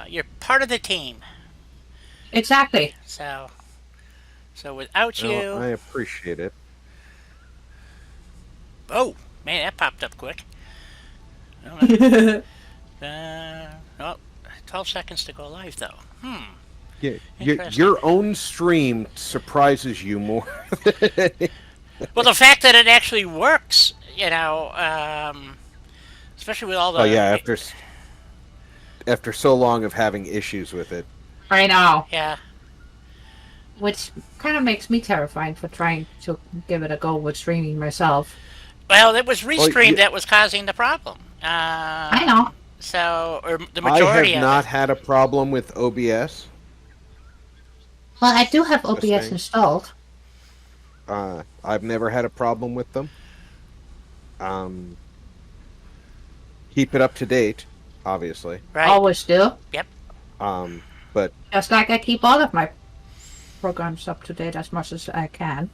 You're part of the team. Exactly. So without Well, you, I appreciate it. oh man, that popped up quick. Oh, 12 seconds to go live though. Yeah, Interesting. your own stream surprises you more. Well, the fact that it actually works, especially with all Oh the yeah, after so long of having issues with it. I know. yeah. Which kind of makes me terrified for trying to give it a go with streaming myself. Well, it was Well, Restream that was causing the problem. I know. Or the I have majority of it. not had a problem with OBS. Well, I do have Just OBS saying. installed. I've never had a problem with them. Um, keep it up to date, obviously. Right. Always do. Yep. But Just like I keep all of my programs up to date as much as I can.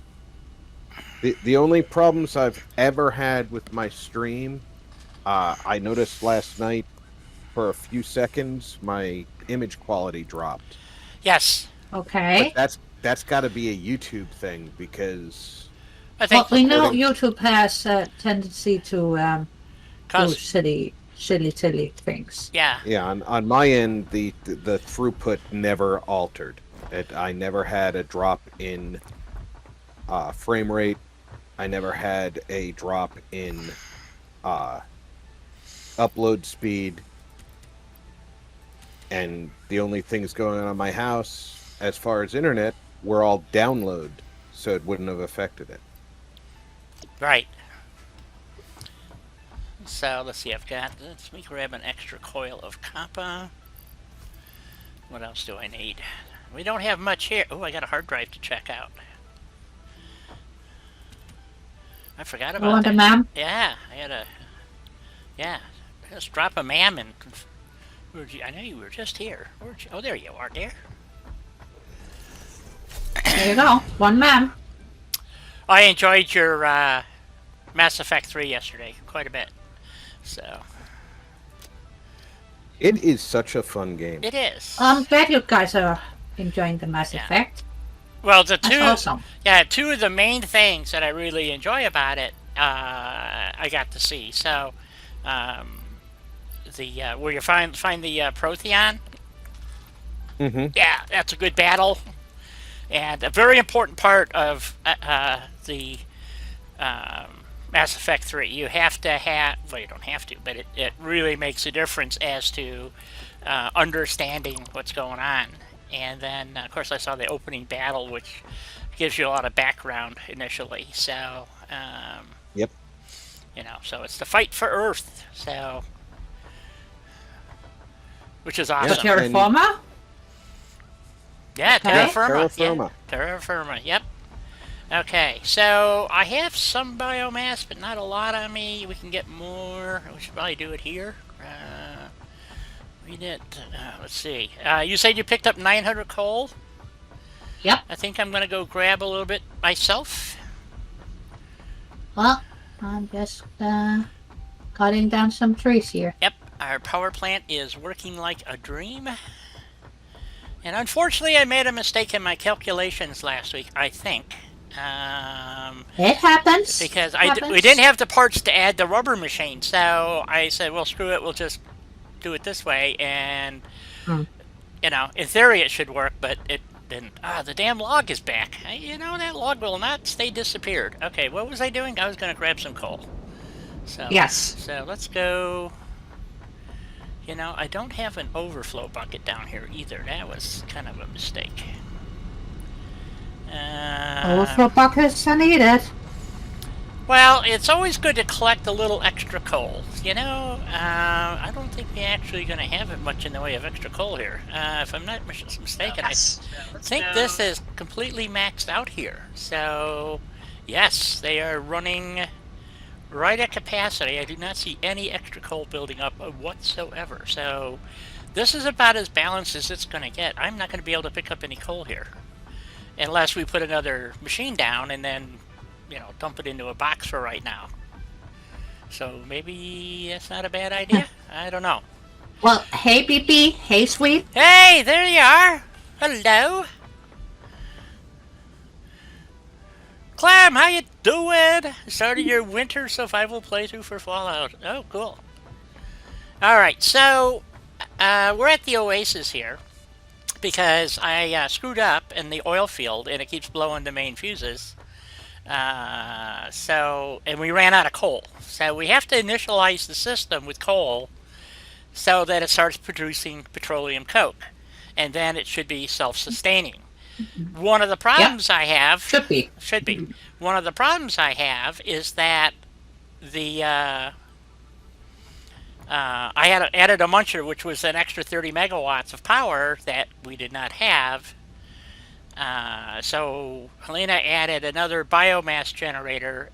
the only problems I've ever had with my stream, I noticed last night for a few seconds my image quality dropped. Yes. But Okay. that's got to be a YouTube thing because I think Well, we know according YouTube has a tendency to do cause silly things. yeah. yeah, on my end the throughput never altered. I never had a drop in frame rate. I never had a drop in uh, upload speed. And the only things going on in my house, as far as internet, were all download, so it wouldn't have affected it. Right. So let's see. Let me grab an extra coil of copper. What else do I need? We don't have much here. Oh, I got a hard drive to check out. I forgot You about want a that. ma'am? Yeah, I had a. Yeah, just drop a mam and. I know you were just here. Oh, there you are, there. There you go. One ma'am. I enjoyed your Mass Effect 3 yesterday quite a bit. So It is such a fun game. it is. I'm glad you guys are enjoying the Mass Yeah. Effect. Well, That's awesome. two of the main things that I really enjoy about it, I got to see. So, um, the where you find the Protheon, Mm-hmm. yeah, that's a good battle, and a very important part of the Mass Effect 3. You have to have, well, you don't have to, but it really makes a difference as to understanding what's going on. And then, of course, I saw the opening battle, which gives you a lot of background initially. So, Yep. so it's the fight for Earth. So, which is Yeah, awesome. and Terra Firma? Yeah, Okay. terra firma. Terra Yeah, Firma. terra firma. Yep. Okay, so I have some biomass, but not a lot on me. We can get more. We should probably do it here. We did. Let's see. You said you picked up 900 coal. Yep. I think I'm gonna go grab a little bit myself. Well, I'm just cutting down some trees here. Yep, our power plant is working like a dream. And unfortunately, I made a mistake in my calculations last week. I think. It happens. Because Happens. we didn't have the parts to add the rubber machine, so I said, well, screw it, we'll just do it this way, and Hmm. in theory it should work, but it didn't. The damn log is back. That log will not stay disappeared. Okay, what was I doing? I was going to grab some coal. Yes. So let's go. I don't have an overflow bucket down here either. That was kind of a mistake. Overflow buckets are needed. Well, it's always good to collect a little extra coal. I don't think we're actually going to have it much in the way of extra coal here. If I'm not mistaken, I think this is completely maxed out here. So, yes, they are running right at capacity. I do not see any extra coal building up whatsoever. So, this is about as balanced as it's going to get. I'm not going to be able to pick up any coal here. Unless we put another machine down and then dump it into a box for right now. So maybe that's not a bad idea. I don't know. Well, hey, PP. Hey, sweet. Hey, there you are. Hello. Clam, how you doing? Starting your winter survival playthrough for Fallout. Oh, cool. Alright, so we're at the Oasis here because I screwed up in the oil field and it keeps blowing the main fuses. And we ran out of coal. So we have to initialize the system with coal so that it starts producing petroleum coke. And then it should be self-sustaining. One of the problems I have... Should be. Should be. One of the problems I have is that the... I had added a muncher, which was an extra 30 megawatts of power that we did not have. So Helena added another biomass generator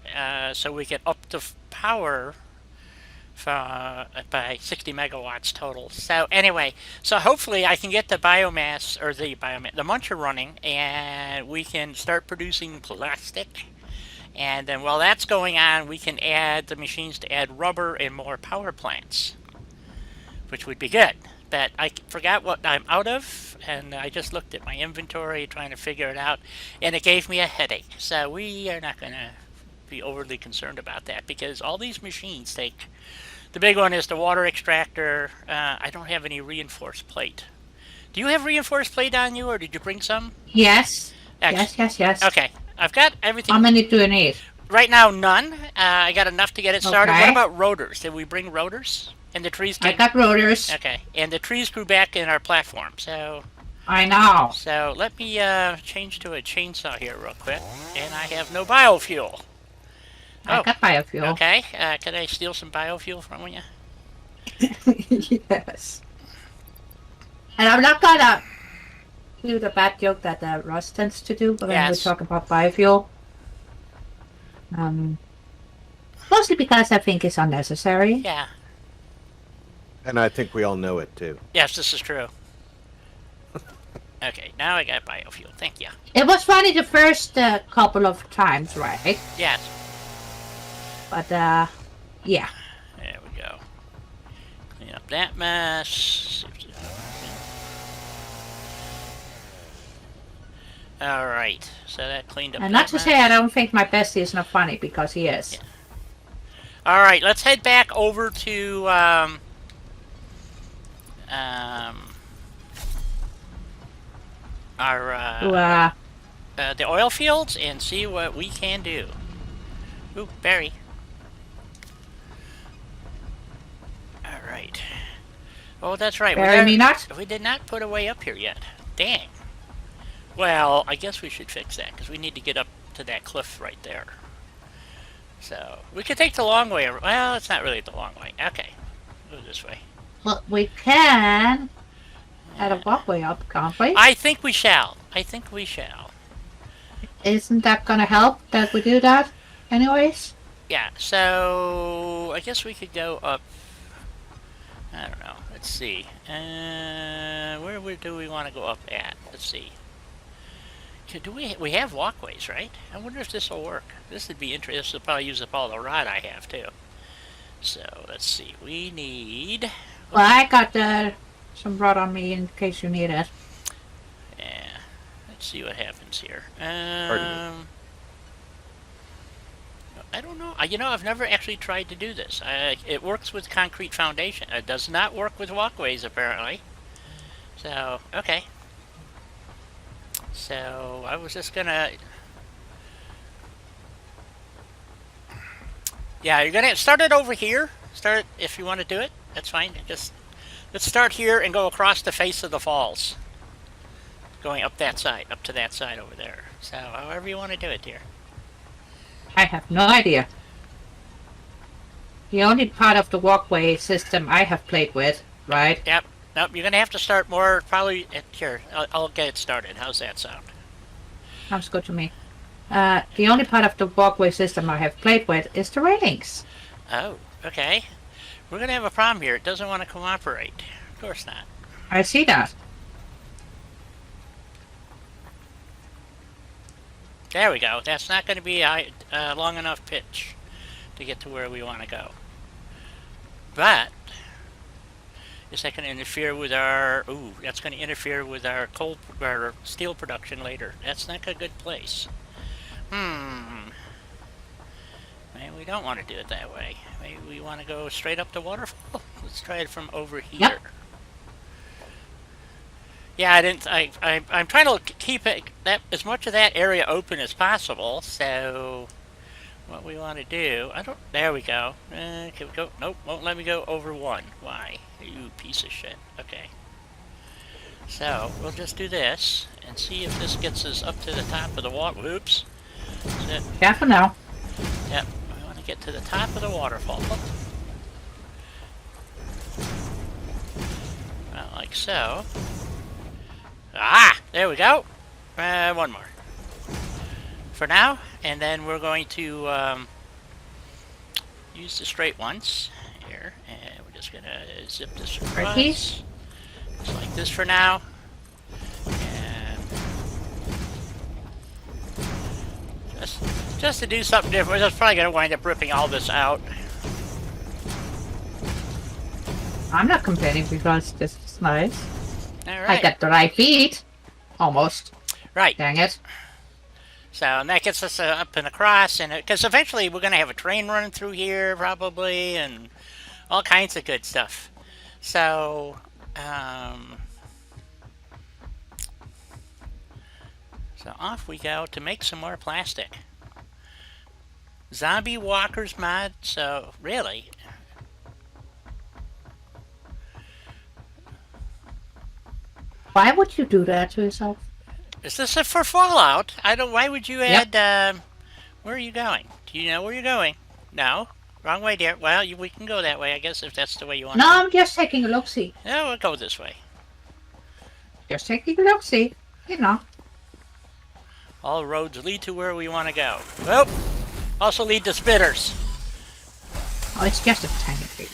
so we could up the power by 60 megawatts total. So anyway, so hopefully I can get the biomass, or the muncher running, and we can start producing plastic. And then while that's going on, we can add the machines to add rubber and more power plants, which would be good. But I forgot what I'm out of, and I just looked at my inventory trying to figure it out, and it gave me a headache. So we are not going to be overly concerned about that, because all these machines take... The big one is the water extractor. I don't have any reinforced plate. Do you have reinforced plate on you, or did you bring some? Yes. Excellent. Yes. Okay, I've got everything. How many do you need? Right now, none. I got enough to get it started. Okay. What about rotors? Did we bring rotors? And the trees I got rotors. Okay, and the trees grew back in our platform, so... I know. So let me change to a chainsaw here real quick. And I have no biofuel. I got biofuel. Okay, can I steal some biofuel from you? Yes. And I'm not gonna do the bad joke that Russ tends to do when we talk about biofuel. Mostly because I think it's unnecessary. Yeah. And I think we all know it, too. Yes, this is true. Okay, now I got biofuel. Thank you. It was funny the first couple of times, right? Yes. But, yeah. There we go. Clean up that mess. Alright, so that cleaned up And that not to mess. say I don't think my bestie is not funny, because he is. Yeah. Alright, let's head back over to, the oil fields and see what we can do. Ooh, berry. Alright. Oh, that's right. We did not put a way up here yet. Dang. Well, I guess we should fix that, because we need to get up to that cliff right there. So, we could take the long way. Well, it's not really the long way. Okay. Go this way. Well, we can add a walkway up, can't we? I think we shall. Isn't that gonna help that we do that anyways? Yeah, so I guess we could go up. I don't know. Let's see. Where do we want to go up at? Let's see. We have walkways, right? I wonder if this will work. This would be interesting. This will probably use up all the rod I have, too. So, let's see. We need... Well, I got some rod on me in case you need it. Yeah. Let's see what happens here. Pardon me. I don't know. You know, I've never actually tried to do this. It works with concrete foundation. It does not work with walkways, apparently. So, okay. So, I was just gonna... Yeah, you're gonna start it over here. Start it if you want to do it. That's fine. Just let's start here and go across the face of the falls. Going up that side, up to that side over there. So, however you want to do it, dear. I have no idea. The only part of the walkway system I have played with, right? Yep. Nope, you're gonna have to start more, probably, here, I'll get it started. How's that sound? Sounds good to me. The only part of the walkway system I have played with is the railings. Oh, okay. We're gonna have a problem here. It doesn't want to cooperate. Of course not. I see that. There we go. That's not gonna be a long enough pitch to get to where we want to go. But Is that going to interfere with our... Ooh, that's going to interfere with our steel production later. That's not a good place. Maybe we don't want to do it that way. Maybe we want to go straight up the waterfall. Let's try it from over here. Yep. Yeah, I'm trying to keep it as much of that area open as possible. So, what we want to do, there we go. Can we go? Nope, won't let me go over one. Why? You piece of shit. Okay. So, we'll just do this and see if this gets us up to the top of the water. Whoops. Careful now. Yep, we want to get to the top of the waterfall. Well, like so. Ah! There we go. One more. For now, and then we're going to use the straight ones here, and we're just going to zip this across. Just like this for now. And just to do something different. We're just probably going to wind up ripping all this out. I'm not complaining because this is nice. All right. I got dry feet. Almost. Right. Dang it. So, and that gets us up and across, and because eventually we're going to have a train running through here, probably, and all kinds of good stuff. So, so off we go to make some more plastic. Zombie walkers mod, so really... Why would you do that to yourself? Is this for Fallout? Why would you add, where are you going? Do you know where you're going? No? Wrong way, dear. Well, we can go that way, I guess, if that's the way you want to go. No, I'm just taking a look-see. No, we'll go this way. Just taking a look-see. You know. All roads lead to where we want to go. Well, also lead to spitters. Oh, it's just a tiny baby.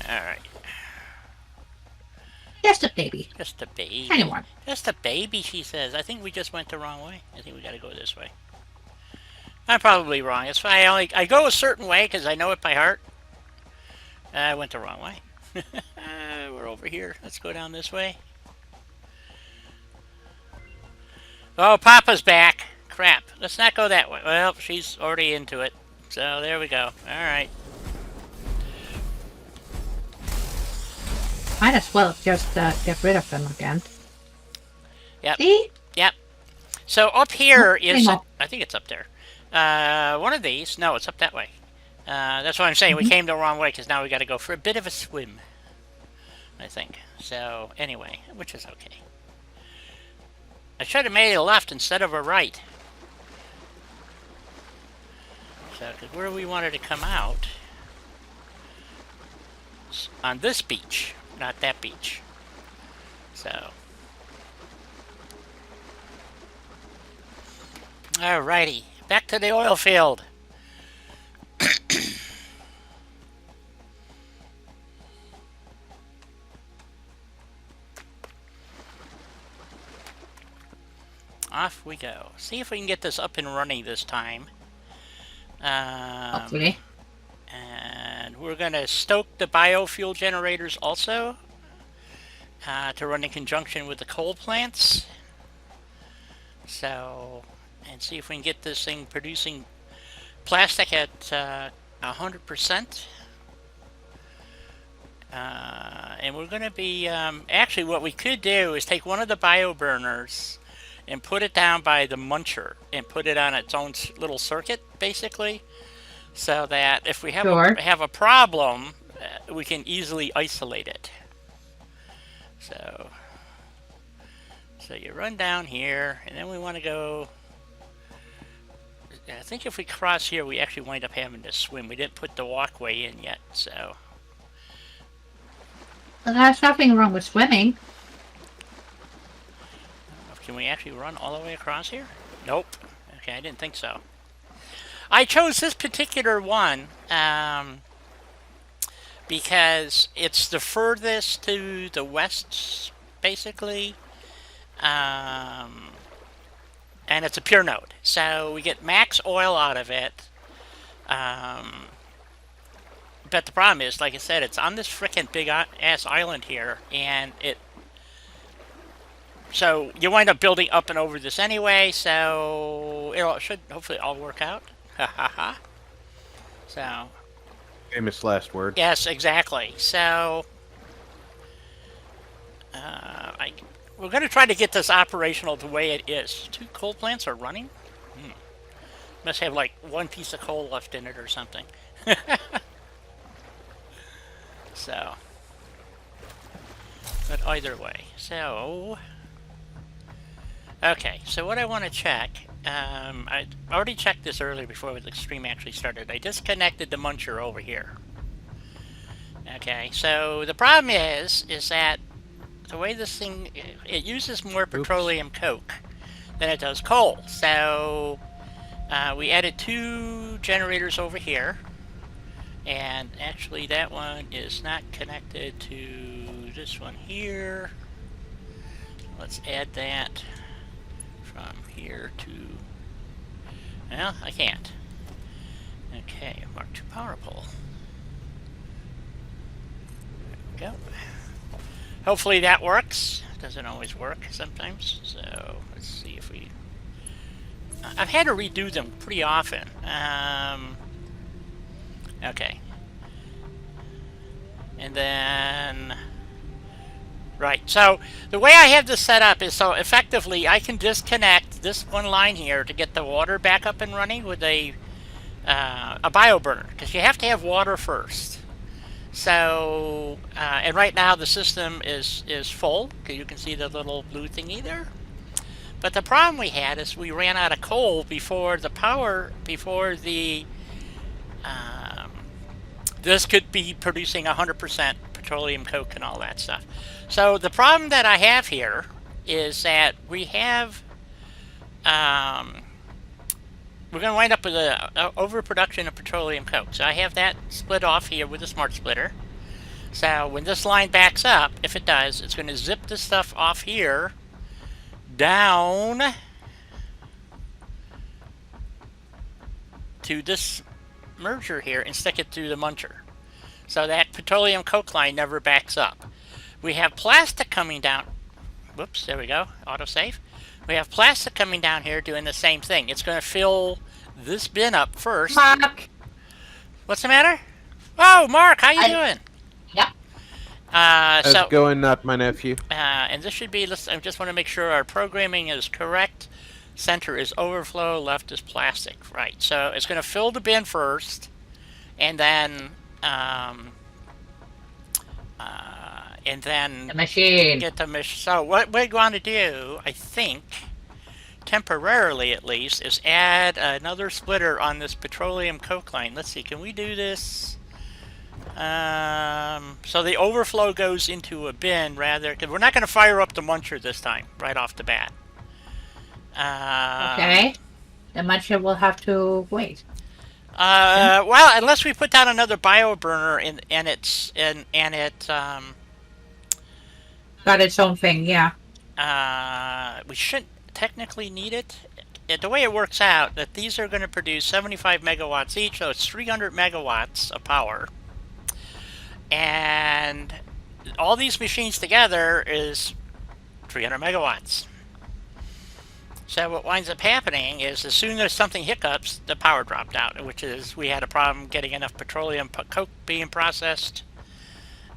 Alright. Just a baby. Just a baby. Anyone. Just a baby, she says. I think we just went the wrong way. I think we got to go this way. I'm probably wrong. It's fine. I go a certain way because I know it by heart. I went the wrong way. We're over here. Let's go down this way. Oh, Papa's back. Crap. Let's not go that way. Well, she's already into it. So there we go. Alright. Might as well just get rid of them again. Yep. See? Yep. So up here is... hang on. I think it's up there. One of these. No, it's up that way. That's what I'm saying. We came the wrong way because now we got to go for a bit of a swim. I think. So, anyway, which is okay. I should have made a left instead of a right. So, because where we wanted to come out... on this beach. Not that beach. So. Alrighty. Back to the oil field. Off we go. See if we can get this up and running this time. Hopefully. And we're going to stoke the biofuel generators also to run in conjunction with the coal plants. So, and see if we can get this thing producing plastic at 100%. And we're going to be, actually what we could do is take one of the bio burners and put it down by the muncher and put it on its own little circuit, basically. So that if we have, have a problem, we can easily isolate it. So you run down here, and then we want to go... I think if we cross here, we actually wind up having to swim. We didn't put the walkway in yet, so... Well, there's nothing wrong with swimming. Can we actually run all the way across here? Nope. Okay, I didn't think so. I chose this particular one because it's the furthest to the west, basically, and it's a pure node. So we get max oil out of it, but the problem is, like I said, it's on this frickin' big ass island here, and so you wind up building up and over this anyway, so it should hopefully all work out. Ha ha ha. So. Famous last word. Yes, exactly. So. We're going to try to get this operational the way it is. 2 coal plants are running? Must have like 1 piece of coal left in it or something. So. But either way. So. Okay, so what I want to check. I already checked this earlier before the stream actually started. I disconnected the muncher over here. Okay, so the problem is that the way this thing, it uses more petroleum coke than it does coal. So we added 2 generators over here, and actually that one is not connected to this one here. Let's add that from here to, well, I can't. Okay, Mark II power pole. There we go. Hopefully that works. Doesn't always work sometimes. So let's see if we. I've had to redo them pretty often. Okay. And then. Right. So the way I have this set up is so effectively I can disconnect this one line here to get the water back up and running with a bioburner, because you have to have water first. So, and right now the system is full. You can see the little blue thingy there. But the problem we had is we ran out of coal before the this could be producing 100% petroleum coke and all that stuff. So the problem that I have here is that we have, we're going to wind up with an overproduction of petroleum coke. So I have that split off here with a smart splitter. So when this line backs up, if it does, it's going to zip this stuff off here down to this merger here and stick it through the muncher. So that petroleum coke line never backs up. We have plastic coming down. Whoops, there we go. Autosave. We have plastic coming down here doing the same thing. It's going to fill this bin up first. Mark! What's the matter? Oh, Mark, how you doing? Yep. How's it going, not my nephew? And this should be, I just want to make sure our programming is correct. Center is overflow, left is plastic. Right, so it's going to fill the bin first, and then the machine. Get the machine. So what we're going to do, I think, temporarily at least, is add another splitter on this petroleum coke line. Let's see, can we do this? So the overflow goes into a bin rather, because we're not going to fire up the muncher this time, right off the bat. Okay. The muncher will have to wait. Well, unless we put down another bioburner and it got its own thing, yeah. We shouldn't technically need it. The way it works out, that these are going to produce 75 megawatts each, so it's 300 megawatts of power. And all these machines together is 300 megawatts. So what winds up happening is as soon as something hiccups, the power dropped out, which is we had a problem getting enough petroleum coke being processed.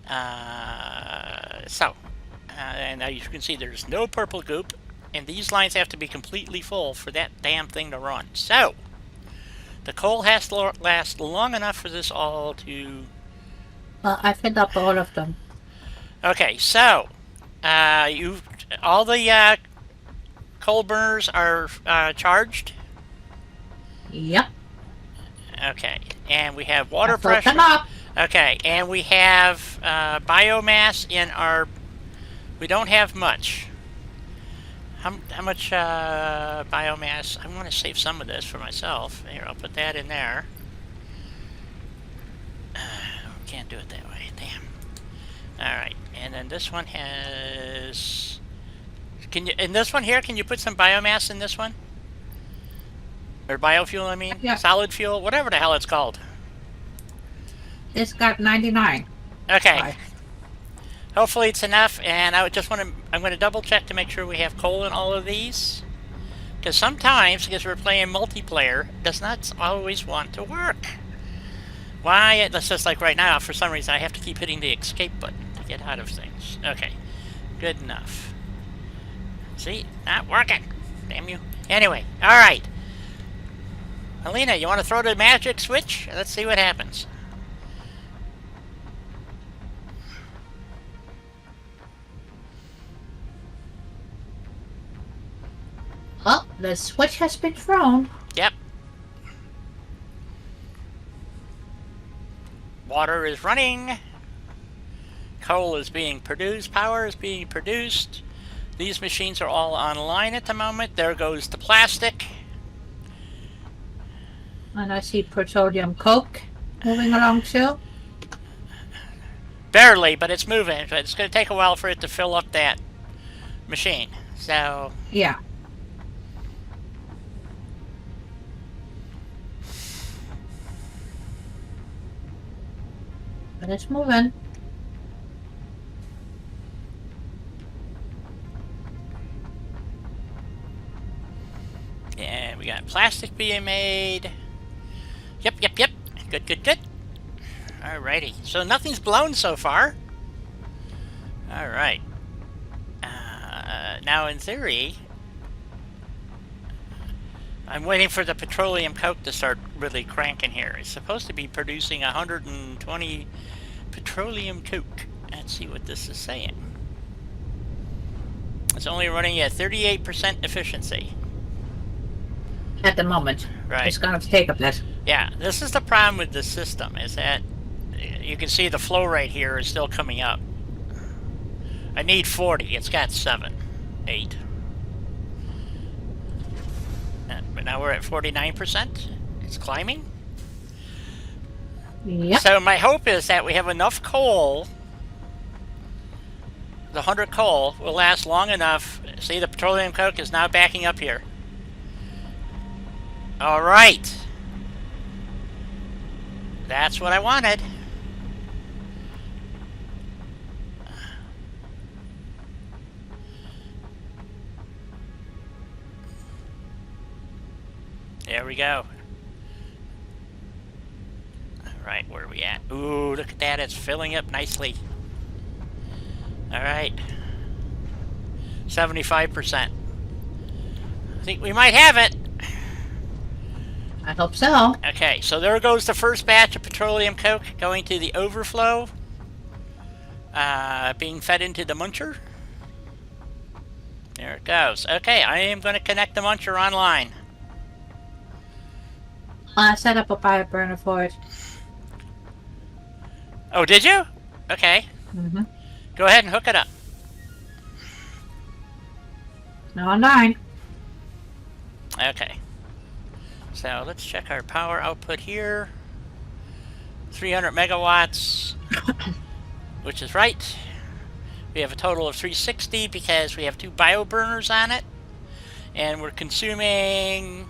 And now you can see there's no purple goop, and these lines have to be completely full for that damn thing to run. So the coal has to last long enough for this all to... Well, I filled up all of them. Okay, so all the coal burners are charged? Yep. Okay, and we have water pressure. Them up. Okay, and we have biomass in our... We don't have much. How much biomass? I want to save some of this for myself. Here, I'll put that in there. Can't do it that way. Damn. Alright, and then this one has... in this one here, can you put some biomass in this one? Or biofuel, I mean? Yeah. Solid fuel? Whatever the hell it's called. This got 99. Okay. Bye. Hopefully it's enough, and I'm going to double check to make sure we have coal in all of these. Because sometimes, because we're playing multiplayer, it does not always want to work. Why? It's just like right now, for some reason, I have to keep hitting the escape button to get out of things. Okay. Good enough. See? Not working. Damn you. Anyway, alright. Alina, you want to throw the magic switch? Let's see what happens. Well, the switch has been thrown. Yep. Water is running. Coal is being produced. Power is being produced. These machines are all online at the moment. There goes the plastic. And I see petroleum coke moving along too. Barely, but it's moving. But it's going to take a while for it to fill up that machine. So... Yeah. But it's moving. Yeah, we got plastic being made. Yep. Good. Alrighty. So nothing's blown so far. Alright. Now in theory, I'm waiting for the petroleum coke to start really cranking here. It's supposed to be producing 120 petroleum coke. Let's see what this is saying. It's only running at 38% efficiency. At the moment. Right. It's going to take a bit. Yeah, this is the problem with this system, is that you can see the flow rate here is still coming up. I need 40. It's got 7, 8. But now we're at 49%. It's climbing. Yep. So my hope is that we have enough coal. The 100 coal will last long enough. See, the petroleum coke is now backing up here. All right. That's what I wanted. There we go. Alright, where are we at? Ooh, look at that. It's filling up nicely. Alright. 75%. I think we might have it. I hope so. Okay, so there goes the first batch of petroleum coke going to the overflow. Being fed into the muncher. There it goes. Okay, I am going to connect the muncher online. I set up a bio burner for it. Oh, did you? Okay. Mm-hmm. Go ahead and hook it up. Now online. Okay. So let's check our power output here. 300 megawatts, which is right. We have a total of 360 because we have 2 bio burners on it. And we're consuming...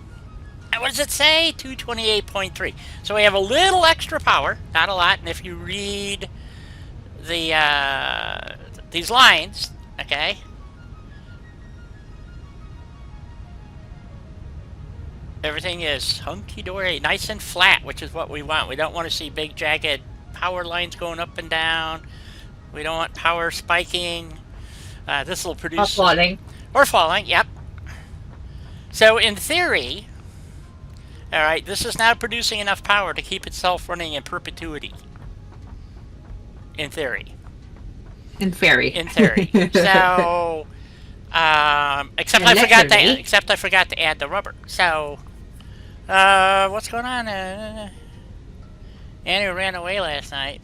what does it say? 228.3. So we have a little extra power, not a lot. And if you read the these lines, okay, everything is hunky-dory, nice and flat, which is what we want. We don't want to see big, jagged power lines going up and down. We don't want power spiking. This will produce... Or falling. Or falling, yep. So in theory... Alright, this is now producing enough power to keep itself running in perpetuity. In theory. In theory. In theory. So, except I forgot to add the rubber. So, what's going on? Annie ran away last night.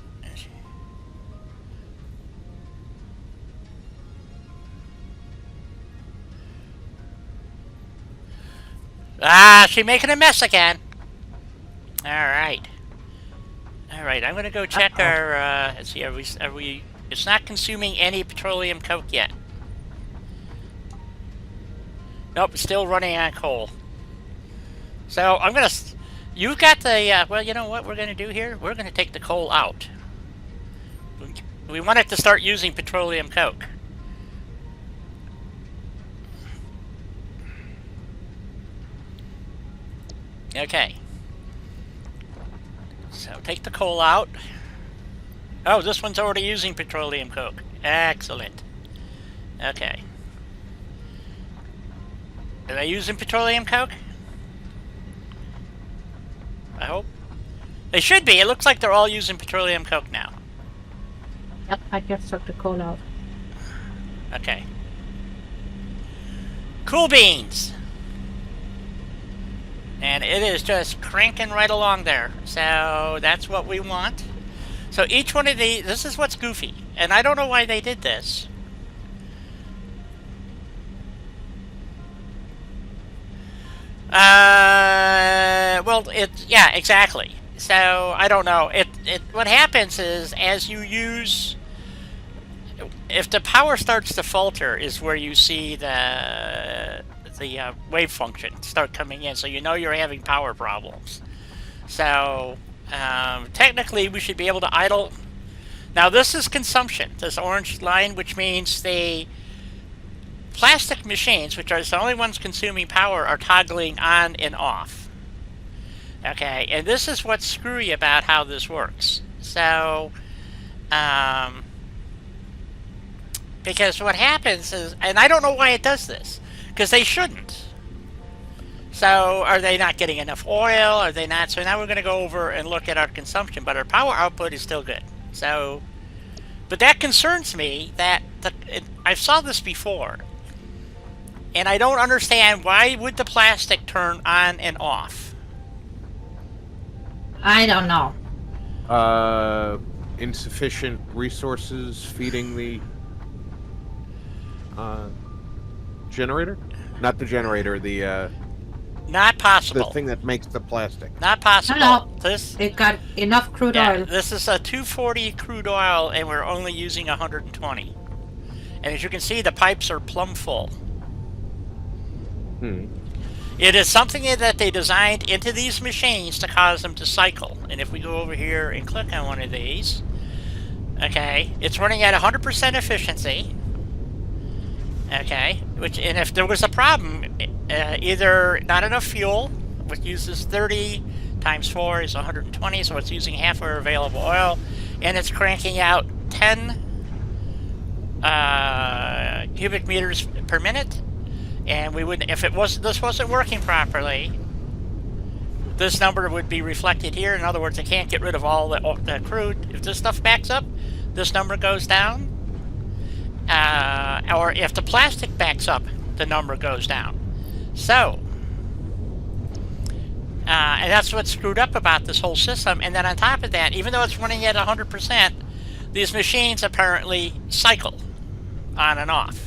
She's making a mess again. Alright. Alright, I'm gonna go check our, let's see, are we, it's not consuming any petroleum coke yet. Nope, it's still running on coal. So, I'm gonna, You've got the, well, you know what we're going to do here? We're going to take the coal out. We want it to start using petroleum coke. Okay. So take the coal out. Oh, this one's already using petroleum coke. Excellent. Okay. Are they using petroleum coke? I hope. They should be. It looks like they're all using petroleum coke now. Yep, I just took the coal out. Okay. Cool beans. And it is just cranking right along there. So that's what we want. So each one of these, this is what's goofy. And I don't know why they did this. Well, yeah, exactly. So I don't know. What happens is as you use, if the power starts to falter, is where you see the wave function start coming in. So you know you're having power problems. So technically, we should be able to idle. Now this is consumption. This orange line, which means the plastic machines, which are the only ones consuming power, are toggling on and off. Okay, and this is what's screwy about how this works. So, because what happens is, and I don't know why it does this, because they shouldn't. So, are they not getting enough oil? Are they not? So now we're going to go over and look at our consumption, but our power output is still good. So, but that concerns me that I saw this before. And I don't understand, why would the plastic turn on and off? I don't know. Insufficient resources feeding the generator? Not the generator, the Not possible. the thing that makes the plastic. Not possible. No. This, It got enough crude oil. this is a 240 crude oil, and we're only using 120. And as you can see, the pipes are plumb full. It is something that they designed into these machines to cause them to cycle. And if we go over here and click on one of these, okay, it's running at 100% efficiency. Okay, and if there was a problem, either not enough fuel, which uses 30 times 4 is 120, so it's using half our available oil, and it's cranking out 10 cubic meters per minute. And we would, if this wasn't working properly, this number would be reflected here. In other words, I can't get rid of all the crude. If this stuff backs up, this number goes down. Or if the plastic backs up, the number goes down. So, and that's what's screwed up about this whole system. And then on top of that, even though it's running at 100%, these machines apparently cycle on and off.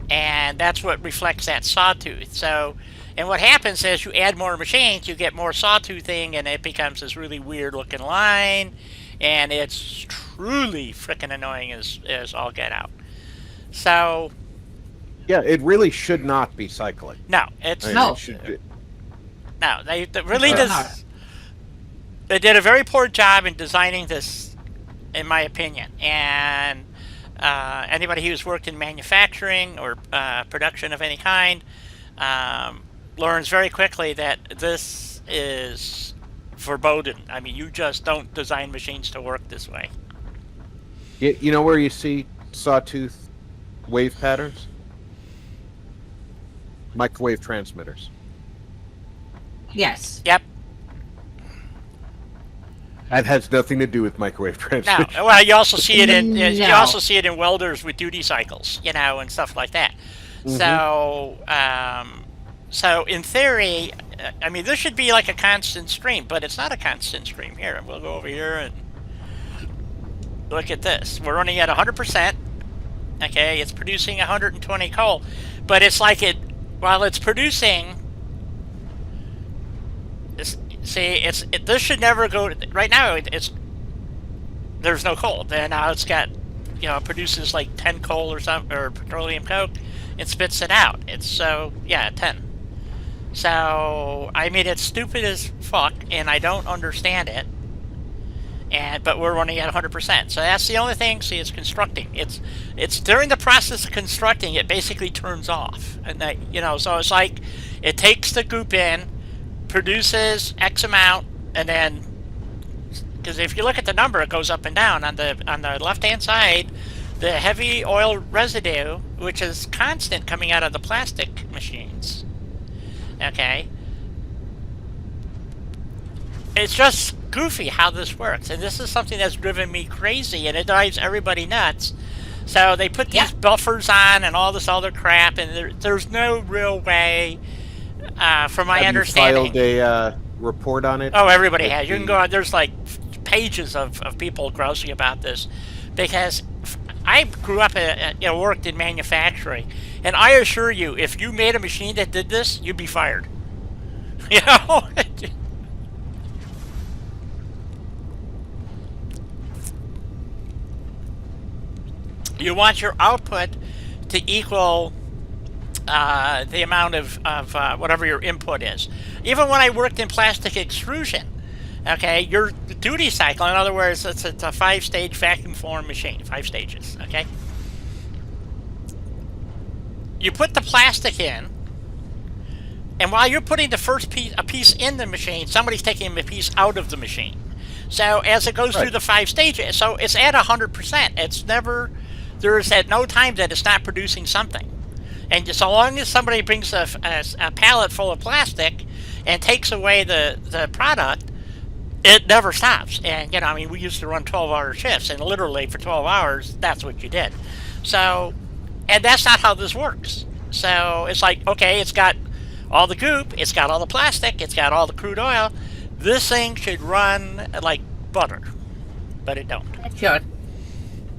And that's what reflects that sawtooth. So, and what happens is you add more machines, you get more sawtoothing, and it becomes this really weird looking line, and it's truly freaking annoying as all get out. So, yeah, it really should not be cycling. No, it's no. No, they really does. They did a very poor job in designing this, in my opinion, and. Anybody who's worked in manufacturing or production of any kind learns very quickly that this is verboten. I mean, you just don't design machines to work this way. You know where you see sawtooth wave patterns? Microwave transmitters. Yes. Yep. That has nothing to do with microwave transmitters. No. Well, you also see it in No. you also see it in welders with duty cycles, and stuff like that. Mm-hmm. So in theory, I mean, this should be like a constant stream, but it's not a constant stream. Here, we'll go over here and look at this. We're running at 100%. Okay, it's producing 120 coal, but it's like while it's producing. This should never go. Right now, there's no coal. Then now it's got, it produces like 10 coal or petroleum coke, and spits it out. It's 10. So, I mean, it's stupid as fuck, and I don't understand it. But we're running at 100%. So that's the only thing. See, it's constructing. It's during the process of constructing, it basically turns off. And so it's like it takes the goop in, produces X amount, and then, because if you look at the number, it goes up and down. On the left-hand side, the heavy oil residue, which is constant coming out of the plastic machines. Okay. It's just goofy how this works, and this is something that's driven me crazy, and it drives everybody nuts. So they put these buffers on and all this other crap, and there's no real way, from my understanding. Have you filed a report on it? Oh, everybody has. You can go on. There's like pages of people grousing about this, because I grew up worked in manufacturing, and I assure you, if you made a machine that did this, you'd be fired. You know. You want your output to equal the amount of whatever your input is. Even when I worked in plastic extrusion, okay, your duty cycle, in other words, it's a 5-stage vacuum form machine, 5 stages, okay? You put the plastic in, and while you're putting the first piece in the machine, somebody's taking a piece out of the machine. So as it goes through the 5 stages, so it's at 100%. It's never... There's at no time that it's not producing something. And so long as somebody brings a pallet full of plastic and takes away the product, it never stops. And, I mean, we used to run 12-hour shifts, and literally for 12 hours, that's what you did. So, and that's not how this works. So it's like, okay, it's got all the goop, it's got all the plastic, it's got all the crude oil. This thing should run like butter, but it don't. It should.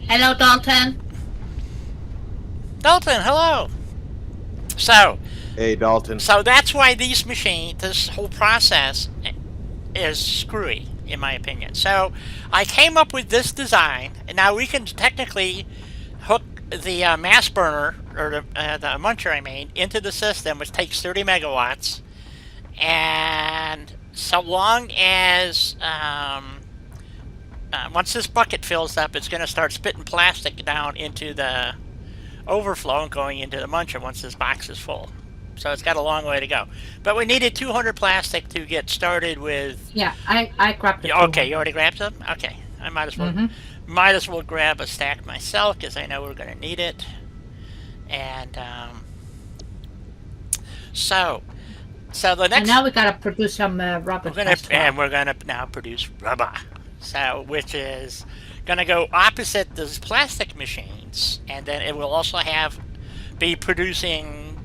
Hello, Dalton. Dalton, hello. So, hey, Dalton. So that's why these machines, this whole process is screwy, in my opinion. So I came up with this design, and now we can technically hook the mass burner, or the muncher I made, into the system, which takes 30 megawatts. And so long as once this bucket fills up, it's going to start spitting plastic down into the overflow and going into the muncher once this box is full. So it's got a long way to go. But we needed 200 plastic to get started with. Yeah, I grabbed it. Okay, you already grabbed some? Okay, I might as well grab a stack myself, because I know we're going to need it. And so the next. And now we gotta produce some rubber. We're gonna now produce rubber. So, which is going to go opposite those plastic machines, and then it will also be producing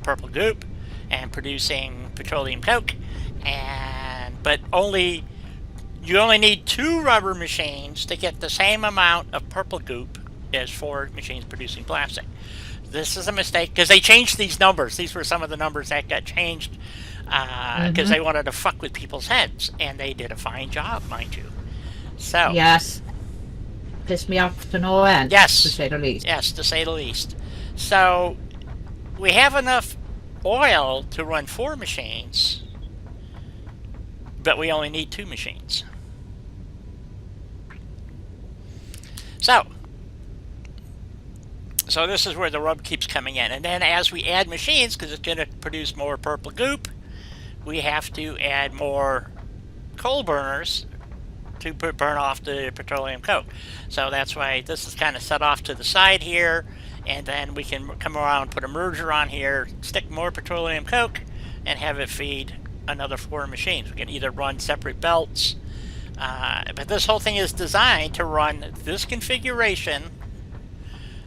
purple goop and producing petroleum coke, but you only need 2 rubber machines to get the same amount of purple goop as 4 machines producing plastic. This is a mistake, because they changed these numbers. These were some of the numbers that got changed because they wanted to fuck with people's heads, and they did a fine job, mind you. So yes, pissed me off to no end. Yes, to say the least. Yes, to say the least. So we have enough oil to run 4 machines, but we only need 2 machines. So this is where the rub keeps coming in, and then as we add machines, because it's going to produce more purple goop, we have to add more coal burners to burn off the petroleum coke. So that's why this is kind of set off to the side here, and then we can come around, put a merger on here, stick more petroleum coke, and have it feed another 4 machines. We can either run separate belts, but this whole thing is designed to run this configuration.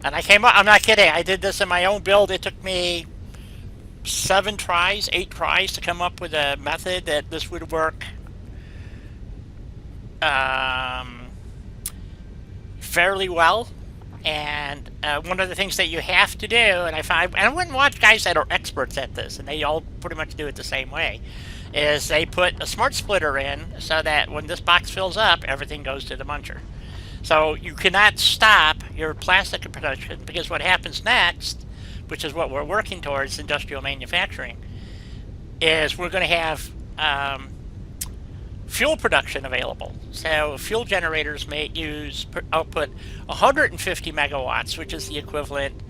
And I'm not kidding, I did this in my own build. It took me 8 tries to come up with a method that this would work fairly well. And one of the things that you have to do, and I went and watched guys that are experts at this, and they all pretty much do it the same way, is they put a smart splitter in so that when this box fills up, everything goes to the muncher. So you cannot stop your plastic production, because what happens next, which is what we're working towards, industrial manufacturing, is we're going to have fuel production available. So fuel generators may output 150 megawatts, which is the equivalent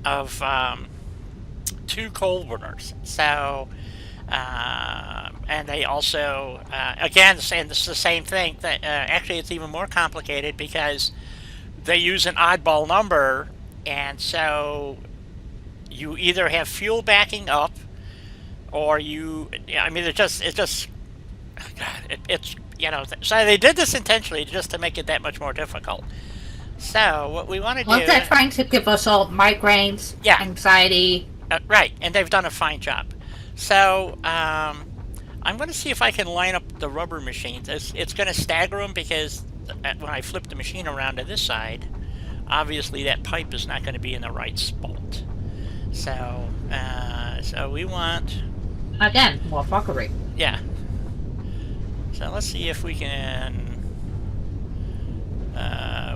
of 2 coal burners. So, and they also, again, saying this is the same thing. Actually, it's even more complicated because they use an oddball number, and so you either have fuel backing up, or I mean, it's so they did this intentionally just to make it that much more difficult. So what we want to do... Well, they're trying to give us all migraines, anxiety. Right, and they've done a fine job. So I'm going to see if I can line up the rubber machines. It's going to stagger them because when I flip the machine around to this side, obviously that pipe is not going to be in the right spot. So, so we want... Again, more fuckery. Yeah. So let's see if we can...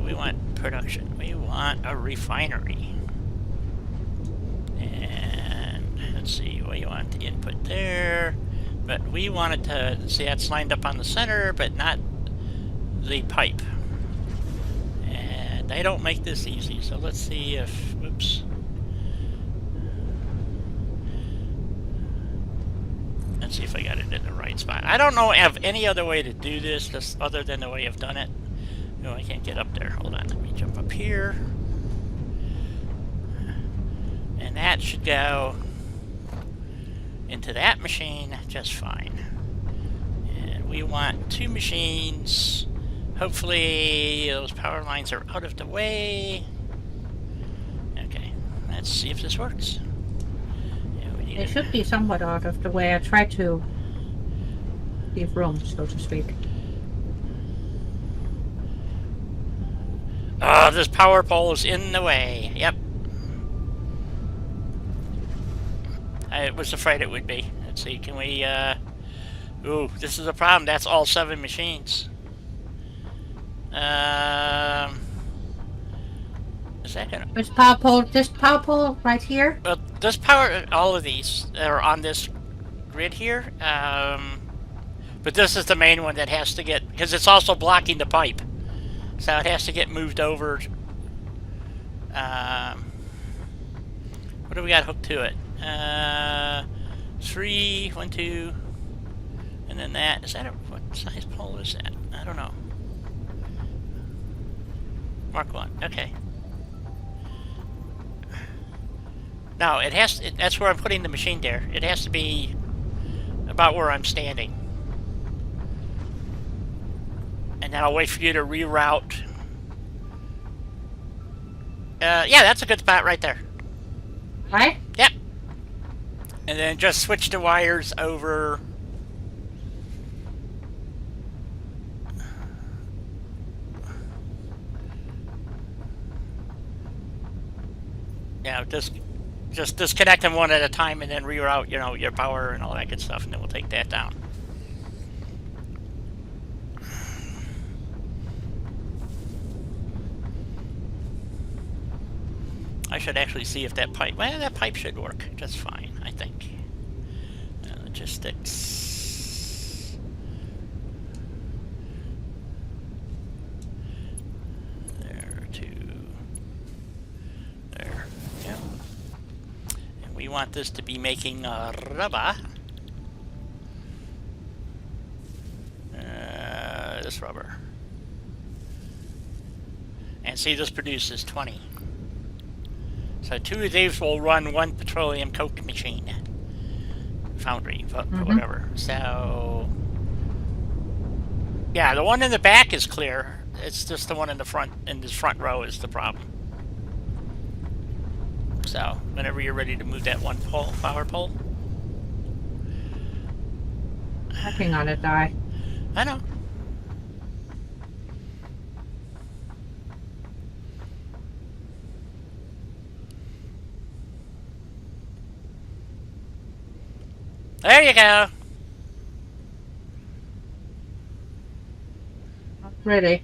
we want production. We want a refinery. And let's see, we want the input there. But we wanted to see that's lined up on the center, but not the pipe. And they don't make this easy. So let's see if... Oops. Let's see if I got it in the right spot. I don't know of any other way to do this, just other than the way I've done it. No, I can't get up there. Hold on, let me jump up here. And that should go into that machine just fine. And we want 2 machines. Hopefully those power lines are out of the way. Okay, let's see if this works. They should be somewhat out of the way. I try to leave room, so to speak. Oh, this power pole is in the way. Yep. I was afraid it would be. Let's see, can we, ooh, this is a problem. That's all 7 machines. Is that gonna... This power pole right here? Well, this power, all of these are on this grid here. But this is the main one that has to get, because it's also blocking the pipe. So it has to get moved over. What do we got hooked to it? 3, 1, 2, and then that. Is that what size pole is that? I don't know. Mark 1. Okay. No, it has. That's where I'm putting the machine there. It has to be about where I'm standing. And then I'll wait for you to reroute. Yeah, that's a good spot right there. Right? Yep. And then just switch the wires over. Yeah, just disconnect them one at a time and then reroute, you know, your power and all that good stuff, and then we'll take that down. I should actually see if that pipe... Well, that pipe should work just fine, I think. Logistics... There, 2... There. Yeah. And we want this to be making rubber. This rubber. And see, this produces 20. So 2 of these will run 1 petroleum coke machine. Foundry, whatever. So... Yeah, the one in the back is clear. It's just the one in the front, in this front row is the problem. So, whenever you're ready to move that one pole, power pole. Working on it, Di. I know. There you go. Ready.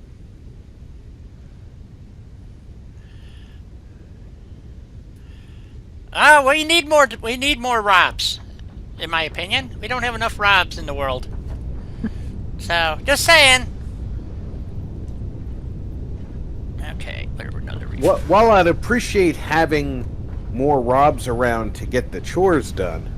Ah, we need more. We need more ROPS. in my opinion. We don't have enough Robs in the world. So, just saying. Okay, whatever, another refill. While I'd appreciate having more Robs around to get the chores done,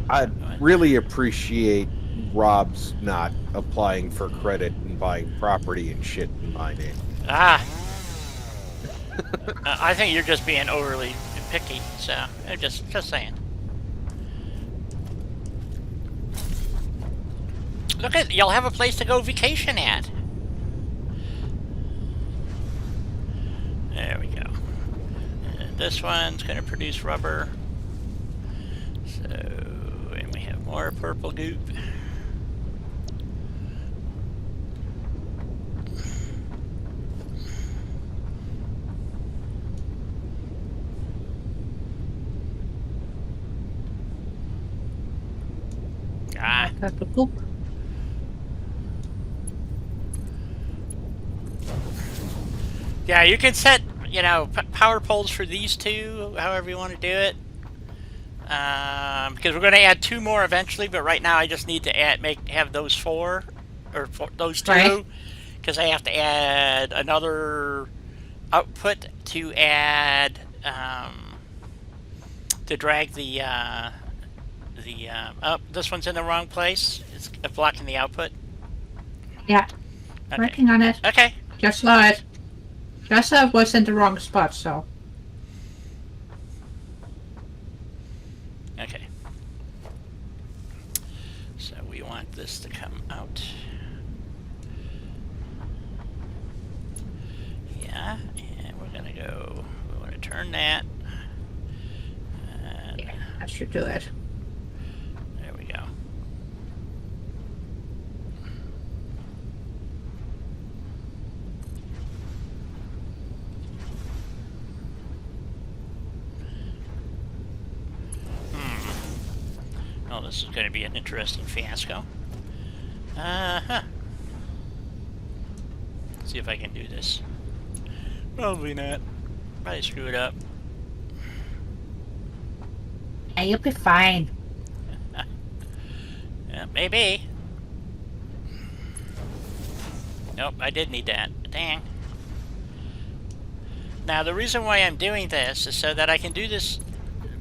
I'd really appreciate Robs not applying for credit and buying property and shit in my name. Ah. I think you're just being overly picky, so just saying. Look at, you'll have a place to go vacation at. There we go. And this one's going to produce rubber. So, and we have more purple goop. Ah. Purple goop. Yeah, you can set, you know, power poles for these two, however you want to do it. Because we're going to add 2 more eventually, but right now I just need to have those 4, or those 2, because I have to add another output to add to drag the oh, this one's in the wrong place. It's blocking the output. Yeah, okay. Working on it. Okay. Just saw it. Just was in the wrong spot, so. Okay. So we want this to come out. Yeah, and we're gonna go, we want to turn that. And yeah, that should do it. There we go. Oh, this is going to be an interesting fiasco. Uh-huh. Let's see if I can do this. Probably not. Probably screw it up. Yeah, you'll be fine. Yeah, maybe. Nope, I did need that. Dang. Now, the reason why I'm doing this is so that I can do this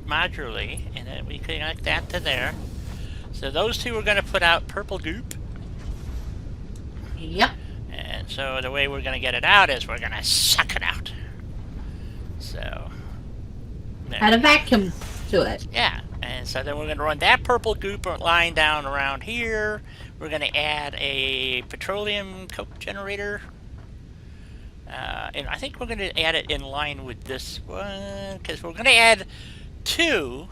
modularly, and then we connect that to there. So those 2 are going to put out purple goop. Yep. And so the way we're going to get it out is we're going to suck it out. So. Add a vacuum to it. Yeah. And so then we're going to run that purple goop line down around here. We're going to add a petroleum coke generator. And I think we're going to add it in line with this one, because we're going to add 2.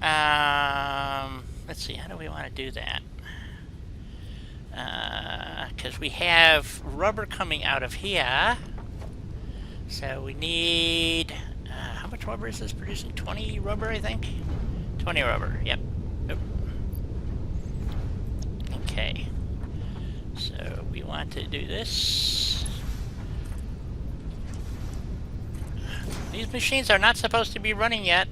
Let's see, how do we want to do that? Because we have rubber coming out of here. So we need, how much rubber is this producing? 20 rubber, I think? 20 rubber, yep. Oop. Okay. So we want to do this. These machines are not supposed to be running yet.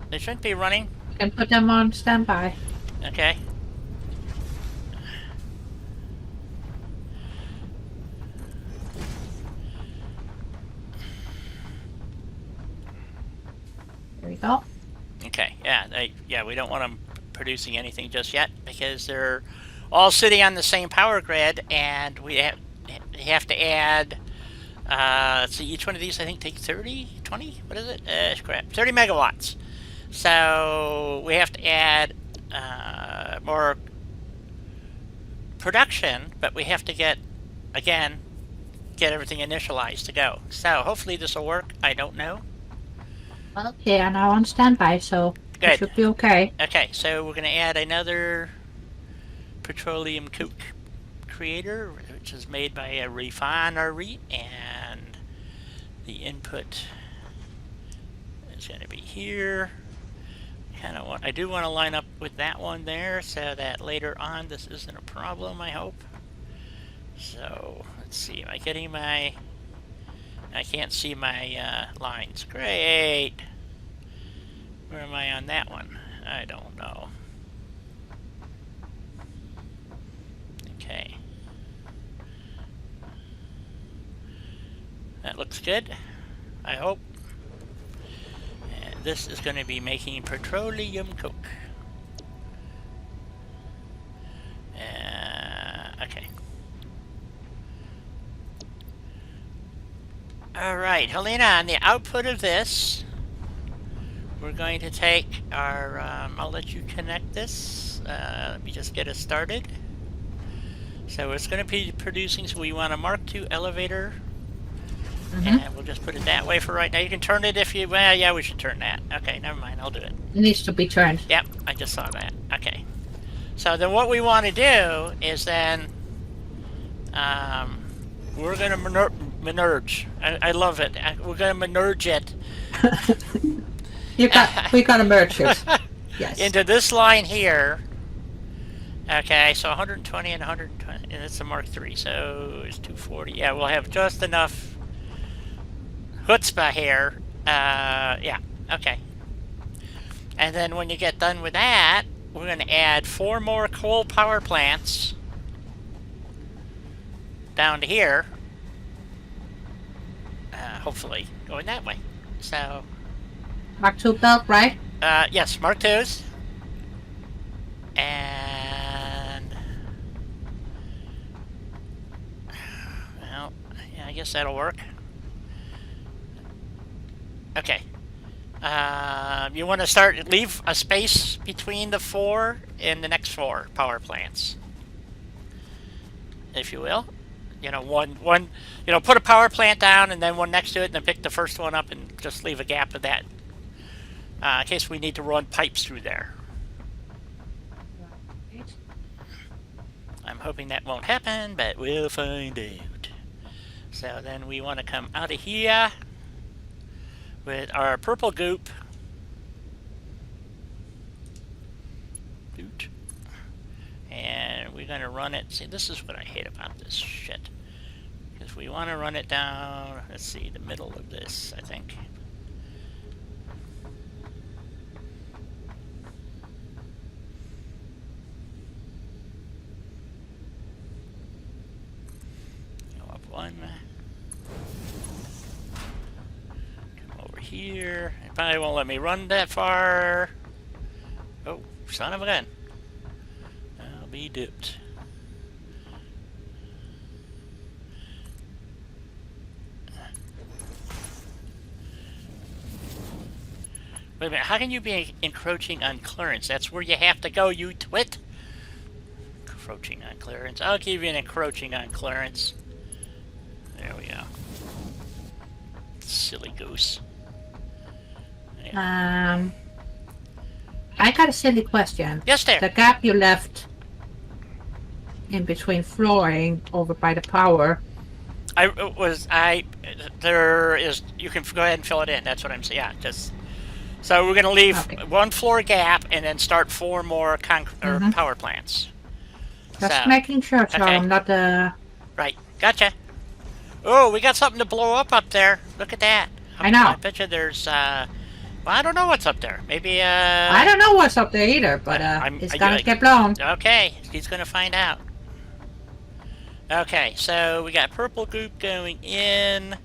They shouldn't be running. You can put them on standby. Okay. There we go. Okay, yeah, we don't want them producing anything just yet because they're all sitting on the same power grid, and we have to add. Let's see, each one of these I think takes 30, 20. What is it? Crap, 30 megawatts. So we have to add more production, but we have to get everything initialized to go. So hopefully this will work. I don't know. Well, they are now on standby, so it should be okay. Okay, so we're going to add another petroleum coke creator, which is made by a refinery, and the input is going to be here. I do want to line up with that one there so that later on this isn't a problem, I hope. So let's see, am I getting my... I can't see my lines. Great. Where am I on that one? I don't know. Okay. That looks good, I hope. And this is going to be making petroleum coke. Okay. Alright, Helena, on the output of this, we're going to take our, I'll let you connect this. Let me just get us started. So it's going to be producing, so we want a Mark II elevator. And we'll just put it that way for right now. You can turn it if you, well, yeah, we should turn that. Okay, never mind, I'll do it. It needs to be turned. Yep, I just saw that. Okay. So then what we want to do is then, we're going to merge. I love it. We're going to merge it. We got to merge it. Yes. Into this line here. Okay, so 120 and 120, and it's a Mark III, so it's 240. Yeah, we'll have just enough chutzpah here. Yeah, okay. And then when you get done with that, we're going to add 4 more coal power plants down to here. Hopefully going that way. So Mark II belt, right? yes, Mark IIs. And well, yeah, I guess that'll work. Okay. You want to leave a space between the 4 and the next 4 power plants, if you will. You know, one, you know, put a power plant down and then one next to it, and then pick the first one up and just leave a gap of that, in case we need to run pipes through there. I'm hoping that won't happen, but we'll find out. So then we want to come out of here with our purple goop. And we're going to run it. See, this is what I hate about this shit. Because we want to run it down, let's see, the middle of this, I think. Go up 1. Come over here. It probably won't let me run that far. Oh, son of a gun. I'll be dipped. Wait a minute, how can you be encroaching on clearance? That's where you have to go, you twit! Encroaching on clearance. I'll give you an encroaching on clearance. There we go. Silly goose. Yeah. I got a silly question. Yes, there. The gap you left in between flooring over by the power. There is, you can go ahead and fill it in. That's what I'm saying. Yeah, just. So we're going to leave 1 floor gap and then start 4 more power plants. Just making sure, so I'm not Right, gotcha. Oh, we got something to blow up there. Look at that. I know. I bet you there's, well, I don't know what's up there. Maybe, I don't know what's up there either, but it's gonna get blown. Okay, he's gonna find out. Okay, so we got purple goop going in.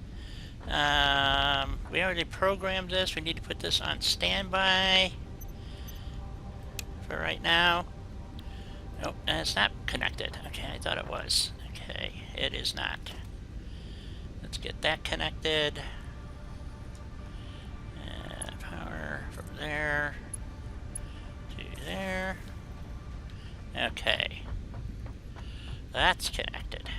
We already programmed this. We need to put this on standby for right now. Nope, it's not connected. Okay, I thought it was. Okay, it is not. Let's get that connected. Power from there to there. Okay, that's connected.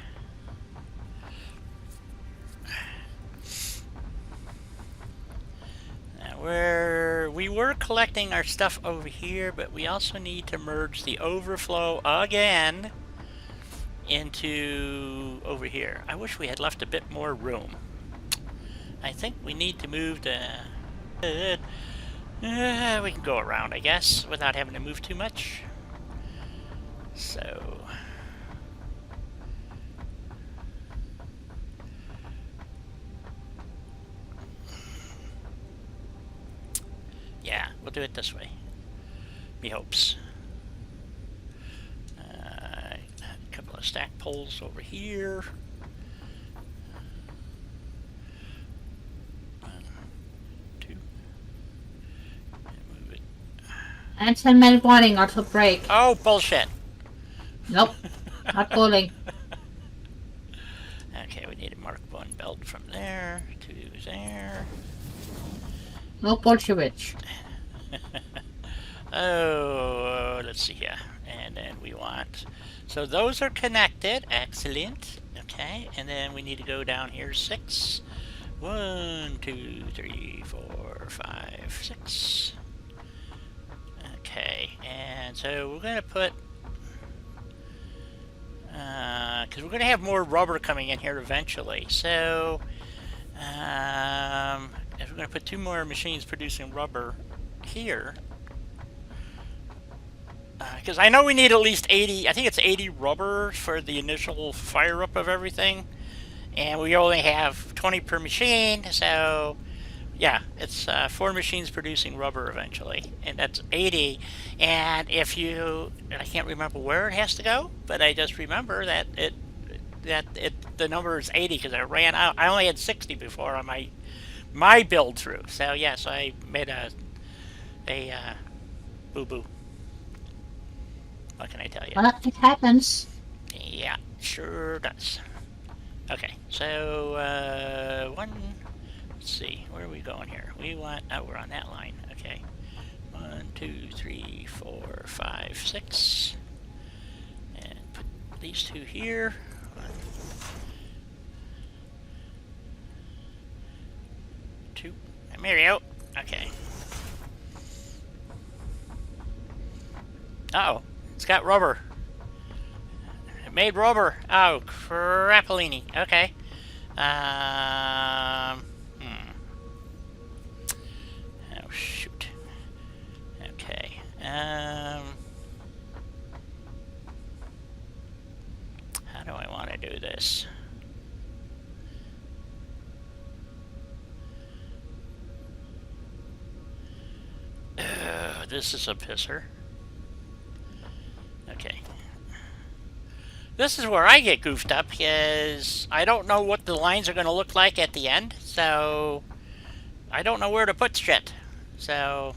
We were collecting our stuff over here, but we also need to merge the overflow again into over here. I wish we had left a bit more room. I think we need to move the... we can go around, I guess, without having to move too much. So... yeah, we'll do it this way. Me hopes. A couple of stack poles over here. 1, 2. And move it. And 10-minute warning until break. Oh, bullshit. Nope. Not pulling. Okay, we need to mark 1 belt from there to there. No Bolshevik. Oh, let's see here. And then we want... So those are connected. Excellent. Okay, and then we need to go down here 6. 1, 2, 3, 4, 5, 6. Okay, and so we're going to put... because we're going to have more rubber coming in here eventually. So, if we're going to put 2 more machines producing rubber here, because I know we need at least 80, I think it's 80 rubber for the initial fire up of everything, and we only have 20 per machine, so yeah, it's 4 machines producing rubber eventually, and that's 80. And if you, and I can't remember where it has to go, but I just remember that the number is 80 because I ran out. I only had 60 before on my build through. So yes, I made a boo boo. What can I tell you? Well, it happens. Yeah, sure does. Okay, so let's see, where are we going here? We want, oh, we're on that line. Okay, 1, 2, 3, 4, 5, 6, and put these 2 here. 1, 2, and there we go. Okay. Uh-oh, it's got rubber. It made rubber. Oh, crappolini. Okay. Oh, shoot. Okay. How do I want to do this? This is a pisser. Okay. This is where I get goofed up, because I don't know what the lines are going to look like at the end, so I don't know where to put shit. So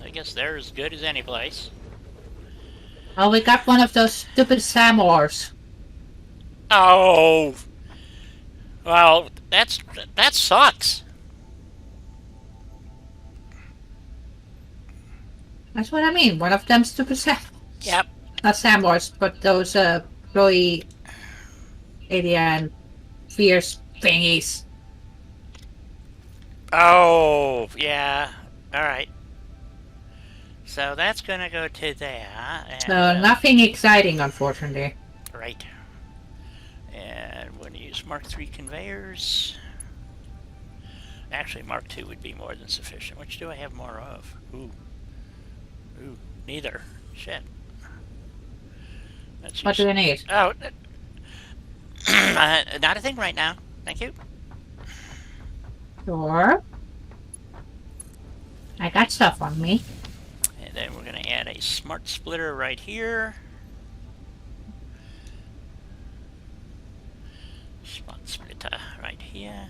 I guess they're as good as any place. Oh, we got one of those stupid Samors. Oh, well, that sucks. That's what I mean. One of them stupid Yep. Not Samors, but those Chloe, alien, fierce thingies. Oh, yeah. All right. So that's gonna go to there. And, So nothing exciting, unfortunately. Right. And we're gonna use Mark III conveyors. Actually, Mark II would be more than sufficient. Which do I have more of? Ooh. Ooh, neither. Shit. Let's What do you need? Oh, not a thing right now. Thank you. Sure. I got stuff on me. And then we're going to add a smart splitter right here. Smart splitter right here.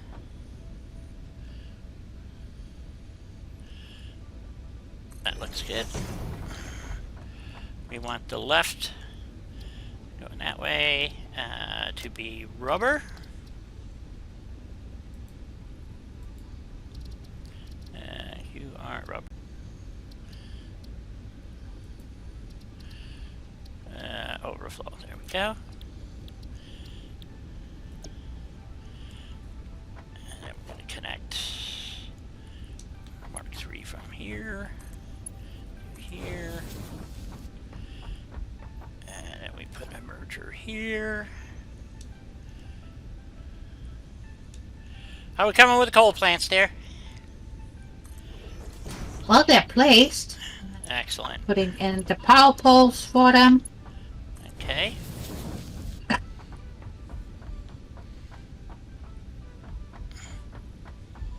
That looks good. We want the left going that way to be rubber. You are rubber. Overflow. There we go. And then we're going to connect Mark III from here to here. And then we put a merger here. How are we coming with the coal plants there? Well, they're placed. Excellent. Putting in the power poles for them. Okay.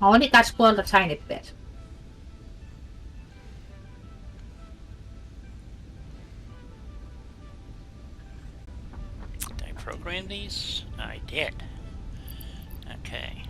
I only got spoiled a tiny bit. Did I program these? I did. Okay.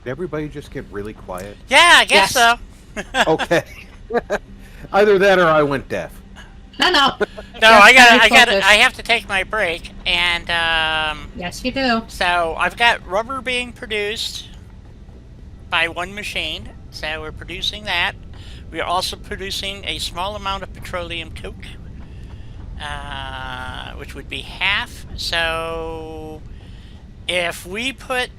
Did everybody just get really quiet? Yeah, I guess so. Okay. Either that or I went deaf. No. No, I have to take my break, and yes, you do. so I've got rubber being produced by one machine, so we're producing that. We are also producing a small amount of petroleum coke, which would be half. So if we put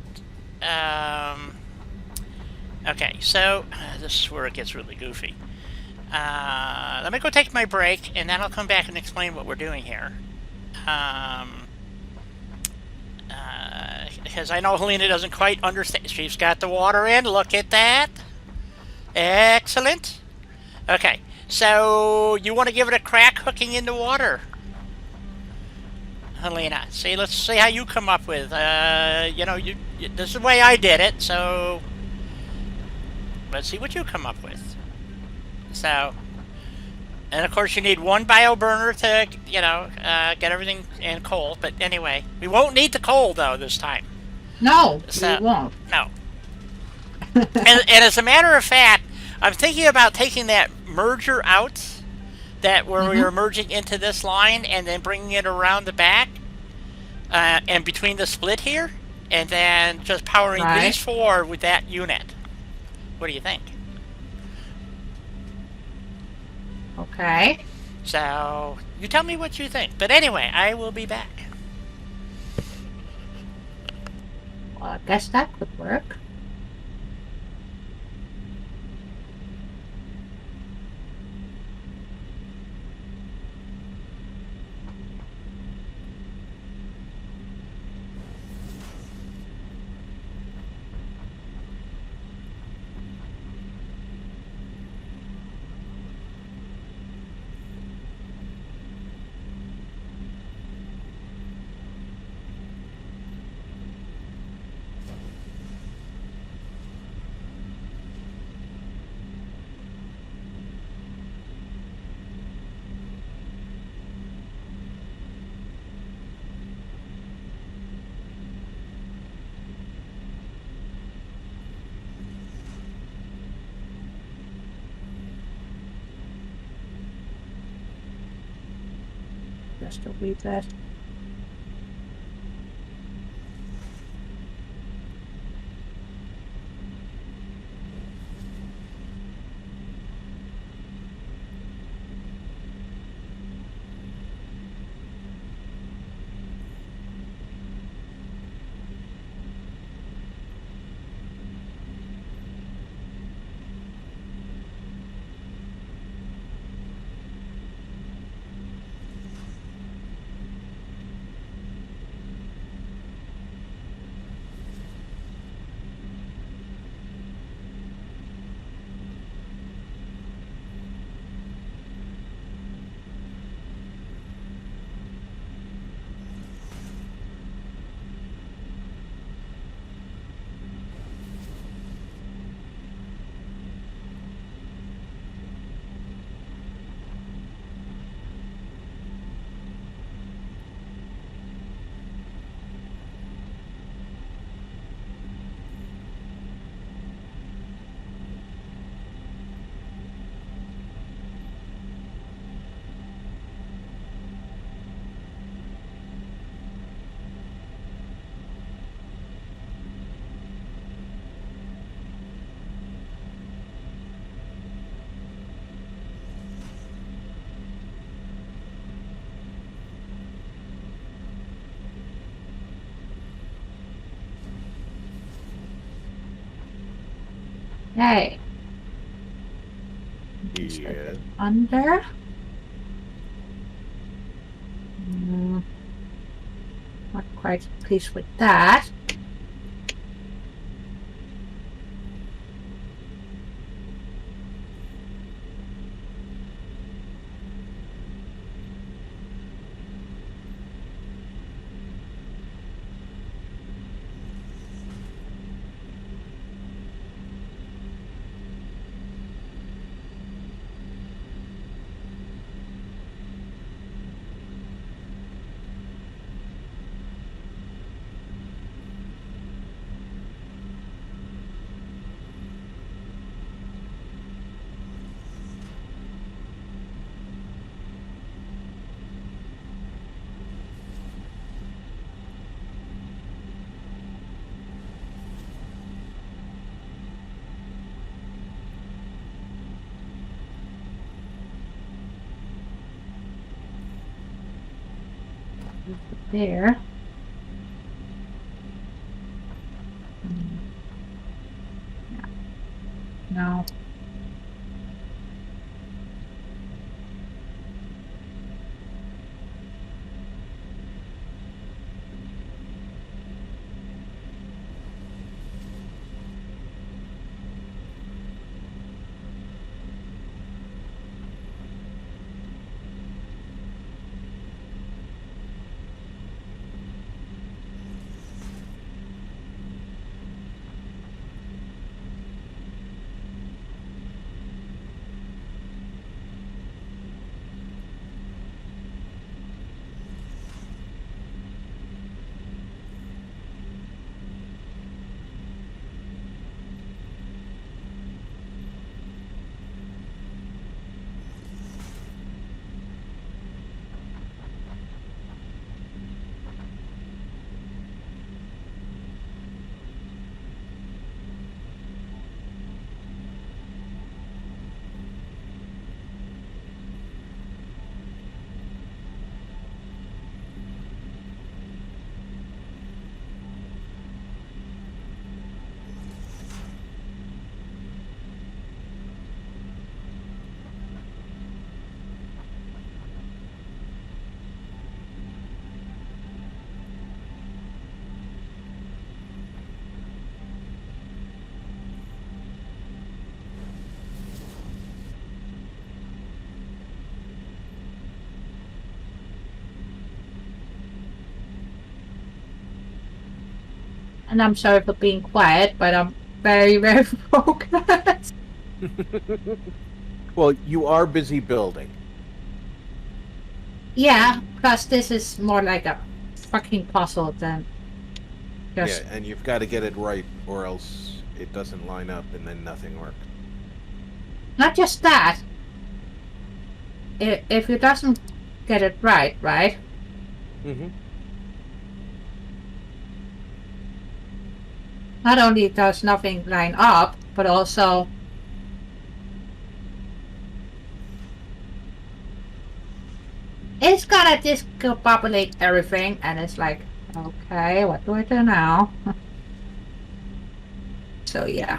okay, so this is where it gets really goofy. Let me go take my break, and then I'll come back and explain what we're doing here. Because I know Helena doesn't quite understand. She's got the water in. Look at that. Excellent. Okay, so you want to give it a crack hooking into water, Helena. See, let's see how you come up with. This is the way I did it, so let's see what you come up with. So, and of course you need one bio burner to, get everything in coal. But anyway, we won't need the coal though this time. No, So, we won't. No. and as a matter of fact, I'm thinking about taking that merger out, where we were merging into this line, and then bringing it around the back, and between the split here, and then just powering these four with that unit. What do you think? Okay. So, you tell me what you think. But anyway, I will be back. Well, I guess that could work. Just delete that. Okay. Yeah. Under. Not quite pleased with that. There. No. And I'm sorry for being quiet, but I'm very, very focused. Well, you are busy building. Yeah, because this is more like a fucking puzzle than just... Yeah, and you've got to get it right, or else it doesn't line up, and then nothing works. Not just that. If it doesn't get it right? Mm-hmm. Not only does nothing line up, but also it's gonna discombobulate everything, and it's like, okay, what do I do now? So yeah.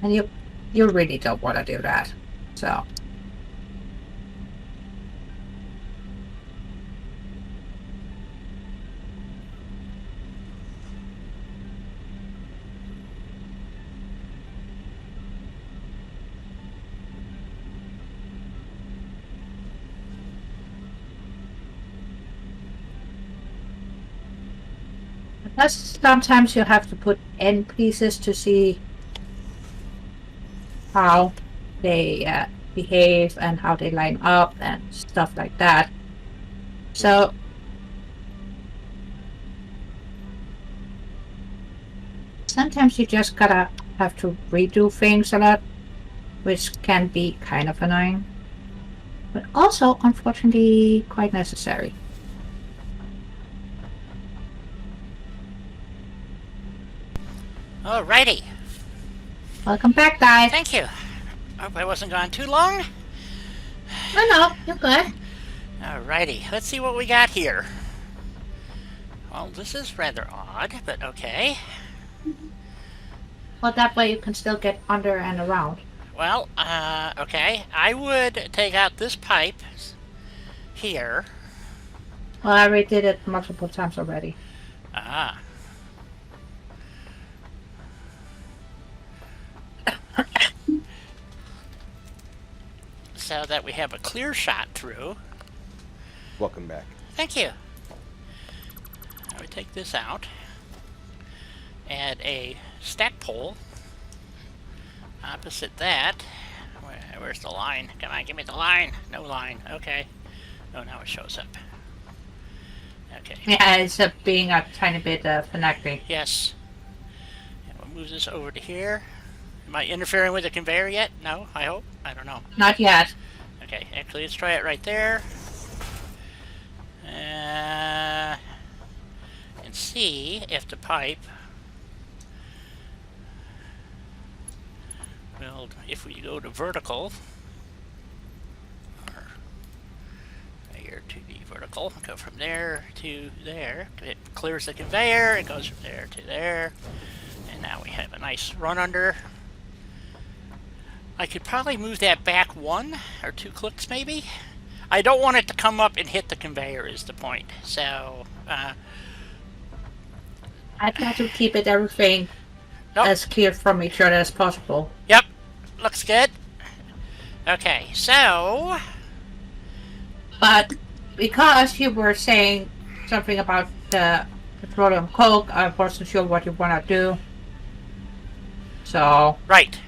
And you really don't want to do that. So plus sometimes you have to put end pieces to see how they behave and how they line up and stuff like that. So sometimes you just gotta have to redo things a lot, which can be kind of annoying, but also unfortunately quite necessary. Alrighty. Welcome back, guys. Thank you. Hope I wasn't gone too long. No, you're good. Alrighty, let's see what we got here. Well, this is rather odd, but okay. Well, that way you can still get under and around. Well, okay. I would take out this pipe here. Well, I already did it multiple times already. Ah. So that we have a clear shot through. Welcome back. Thank you. I would take this out. Add a stack pole. Opposite that. Where's the line? Come on, give me the line. No line. Okay. Oh, now it shows up. Okay. Yeah, it's being a tiny bit finagly. Yes. And we'll move this over to here. Am I interfering with the conveyor yet? No, I hope. I don't know. Not yet. Okay, actually, let's try it right there. And see if the pipe will, if we go to vertical, or here to the vertical, go from there to there. It clears the conveyor, it goes from there to there, and now we have a nice run under. I could probably move that back 1 or 2 clicks maybe. I don't want it to come up and hit the conveyor is the point. So, I try to keep it everything as clear from each other as possible. Yep, looks good. Okay, so... But because you were saying something about the petroleum coke, I wasn't sure what you want to do. So... Right.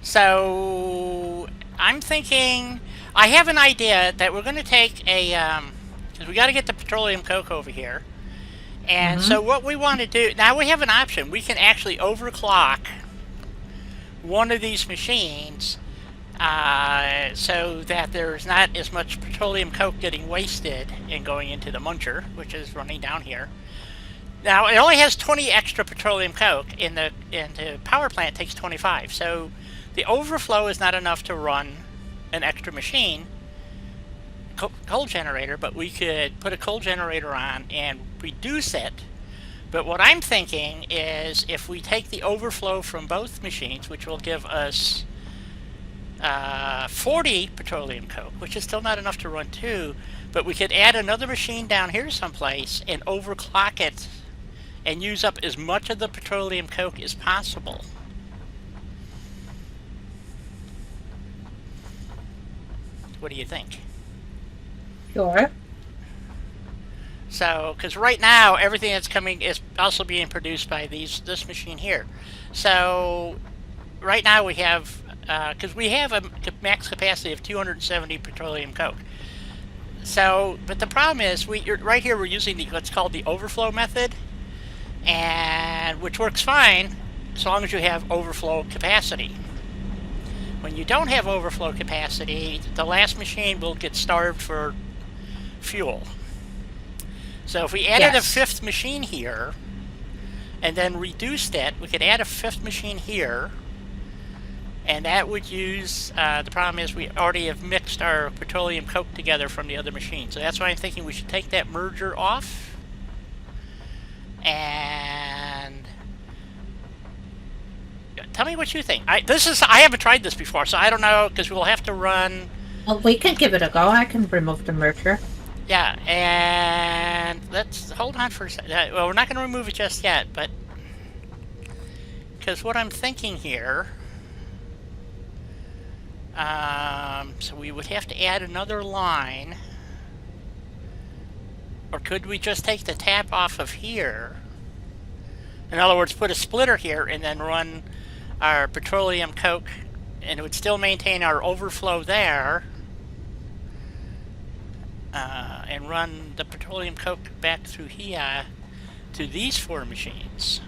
So, I'm thinking... I have an idea that we're going to take a... because we got to get the petroleum coke over here. And so what we want to do... Now we have an option. We can actually overclock one of these machines so that there's not as much petroleum coke getting wasted and going into the muncher, which is running down here. Now, it only has 20 extra petroleum coke, and the power plant takes 25. So the overflow is not enough to run an extra machine, coal generator, but we could put a coal generator on and reduce it. But what I'm thinking is if we take the overflow from both machines, which will give us 40 petroleum coke, which is still not enough to run 2, but we could add another machine down here someplace and overclock it and use up as much of the petroleum coke as possible. What do you think? Sure. So, because right now everything that's coming is also being produced by this machine here. So, right now we have, because we have a max capacity of 270 petroleum coke. So, but the problem is, right here we're using what's called the overflow method, and which works fine as long as you have overflow capacity. When you don't have overflow capacity, the last machine will get starved for fuel. So if we added a 5th machine here, and then reduced it, we could add a 5th machine here, and that would use, the problem is we already have mixed our petroleum coke together from the other machine. So that's why I'm thinking we should take that merger off, and tell me what you think. I haven't tried this before, so I don't know, because we'll have to run... Well, we can give it a go. I can remove the merger. Yeah, and let's hold on for a second. Well, we're not going to remove it just yet, but because what I'm thinking here, so we would have to add another line, or could we just take the tap off of here? In other words, put a splitter here and then run our petroleum coke, and it would still maintain our overflow there. And run the petroleum coke back through here to these 4 machines.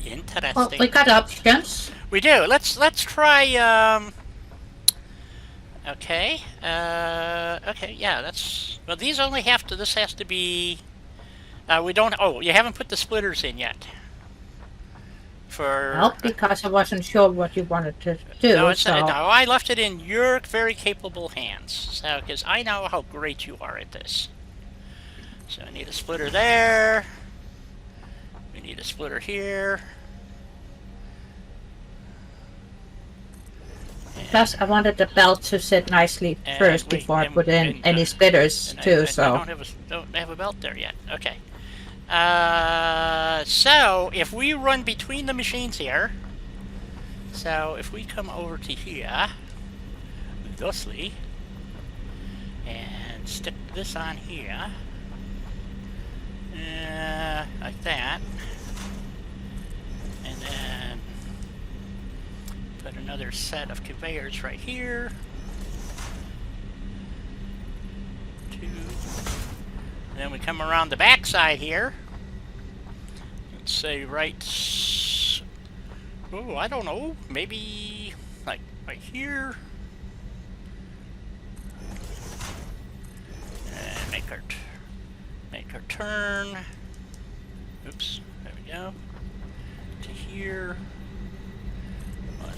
Interesting. Well, we got options. We do. Let's try. Okay. Okay. Yeah. That's. Well, these only have to. This has to be. We don't. Oh, you haven't put the splitters in yet. Well, because I wasn't sure what you wanted to do. No, so. No, I left it in your very capable hands. So, because I know how great you are at this. So I need a splitter there. need a splitter here. Plus, I wanted the belt to sit nicely first before I put in any splitters too. I don't have a belt there yet. Okay. So if we run between the machines here, so if we come over to here, thusly, and stick this on here, like that, and then put another set of conveyors right here, 2, and then we come around the back side here, let's say right, oh, I don't know, maybe like right here, and make our turn, oops, there we go, to here, 1,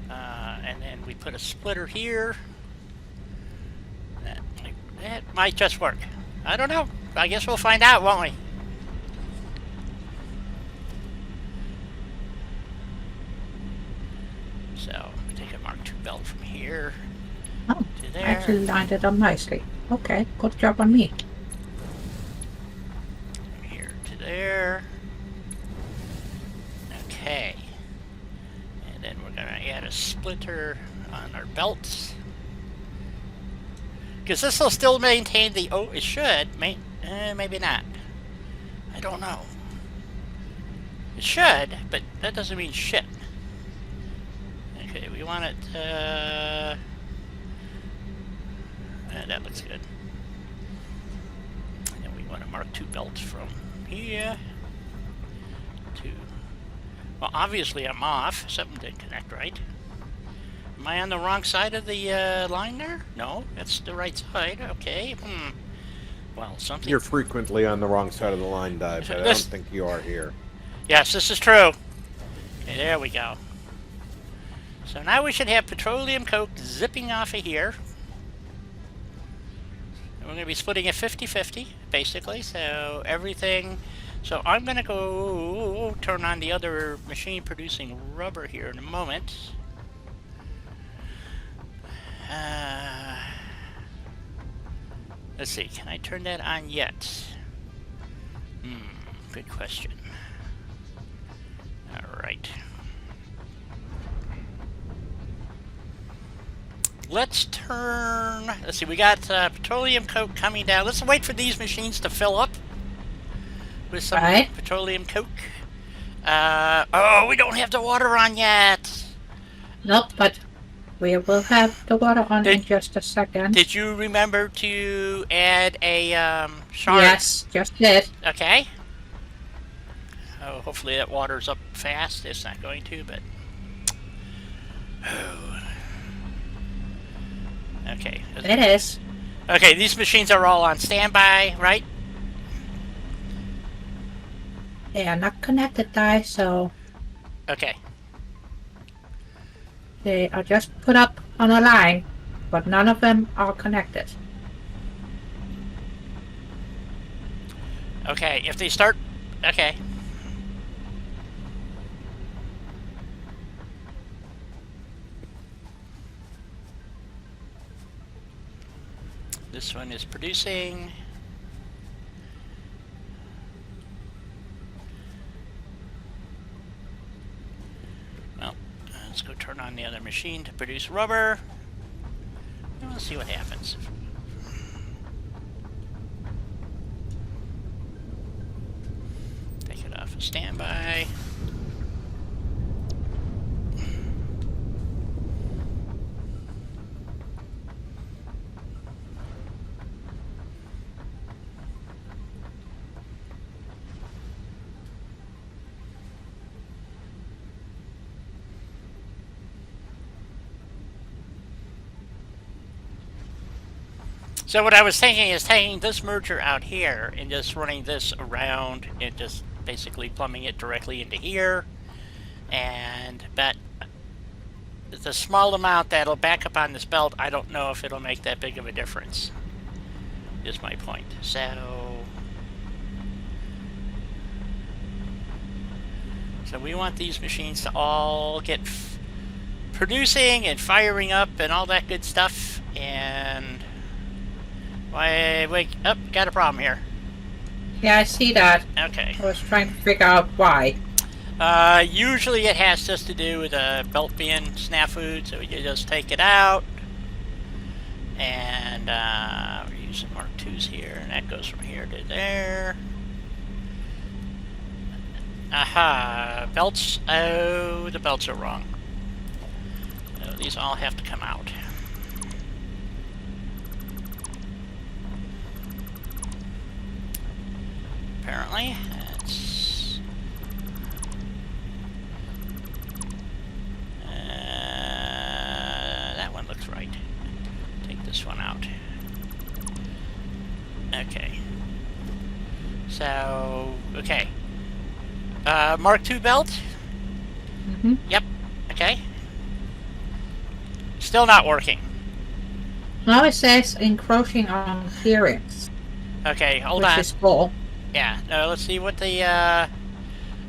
2, and then we put a splitter here. That might just work. I don't know. I guess we'll find out, won't we? So, we take a Mark II belt from here Oh, to there. actually lined it up nicely. Okay, good job on me. From here to there. Okay. And then we're going to add a splitter on our belts. Because this will still maintain the... Oh, it should. Maybe not. I don't know. It should, but that doesn't mean shit. Okay, we want it... that looks good. And then we want a Mark II belt from here to... Well, obviously I'm off. Something didn't connect right. Am I on the wrong side of the line there? No, that's the right side. Okay. Well, something... You're frequently on the wrong side of the line, Dive, but I don't think you are here. Yes, this is true. Okay, there we go. So now we should have petroleum coke zipping off of here. And we're going to be splitting it 50-50, basically. So everything... So I'm going to go turn on the other machine producing rubber here in a moment. Let's see, can I turn that on yet? Good question. Alright. Let's see, we got petroleum coke coming down. Let's wait for these machines to fill up with some petroleum coke. Oh, we don't have the water on yet. Nope, but we will have the water on in just a second. Did you remember to add a shard? Yes, just did. Okay. Oh, hopefully that water's up fast. It's not going to, but... Oh. Okay. It is. Okay, these machines are all on standby, right? They are not connected, Di, so... Okay. They are just put up on a line, but none of them are connected. Okay, if they start... Okay. This one is producing. Well, let's go turn on the other machine to produce rubber. And we'll see what happens. Take it off of standby. So what I was thinking is taking this merger out here and just running this around and just basically plumbing it directly into here. And but the small amount that'll back up on this belt, I don't know if it'll make that big of a difference. is my point. So we want these machines to all get producing and firing up and all that good stuff. And wait, oh, got a problem here. Yeah, I see that. Okay. I was trying to figure out why. Usually it has just to do with a belt being snafu, so you just take it out. And we're using Mark IIs here, and that goes from here to there. Aha, belts. Oh, the belts are wrong. So these all have to come out. Apparently, that's... that one looks right. Take this one out. Okay. So, okay. Mark II belt? Mm-hmm. Yep. Okay. Still not working. Now it says encroaching on clearance. Okay, hold which on. is full. Yeah, let's see what the,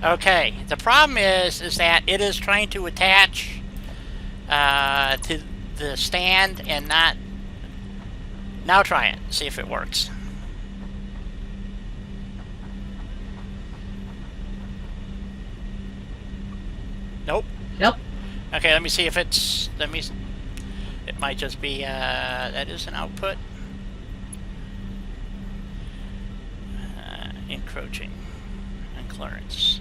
okay, the problem is that it is trying to attach, to the stand and not... Now try it, see if it works. Nope. Yep. Okay, let me see if it's, it might just be, that is an output. Encroaching on clearance.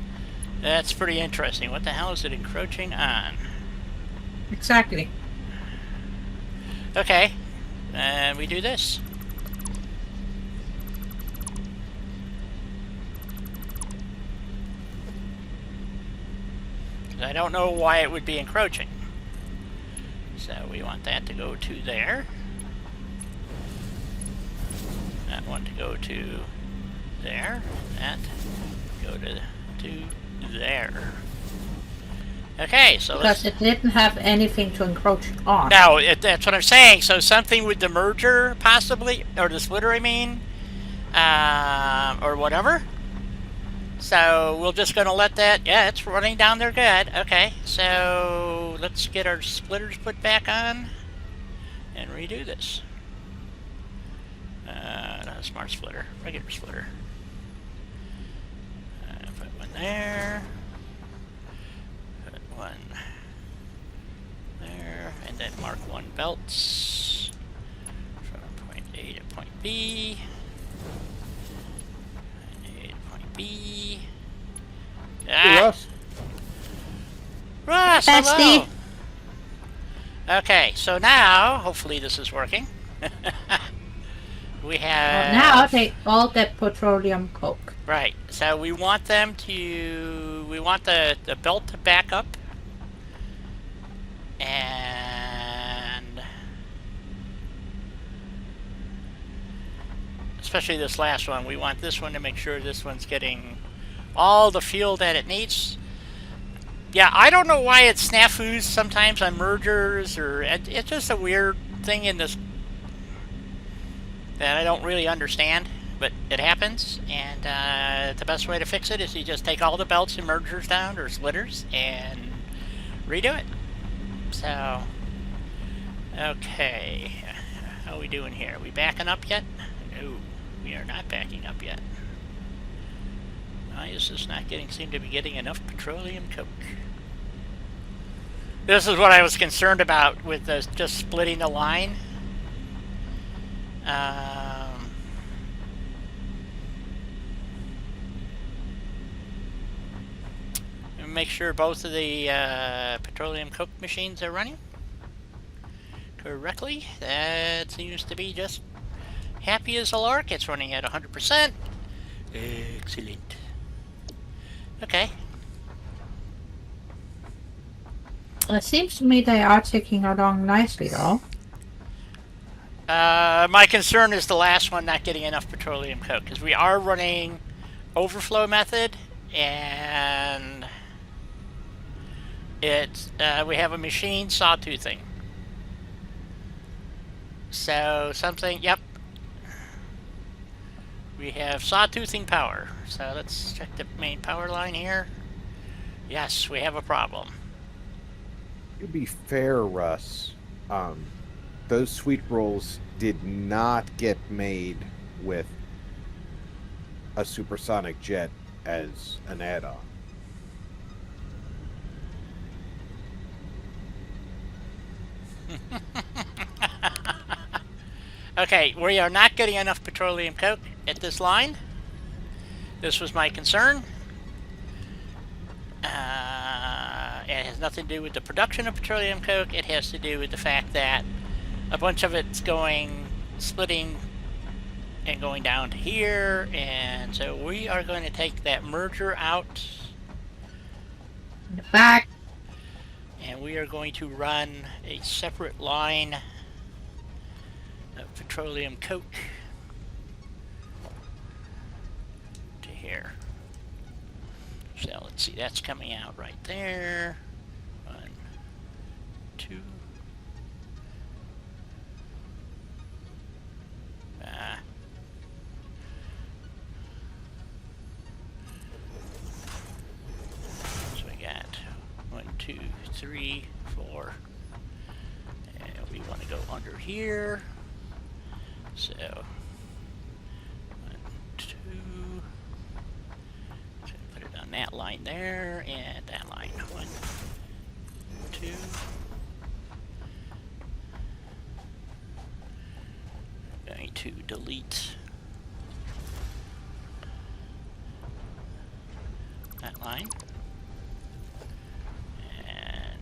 That's pretty interesting. What the hell is it encroaching on? Exactly. Okay, and we do this. I don't know why it would be encroaching. So we want that to go to there. That one to go to there. That go to there. Okay, so because it didn't have anything to encroach on. No, that's what I'm saying. So something with the merger, possibly, or the splitter, I mean, or whatever. So we're just going to let that, yeah, it's running down there good. Okay, so let's get our splitters put back on and redo this. Not a smart splitter, regular splitter. Put one there. Put one there, and then mark one belts from point A to point B. B. Russ. Russ, Bestie. hello. Okay, so now, hopefully this is working. We have... Well, now they all get petroleum coke. Right, so we want them to... We want the belt to back up. And... especially this last one. We want this one to make sure this one's getting all the fuel that it needs. Yeah, I don't know why it snafus sometimes on mergers, or it's just a weird thing in this that I don't really understand, but it happens. And the best way to fix it is you just take all the belts and mergers down, or splitters, and redo it. So, okay, how are we doing here? Are we backing up yet? No. We are not backing up yet. Why is this not seem to be getting enough petroleum coke? This is what I was concerned about with just splitting the line. Make sure both of the petroleum coke machines are running correctly. That seems to be just happy as a lark. It's running at 100%. Excellent. Okay. Well, it seems to me they are ticking along nicely, though. My concern is the last one not getting enough petroleum coke, because we are running overflow method, and it's we have a machine sawtoothing. So something, yep. We have sawtoothing power. So let's check the main power line here. Yes, we have a problem. To be fair, Russ, those sweet rolls did not get made with a supersonic jet as an add-on. Okay, we are not getting enough petroleum coke at this line. This was my concern. It has nothing to do with the production of petroleum coke. It has to do with the fact that a bunch of it's splitting and going down to here, and so we are going to take that merger out. In the back. And we are going to run a separate line of petroleum coke to here. So let's see, that's coming out right there. 1, 2. So we got 1, 2, 3, 4. And we want to go under here. So 1, 2. So put it on that line there and that line. 1, 2. Going to delete that line. And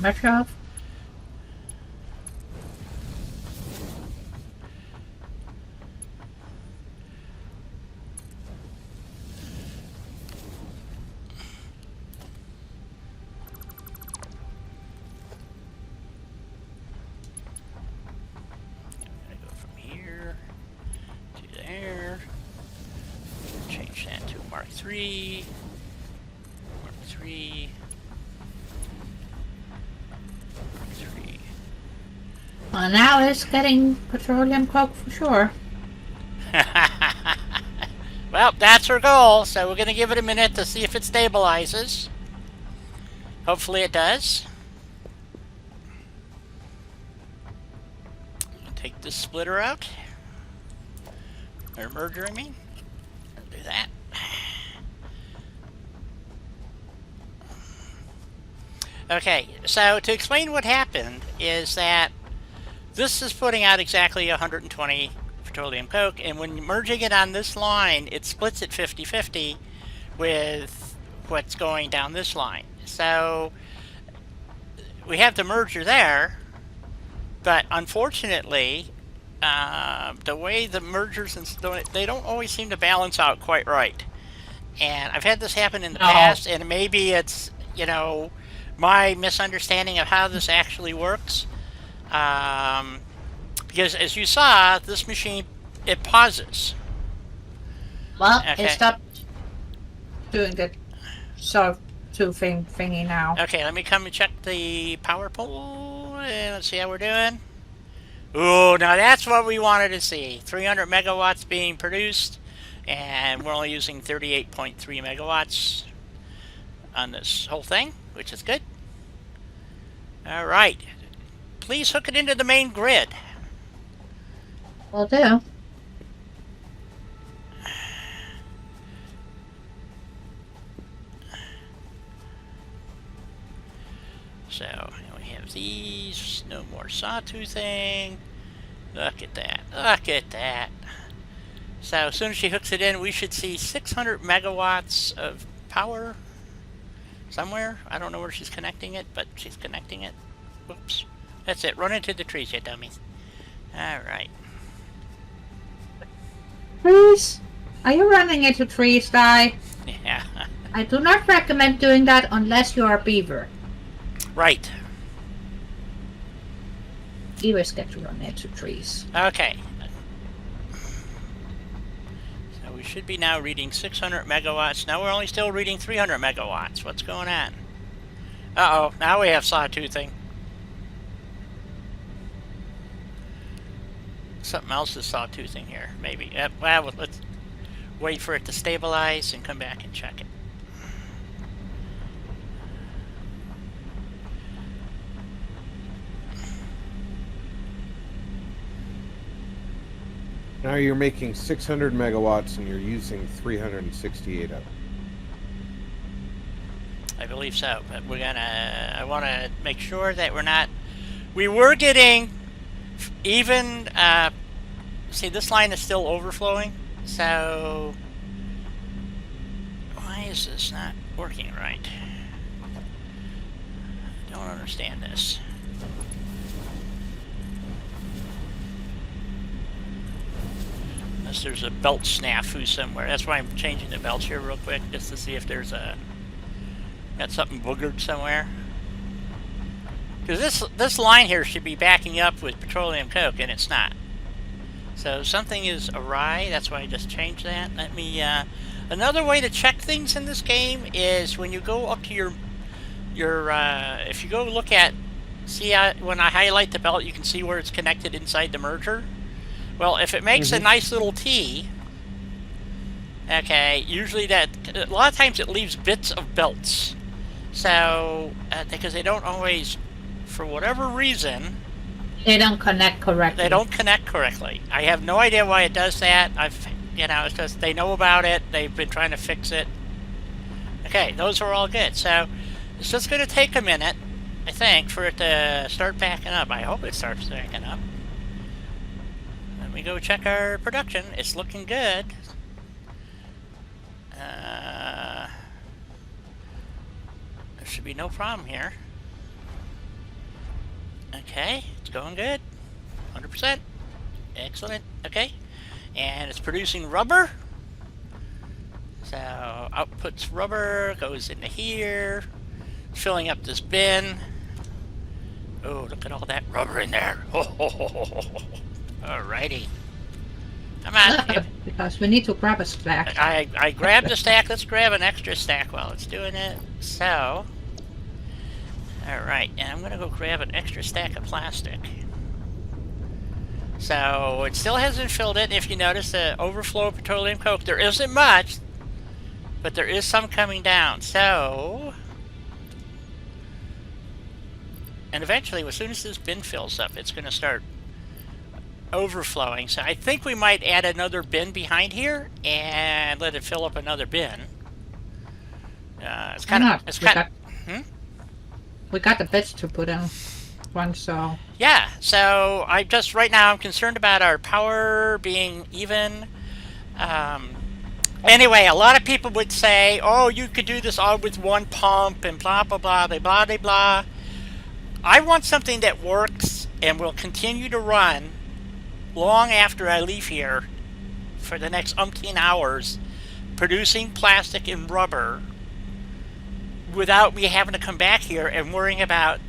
Merge off. Mark 3. Mark 3. Mark 3. Well, now it's getting petroleum coke for sure. Well, that's our goal, so we're going to give it a minute to see if it stabilizes. Hopefully it does. Take this splitter out. Or merger, I mean. Do that. Okay, so to explain what happened is that this is putting out exactly 120 petroleum coke, and when merging it on this line, it splits it 50-50 with what's going down this line. So we have the merger there, but unfortunately, the way the mergers and they don't always seem to balance out quite right. And I've had this happen in the past, and maybe it's, you know, my misunderstanding of how this actually works. Because as you saw, this machine, it pauses. Well, it stopped doing the sawtoothing thingy now. Okay, let me come and check the power pole, and let's see how we're doing. Ooh, now that's what we wanted to see. 300 megawatts being produced, and we're only using 38.3 megawatts on this whole thing, which is good. All right. Please hook it into the main grid. Will do. So, we have these. No more sawtoothing. Look at that. Look at that. So, as soon as she hooks it in, we should see 600 megawatts of power somewhere. I don't know where she's connecting it, but she's connecting it. Whoops. That's it. Run into the trees, you dummies. Alright. Trees? Are you running into trees, Di? Yeah. I do not recommend doing that unless you are a beaver. Right. Beavers get to run into trees. Okay. So we should be now reading 600 megawatts. Now we're only still reading 300 megawatts. What's going on? Uh-oh. Now we have sawtoothing. something else is sawtoothing here. Maybe. Well, let's wait for it to stabilize and come back and check it. Now you're making 600 megawatts and you're using 368 of it. I believe so, but I want to make sure that we're not, we were getting even, see this line is still overflowing, so why is this not working right? I don't understand this. Unless there's a belt snafu somewhere. That's why I'm changing the belts here real quick, just to see if there's got something boogered somewhere. Because this line here should be backing up with petroleum coke, and it's not. So something is awry. That's why I just changed that. Let me. Another way to check things in this game is when you go up to your if you go look at, see when I highlight the belt, you can see where it's connected inside the merger. Well, if it makes a nice little T, okay, usually a lot of times it leaves bits of belts. So, because they don't always, for whatever reason, They don't connect correctly. they don't connect correctly. I have no idea why it does that. It's just they know about it. They've been trying to fix it. Okay, those are all good. So, it's just going to take a minute, I think, for it to start backing up. I hope it starts backing up. Let me go check our production. It's looking good. There should be no problem here. Okay, it's going good. 100%. Excellent. Okay. And it's producing rubber. So outputs rubber, goes into here. Filling up this bin. Oh, look at all that rubber in there. Alrighty. Come on. Because we need to grab a stack. I grabbed a stack. Let's grab an extra stack while it's doing it. So, alright, and I'm going to go grab an extra stack of plastic. So, it still hasn't filled it. If you notice the overflow of petroleum coke, there isn't much, but there is some coming down. So, and eventually, as soon as this bin fills up, it's going to start overflowing. So I think we might add another bin behind here and let it fill up another bin. It's kind of. We got the bits to put in one, so. Yeah. So right now I'm concerned about our power being even. Anyway, a lot of people would say, "Oh, you could do this all with one pump and blah blah blah blah blah blah blah." I want something that works and will continue to run long after I leave here for the next umpteen hours, producing plastic and rubber without me having to come back here and worrying about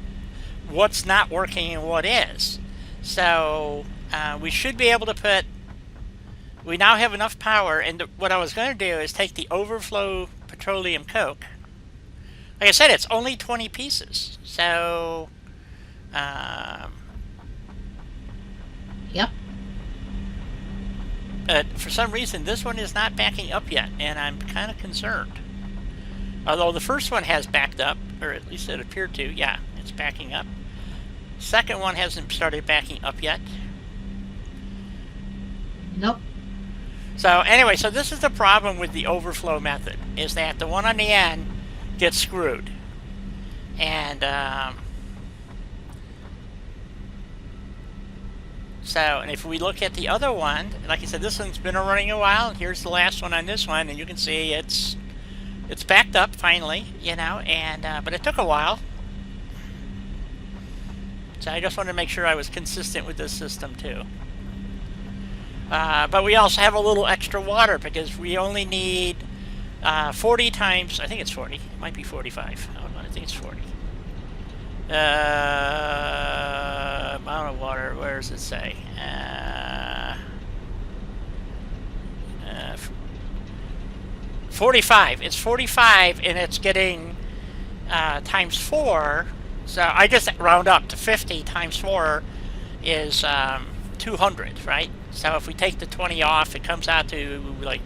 what's not working and what is. So we should be able to we now have enough power, and what I was going to do is take the overflow petroleum coke. Like I said, it's only 20 pieces, so Yep. For some reason, this one is not backing up yet, and I'm kind of concerned. Although the first one has backed up, or at least it appeared to. Yeah, it's backing up. Second one hasn't started backing up yet. Nope. So anyway, so this is the problem with the overflow method, is that the one on the end gets screwed. And and if we look at the other one, like I said, this one's been running a while, and here's the last one on this one, and you can see it's backed up finally, and but it took a while. So I just wanted to make sure I was consistent with this system too. But we also have a little extra water because we only need 40 times, I think it's 40, it might be 45, I think it's 40. Amount of water, where does it say? 45, it's 45, and it's getting times 4, so I just round up to 50 times 4 is 200, right? So if we take the 20 off, it comes out to like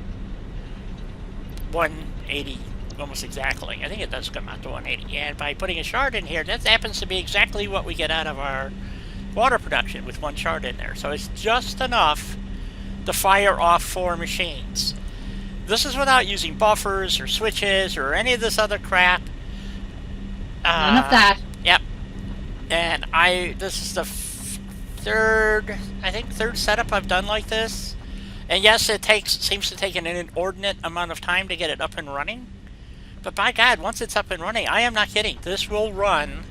180, almost exactly. I think it does come out to 180. And by putting a shard in here, that happens to be exactly what we get out of our water production with one shard in there. So it's just enough to fire off 4 machines. This is without using buffers or switches or any of this other crap. None of that. Yep. And this is the third setup I've done like this. And yes, it seems to take an inordinate amount of time to get it up and running. But by God, once it's up and running, I am not kidding. This will run.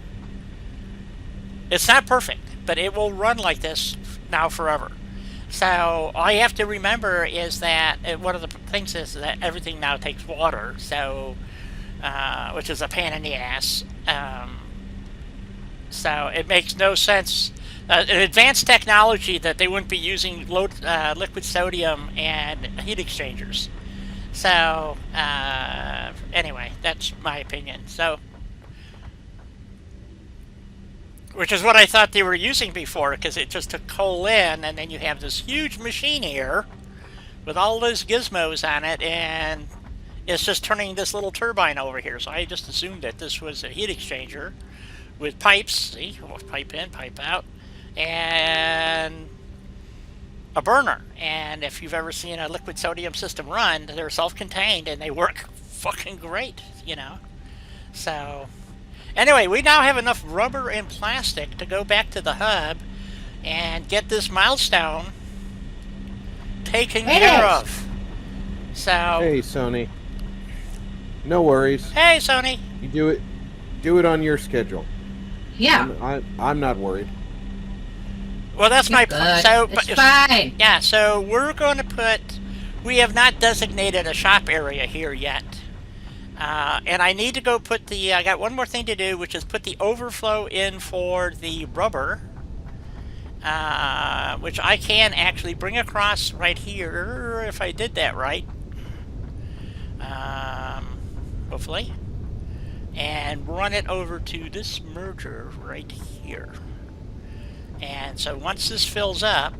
It's not perfect, but it will run like this now forever. So all you have to remember is that one of the things is that everything now takes water. So, which is a pain in the ass. So it makes no sense. An advanced technology that they wouldn't be using liquid sodium and heat exchangers. So anyway, that's my opinion. So, which is what I thought they were using before, because it just took coal in, and then you have this huge machine here with all those gizmos on it, and it's just turning this little turbine over here. So I just assumed that this was a heat exchanger with pipes. See, pipe in, pipe out, and a burner. And if you've ever seen a liquid sodium system run, they're self-contained and they work fucking great, you know. So anyway, we now have enough rubber and plastic to go back to the hub and get this milestone taken care of. So hey, Sony, no worries. Hey, Sony, You do it on your schedule. Yeah. I'm not worried. well, that's my point. So, it's fine. yeah, so we're going to we have not designated a shop area here yet. And I need to go put I got one more thing to do, which is put the overflow in for the rubber, which I can actually bring across right here if I did that right. Hopefully. And run it over to this merger right here. And so once this fills up,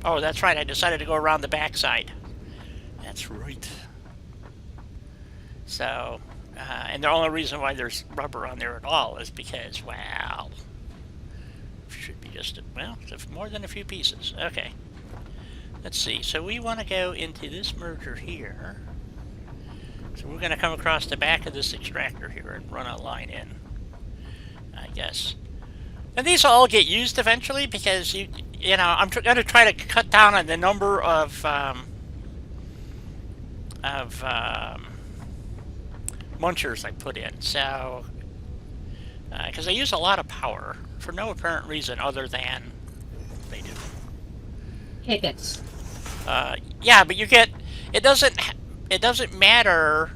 oh, that's right, I decided to go around the backside. That's right. So, and the only reason why there's rubber on there at all is because, well, should be just, more than a few pieces. Okay. Let's see, so we want to go into this merger here. So we're going to come across the back of this extractor here and run a line in, I guess. And these will all get used eventually because, you know, I'm going to try to cut down on the number of munchers I put in. So, because I use a lot of power for no apparent reason other than they do. Tickets. Yeah, but you get, it doesn't matter,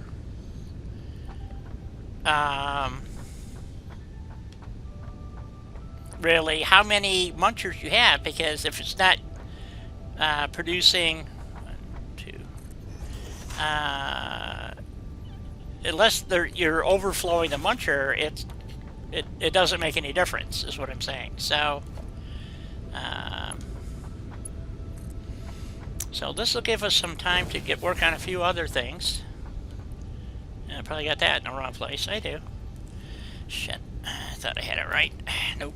really how many munchers you have, because if it's not producing, 1, 2, unless you're overflowing the muncher, it doesn't make any difference, is what I'm saying. So, so this will give us some time to work on a few other things. And I probably got that in the wrong place. I do. Shit. I thought I had it right. Nope.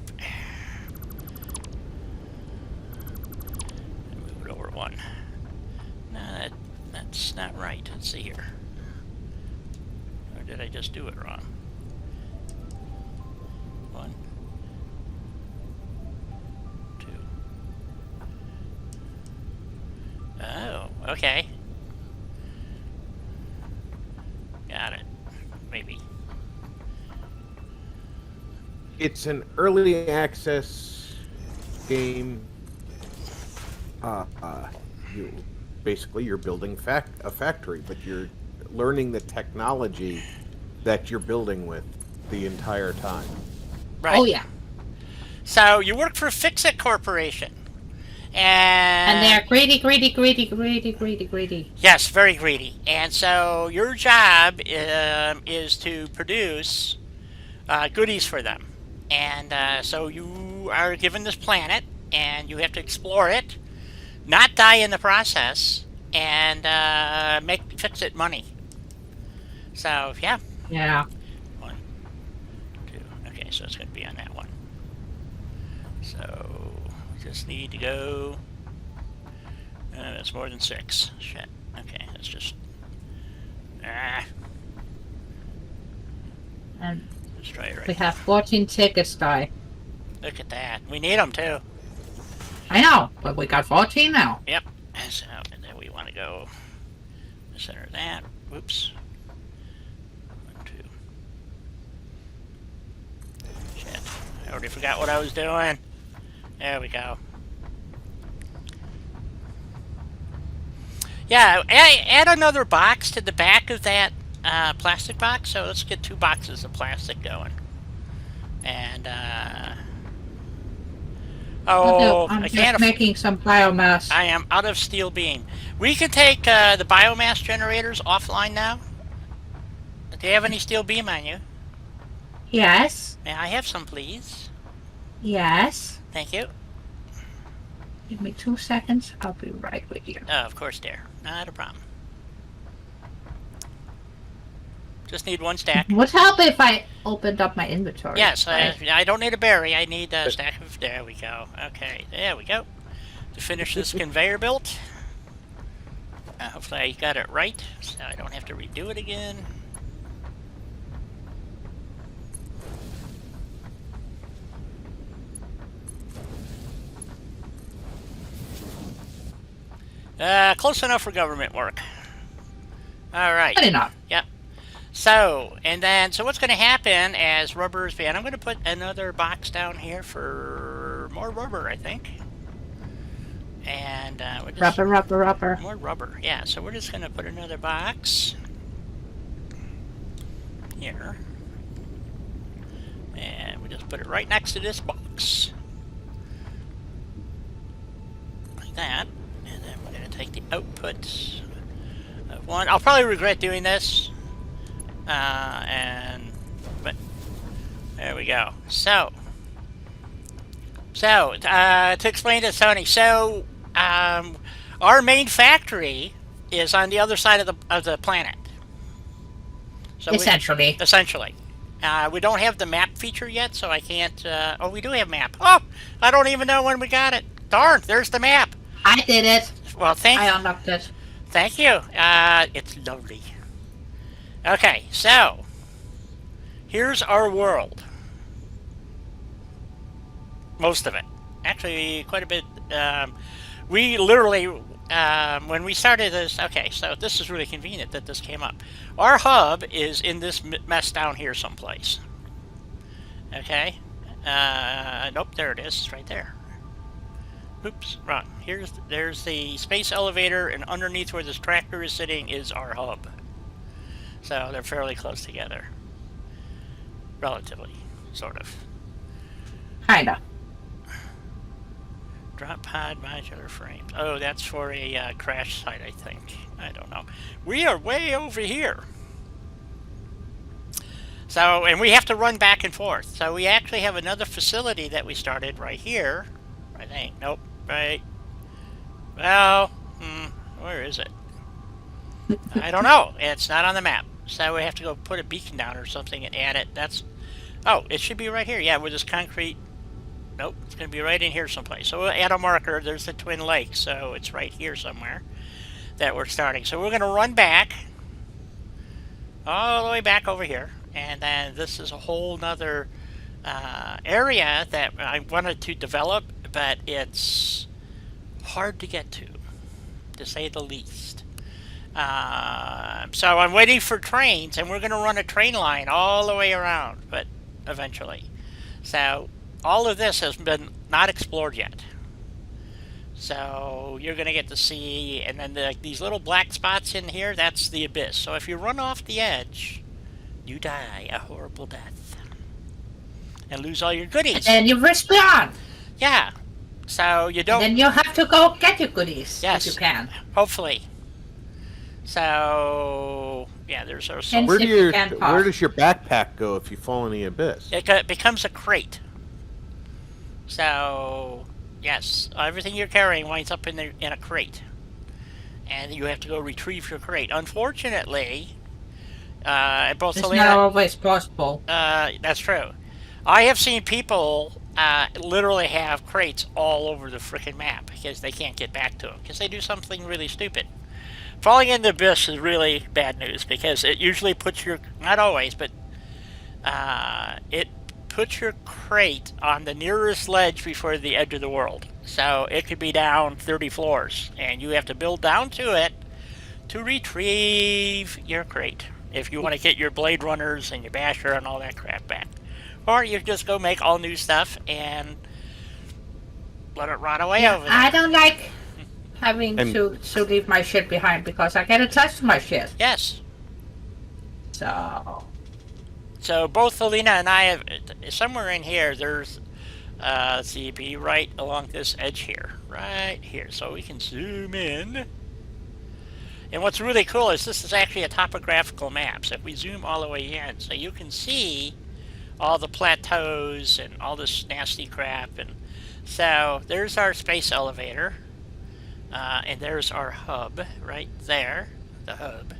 Move it over 1. No, that's not right. Let's see here. Or did I just do it wrong? 1. 2. Oh, okay. Got it. Maybe. It's an early access game. You're building a factory, but you're learning the technology that you're building with the entire time. Right. Oh, yeah. So you work for Fix-It Corporation. And they're greedy, greedy, greedy, greedy, greedy, greedy. Yes, very greedy. And so your job is to produce goodies for them. And so you are given this planet, and you have to explore it, not die in the process, and fix it money. So yeah. Yeah. 1, 2. Okay, so it's going to be on that one. So we just need to go. That's more than 6. Shit. Okay, that's just. And Let's try it right. we have 14 tickets, Di. Look at that. We need them too. I know, but we got 14 now. Yep. So, and then we want to go center that. Whoops. 1, 2. Shit. I already forgot what I was doing. There we go. Yeah, add another box to the back of that plastic box. So let's get 2 boxes of plastic going. And, oh, I'm I just can't making some biomass. I am out of steel beam. We can take the biomass generators offline now. Do you have any steel beam on you? Yes. May I have some, please? Yes. Thank you. Give me 2 seconds. I'll be right with you. Oh, of course, dear. Not a problem. Just need 1 stack. Would help if I opened up my inventory. Yes, right? I don't need a berry. I need a stack of... There we go. Okay, there we go. To finish this conveyor belt. Hopefully I got it right, so I don't have to redo it again. Close enough for government work. All right. Good enough. Yep. So, and then, so what's going to happen as rubber is being... I'm going to put another box down here for more rubber, I think. And we're just... Rubber. More rubber, yeah. So we're just going to put another box here. And we just put it right next to this box. Like that. And then we're going to take the output of 1. I'll probably regret doing this. But there we go. So to explain to Sony, so our main factory is on the other side of the planet. So Essentially. Essentially. We don't have the map feature yet, so I can't... oh, we do have map. Oh, I don't even know when we got it. Darn, there's the map. I did it. Well, I unlocked it. Thank you. It's lovely. Okay, so here's our world. Most of it. Actually, quite a bit. We literally, when we started this, okay, so this is really convenient that this came up. Our hub is in this mess down here someplace. Okay. Nope, there it is. It's right there. Oops, wrong. There's the space elevator, and underneath where this tractor is sitting is our hub. So they're fairly close together. Relatively, sort of. Kinda. Drop pod modular frames. Oh, that's for a crash site, I think. I don't know. We are way over here. So, and we have to run back and forth. So we actually have another facility that we started right here. I think. Nope. Right. Well, where is it? I don't know. It's not on the map. So we have to go put a beacon down or something and add it. That's... Oh, it should be right here. Yeah, where this concrete... Nope, it's going to be right in here someplace. So we'll add a marker. There's the Twin Lakes, so it's right here somewhere that we're starting. So we're going to run back all the way back over here. And then this is a whole nother area that I wanted to develop, but it's hard to get to say the least. So I'm waiting for trains, and we're going to run a train line all the way around, but eventually. So all of this has been not explored yet. So you're going to get to see, and then these little black spots in here, that's the abyss. So if you run off the edge, you die a horrible death. And lose all your goodies. And you respawn. Yeah. So you don't... And then you have to go get your goodies. Yes. If you can. Hopefully. So Yeah, there's our And soul. Where if do you can where talk. does your backpack go if you fall in the abyss? It becomes a crate. So, yes, everything you're carrying winds up in a crate, and you have to go retrieve your crate. Unfortunately, both It's not Helena, always possible. that's true. I have seen people literally have crates all over the frickin' map because they can't get back to them because they do something really stupid. Falling in the abyss is really bad news because it usually puts your, not always, but it puts your crate on the nearest ledge before the edge of the world. So it could be down 30 floors, and you have to build down to it to retrieve your crate if you want to get your Blade Runners and your Basher and all that crap back. Or you just go make all new stuff and let it rot away over there. I don't like having to leave my shit behind because I get attached to my shit. Yes. So both Helena and I have, somewhere in here, there's, let's see, be right along this edge here. Right here. So we can zoom in. And what's really cool is this is actually a topographical map. So if we zoom all the way in, so you can see all the plateaus and all this nasty crap. And so there's our space elevator. And there's our hub right there, the hub.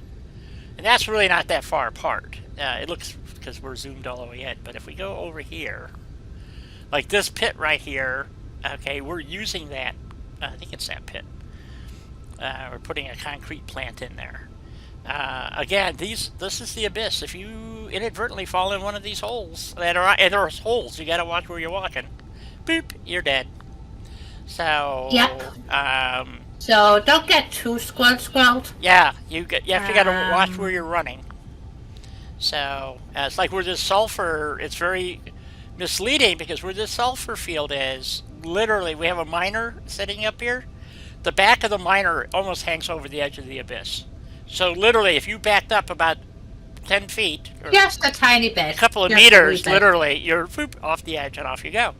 And that's really not that far apart. It looks, because we're zoomed all the way in. But if we go over here, like this pit right here, okay, we're using that. I think it's that pit. We're putting a concrete plant in there. Again, this is the abyss. If you inadvertently fall in one of these holes, and there's holes, you got to watch where you're walking. Boop, you're dead. So, yep. So don't get too squelled. Yeah, you actually got to watch where you're running. So it's like where this sulfur, it's very misleading because where this sulfur field is, literally, we have a miner sitting up here. The back of the miner almost hangs over the edge of the abyss. So literally, if you backed up about 10 feet, or just a tiny bit, a couple of meters, literally, you're whoop, off the edge and off you go.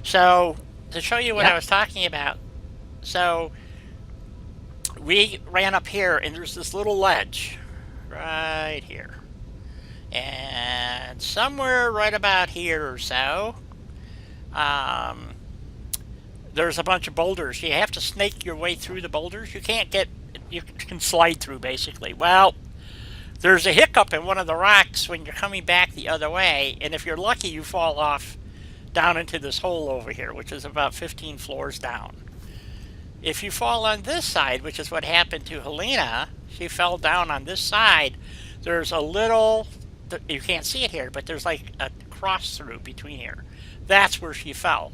So to show you what I was talking about, so we ran up here and there's this little ledge right here. And somewhere right about here or so, there's a bunch of boulders. You have to snake your way through the boulders. You can slide through basically. Well, there's a hiccup in one of the rocks when you're coming back the other way, and if you're lucky, you fall off down into this hole over here, which is about 15 floors down. If you fall on this side, which is what happened to Helena, she fell down on this side, there's a little, you can't see it here, but there's like a cross through between here. That's where she fell.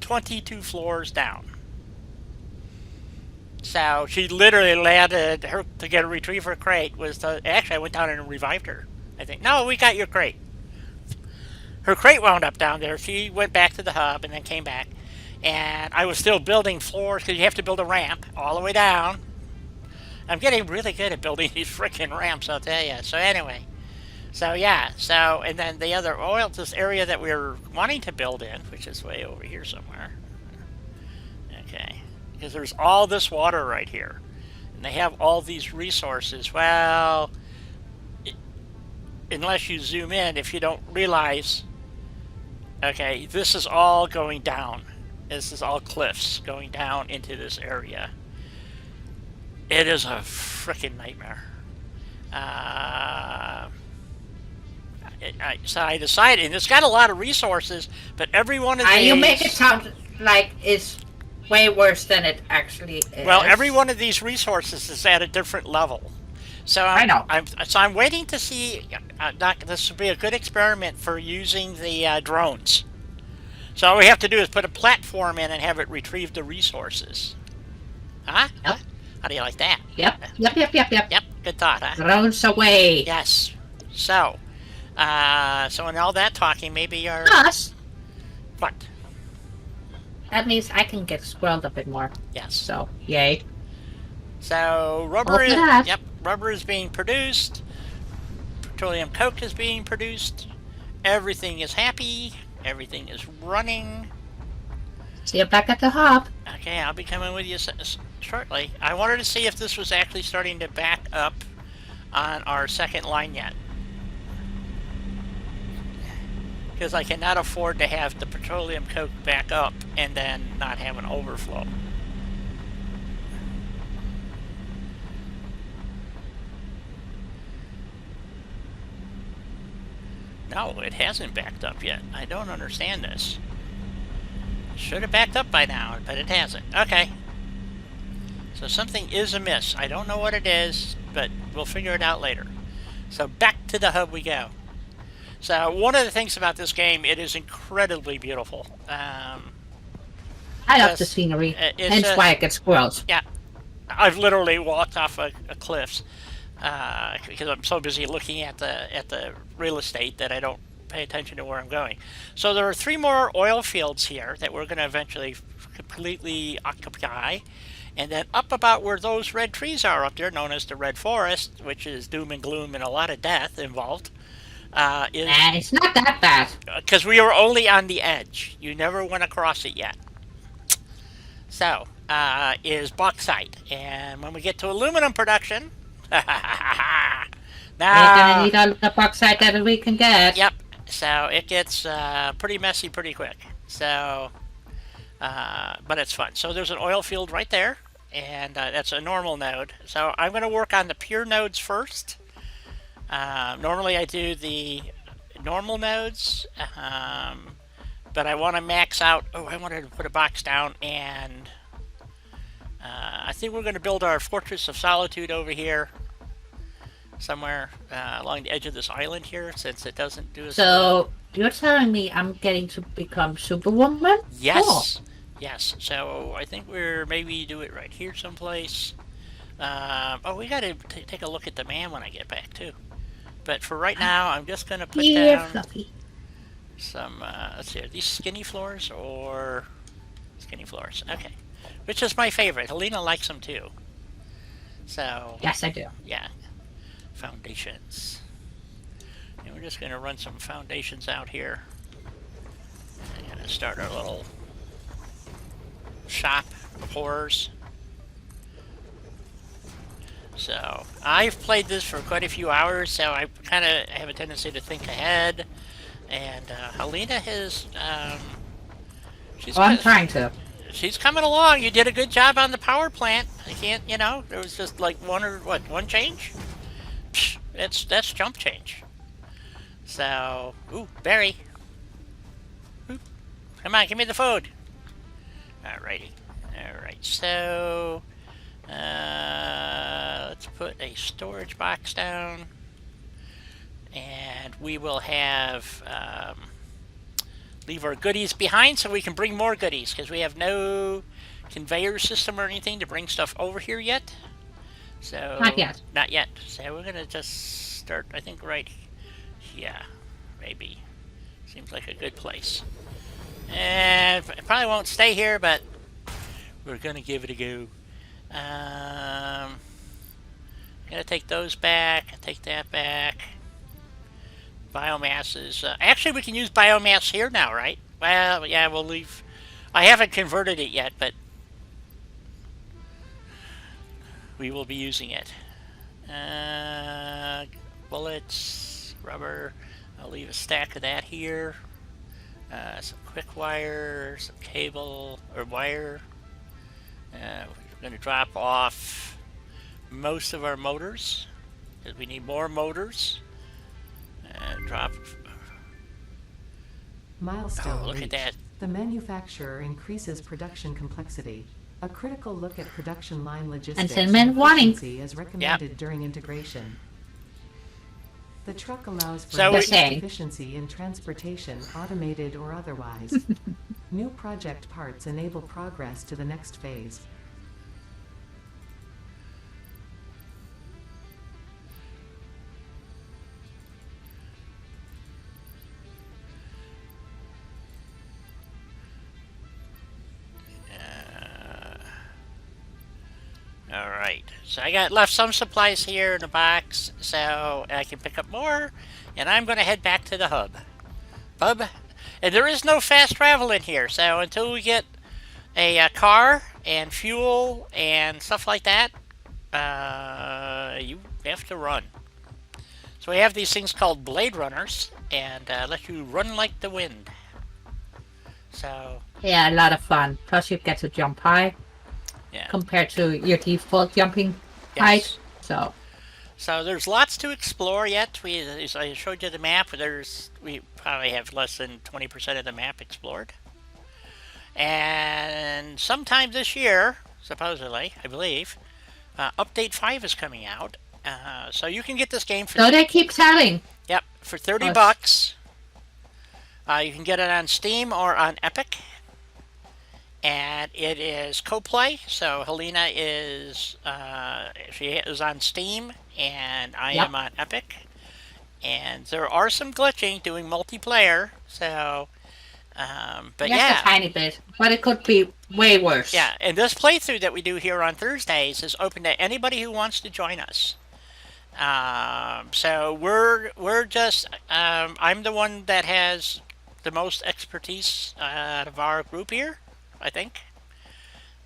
22 floors down. So she literally landed, to get a retrieve her crate actually I went down and revived her. I think, no, we got your crate. Her crate wound up down there. She went back to the hub and then came back. And I was still building floors because you have to build a ramp all the way down. I'm getting really good at building these freaking ramps, I'll tell you. So anyway, so yeah, and then the other this area that we were wanting to build in, which is way over here somewhere. Okay, because there's all this water right here, and they have all these resources. Well, unless you zoom in, if you don't realize, okay, this is all going down. This is all cliffs going down into this area. It is a freaking nightmare. So I decided, and it's got a lot of resources, but every one of these... You make it sound like it's way worse than it actually is. Well, every one of these resources is at a different level. So I know. I'm waiting to see... this would be a good experiment for using the drones. So all we have to do is put a platform in and have it retrieve the resources. Huh? Yep. How do you like that? Yep, good thought, huh? Drones away. Yes. So in all that talking, maybe you're... Plus, What? that means I can get squirreled a bit more. Yes. So, yay. So rubber is being produced. Petroleum coke is being produced. Everything is happy. Everything is running. See you back at the hub. Okay, I'll be coming with you shortly. I wanted to see if this was actually starting to back up on our second line yet. Because I cannot afford to have the petroleum coke back up and then not have an overflow. No, it hasn't backed up yet. I don't understand this. Should have backed up by now, but it hasn't. Okay. So something is amiss. I don't know what it is, but we'll figure it out later. So back to the hub we go. So one of the things about this game, it is incredibly beautiful. I love the scenery. Hence why I get squirrels. Yeah. I've literally walked off a cliffs because I'm so busy looking at the real estate that I don't pay attention to where I'm going. So there are 3 more oil fields here that we're going to eventually completely occupy. And then up about where those red trees are up there, known as the Red Forest, which is doom and gloom and a lot of death involved. It's not that bad. Because we are only on the edge. You never went across it yet. So, is bauxite. And when we get to aluminum production... We're gonna need all the bauxite that we can get. Yep. So, it gets pretty messy pretty quick. So... but it's fun. So there's an oil field right there, and that's a normal node. So I'm going to work on the pure nodes first. Normally I do the normal nodes, but I want to max out. Oh, I wanted to put a box down, and I think we're going to build our Fortress of Solitude over here, somewhere along the edge of this island here, since it doesn't do. So you're telling me I'm getting to become Superwoman? Yes. Cool. Yes, so I think we're maybe do it right here someplace. Oh, we gotta take a look at the man when I get back too. But for right now, I'm just gonna put down Fluffy. some, let's see, are these skinny floors or skinny floors? Okay. Which is my favorite. Helena likes them too. So. Yes, I do. Yeah. Foundations. And we're just gonna run some foundations out here. I'm gonna start our little shop of horrors. So I've played this for quite a few hours, so I kind of have a tendency to think ahead. And Helena has I'm trying to. She's coming along. You did a good job on the power plant. I can't, you know, there was just like one change. Psh, that's jump change. So, ooh, berry. Ooh, come on, give me the food. Alrighty. Alright, so let's put a storage box down, and we will have leave our goodies behind so we can bring more goodies, because we have no conveyor system or anything to bring stuff over here yet. So not yet. Not yet. So we're gonna just start, I think, right here, maybe. Seems like a good place. And it probably won't stay here, but we're gonna give it a go. I'm gonna take those back, take that back. Biomass is actually, we can use biomass here now, right? Well, yeah, we'll leave. I haven't converted it yet, but we will be using it. Bullets, rubber. I'll leave a stack of that here. Some quick wire, some cable or wire. We're going to drop off most of our motors, because we need more motors. Drop. Milestone Oh, look reached. at that. The manufacturer increases production complexity. A critical look at production line logistics Cinnamon warning. efficiency is recommended during integration. The truck allows for So increased we- efficiency in transportation, automated or otherwise. New project parts enable progress to the next phase. Alright, so I got left some supplies here in the box, so I can pick up more, and I'm going to head back to the hub. And there is no fast travel in here, so until we get a car and fuel and stuff like that, you have to run. So we have these things called Blade Runners, and let you run like the wind. So Yeah, a lot of fun. Plus, you get to jump high yeah, compared to your default jumping height. yes. So there's lots to explore yet. As I showed you the map, we probably have less than 20% of the map explored. And sometime this year, supposedly, I believe, Update 5 is coming out. So you can get this game for... So they keep selling. Yep, for 30 Us. bucks. You can get it on Steam or on Epic. And it is co-play, so Helena is she is on Steam, and I am on Epic. And there are some glitching doing multiplayer, so but Just a tiny bit, but it could be way worse. Yeah, and this playthrough that we do here on Thursdays is open to anybody who wants to join us. So we're just I'm the one that has the most expertise out of our group here, I think.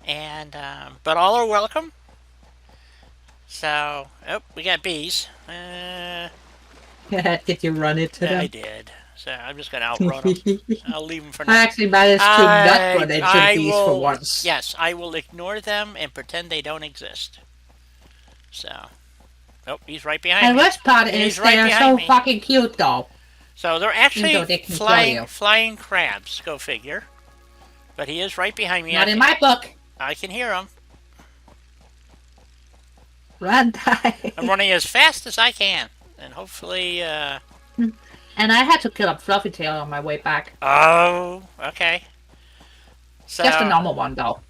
And but all are welcome. So we got bees. Did you run it to them? I did. So I'm just gonna outrun them. I'll leave them for now. I actually managed to not run into bees for once. Yes, I will ignore them and pretend they don't exist. So, he's right behind me. And the worst part is they're so fucking cute, though. So they're actually flying crabs. Go figure. But he is right behind me. Not in my book. I can hear him. Run, die. I'm running as fast as I can, and hopefully. And I had to kill a fluffy tail on my way back. Oh, okay. So, just a normal one, though.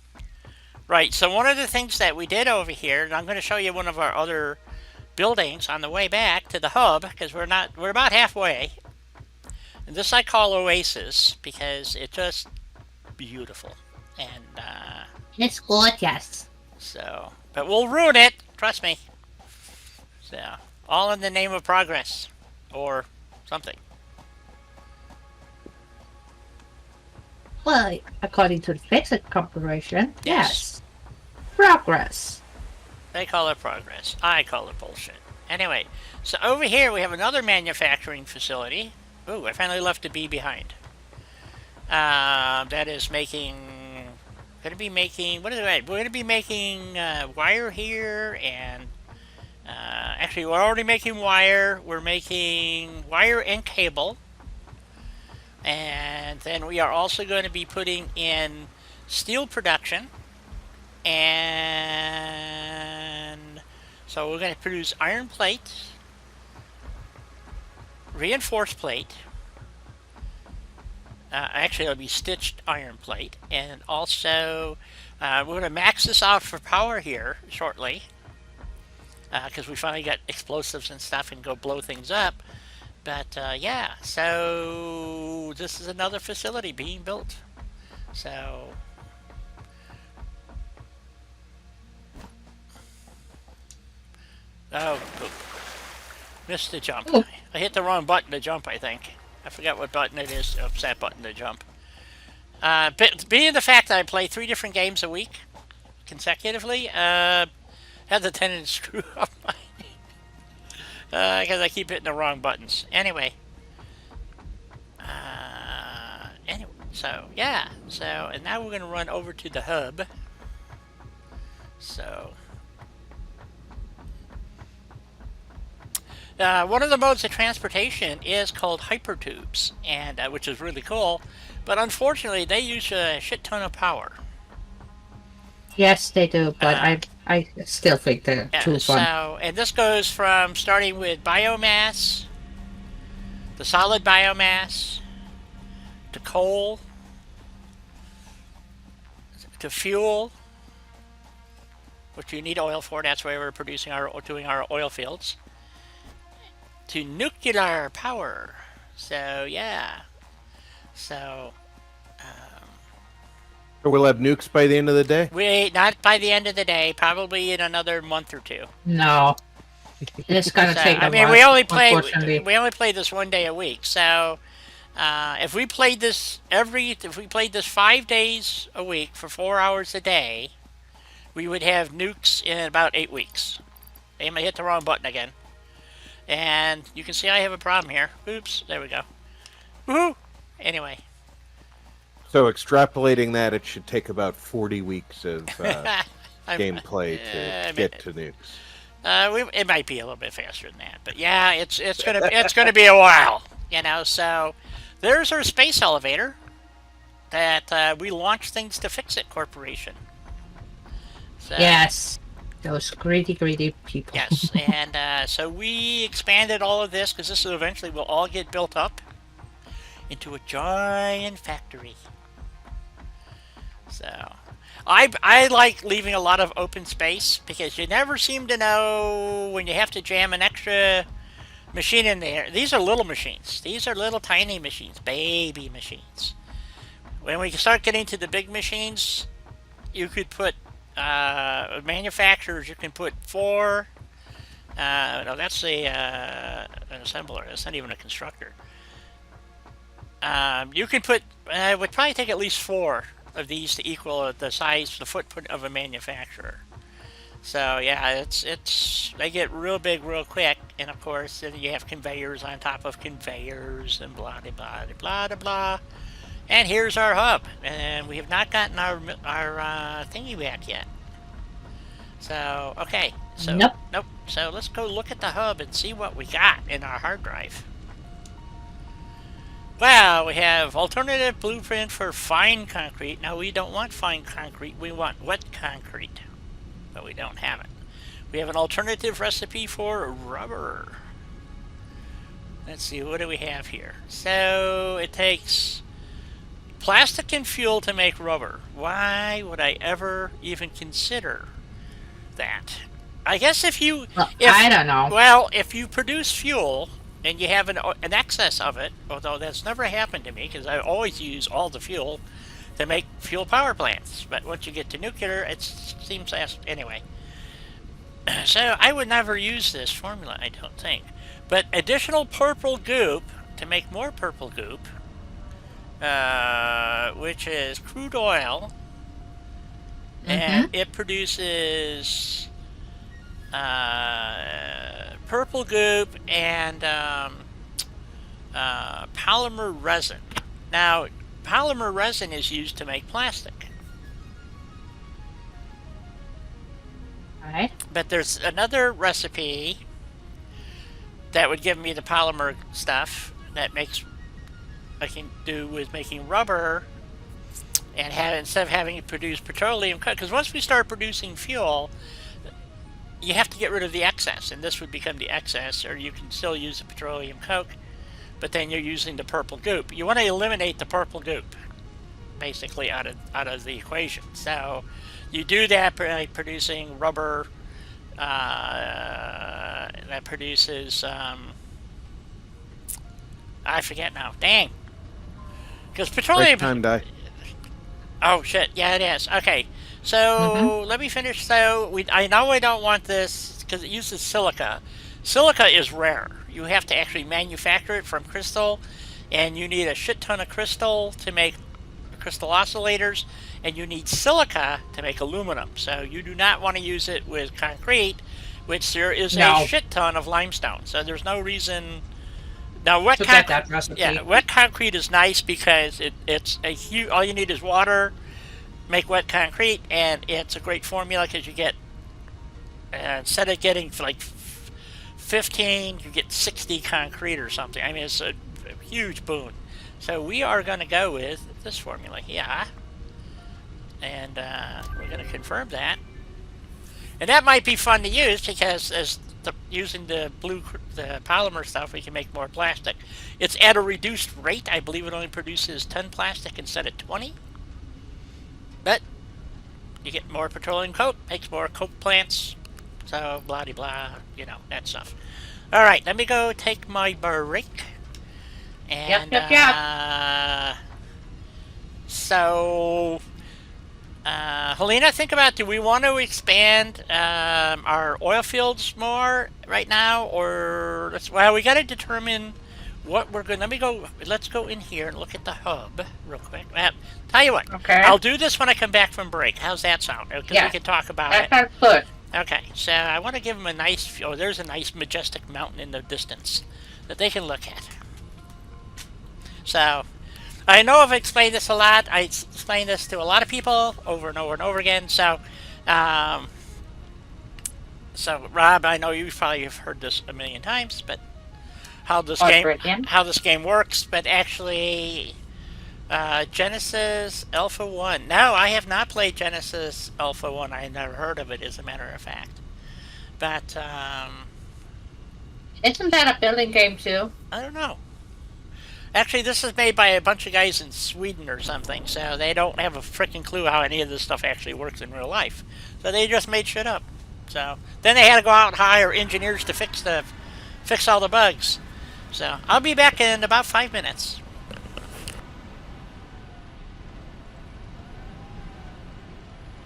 Right. So one of the things that we did over here, and I'm going to show you one of our other buildings on the way back to the hub, because we're about halfway. And this I call Oasis because it's just beautiful, and it's gorgeous. So, but we'll ruin it. Trust me. So, all in the name of progress, or something. Well, according to the Fix-It Corporation, yes. Progress. They call it progress. I call it bullshit. Anyway, so over here we have another manufacturing facility. Ooh, I finally left a bee behind. That is making... We're going to be making wire here, and actually we're already making wire. We're making wire and cable. And then we are also going to be putting in steel production. And so we're going to produce iron plate, reinforced plate. Actually, it'll be stitched iron plate. And also, we're going to max this out for power here shortly. Because we finally got explosives and stuff and go blow things up. But, yeah. So, this is another facility being built. So... Oh, missed the jump. Oh. I hit the wrong button to jump, I think. I forgot what button it is. Oh, it's that button to jump. But being the fact that I play 3 different games a week consecutively, have the tendency to screw up my... because I keep hitting the wrong buttons. Anyway. So, yeah. So, and now we're going to run over to the hub. So... one of the modes of transportation is called hypertubes, and which is really cool, but unfortunately they use a shit ton of power. Yes, they do, but I still think they're too fun. So, and this goes from starting with biomass, the solid biomass, to coal, to fuel, which you need oil for. That's why we're doing our oil fields. To nuclear power. So, yeah. So, we'll have nukes by the end of the day? Not by the end of the day. Probably in another month or 2. No. It's gonna take a month, we only play this one day a week. So, if we played this 5 days a week for 4 hours a day, we would have nukes in about 8 weeks. I hit the wrong button again. And you can see I have a problem here. Oops, there we go. Woohoo! Anyway. So extrapolating that, it should take about 40 weeks of gameplay to get to nukes. It might be a little bit faster than that, but yeah, it's gonna be a while, you know. So there's our space elevator that we launched things to fix it corporation. So, Yes, those greedy people. yes, and so we expanded all of this because this eventually will all get built up into a giant factory. So I like leaving a lot of open space because you never seem to know when you have to jam an extra machine in there. These are little machines. These are little tiny machines, baby machines. When we start getting to the big machines, you could put manufacturers. You can put 4. No, that's an assembler. That's not even a constructor. You can put. It would probably take at least 4 of these to equal the size, the footprint of a manufacturer. So yeah, they get real big real quick, and of course then you have conveyors on top of conveyors and blah blah blah blah blah blah. And here's our hub, and we have not gotten our thingy back yet. So okay, so Nope. So let's go look at the hub and see what we got in our hard drive. Well, we have alternative blueprint for fine concrete. Now, we don't want fine concrete. We want wet concrete. But we don't have it. We have an alternative recipe for rubber. Let's see, what do we have here? So, it takes plastic and fuel to make rubber. Why would I ever even consider that? I guess if you... Well, I don't know. Well, if you produce fuel... and you have an excess of it, although that's never happened to me because I always use all the fuel to make fuel power plants. But once you get to nuclear, it seems anyway. So I would never use this formula, I don't think. But additional purple goop to make more purple goop, which is crude oil, and it produces purple goop and polymer resin. Now, polymer resin is used to make plastic. Right. But there's another recipe that would give me the polymer stuff that I can do with making rubber and instead of having to produce petroleum coke, because once we start producing fuel, you have to get rid of the excess, and this would become the excess, or you can still use the petroleum coke, but then you're using the purple goop. You want to eliminate the purple goop, basically, out of the equation. So you do that by producing rubber that produces, I forget now. Dang. Because petroleum... Break time die. Oh, shit. Yeah, it is. Okay. So let me finish. So I know I don't want this because it uses silica. Silica is rare. You have to actually manufacture it from crystal, and you need a shit ton of crystal to make crystal oscillators, and you need silica to make aluminum. So you do not want to use it with concrete, which there is a shit ton of limestone. So there's no reason. Now wet concrete, wet concrete is nice because it's a huge. All you need is water. Make wet concrete, and it's a great formula because you get instead of getting like 15, you get 60 concrete or something. I mean, it's a huge boon. So we are going to go with this formula here, and we're going to confirm that. And that might be fun to use because using the polymer stuff, we can make more plastic. It's at a reduced rate. I believe it only produces 10 plastic instead of 20. But you get more petroleum coke, makes more coke plants, so blah de blah, you know, that stuff. All right, let me go take my break. And so, Helena, think about: do we want to expand our oil fields more right now, or we got to determine what we're going. Let's go in here and look at the hub real quick. Tell you what, okay. I'll do this when I come back from break. How's that sound? Because we can talk about it. That's good. Okay, so I want to give them a nice. Oh, there's a nice majestic mountain in the distance that they can look at. So I know I've explained this a lot. I explained this to a lot of people over and over and over again. Um, so Rob, I know you probably have heard this a million times, but how this Oh, game brilliant. how this game works. But actually, Genesis Alpha 1. No, I have not played Genesis Alpha 1. I never heard of it, as a matter of fact. But Isn't that a building game too? I don't know. Actually, this is made by a bunch of guys in Sweden or something, so they don't have a freaking clue how any of this stuff actually works in real life. So they just made shit up. So then they had to go out and hire engineers to fix all the bugs. So I'll be back in about 5 minutes.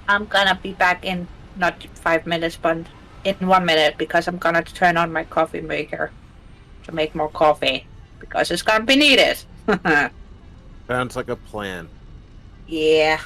I'm gonna be back in not 5 minutes, but in 1 minute because I'm gonna turn on my coffee maker to make more coffee because it's gonna be needed. Sounds like a plan. Yeah.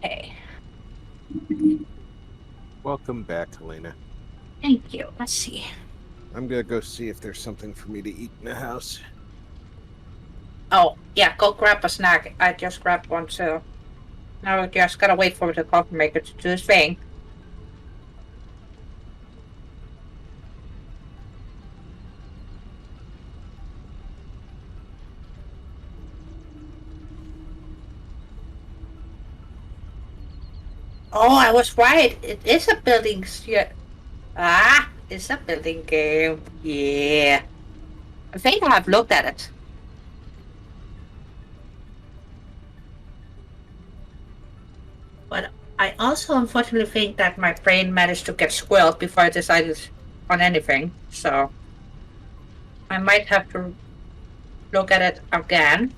Okay. Welcome back, Helena. Thank you. Let's see. I'm gonna go see if there's something for me to eat in the house. Oh, yeah, go grab a snack. I just grabbed one too. Now we just gotta wait for the coffee maker to do his thing. Oh, I was right. It is a building. It's a building game. Yeah. I think I've looked at it. But I also unfortunately think that my brain managed to get squirreled before I decided on anything. So I might have to look at it again.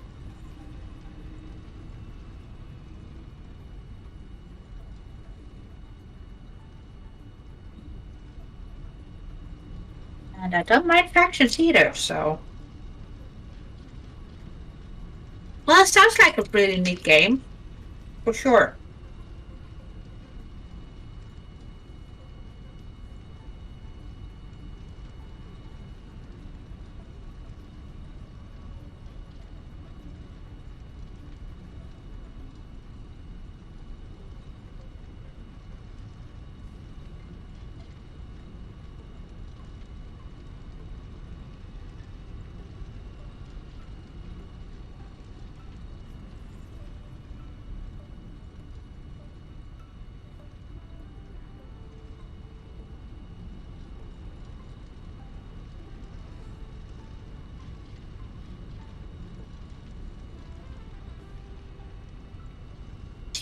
And I don't mind factions either, so. Well, it sounds like a pretty neat game. For sure.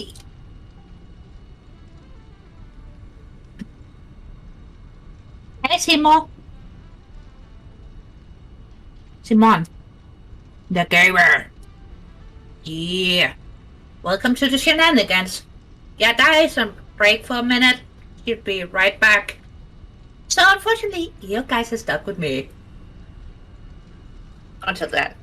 Alrighty. Hey, Simon. Simon. The gamer. Yeah. Welcome to the shenanigans. Yeah, guys, I'm break for a minute. He'll be right back. So unfortunately, you guys are stuck with me. Until then.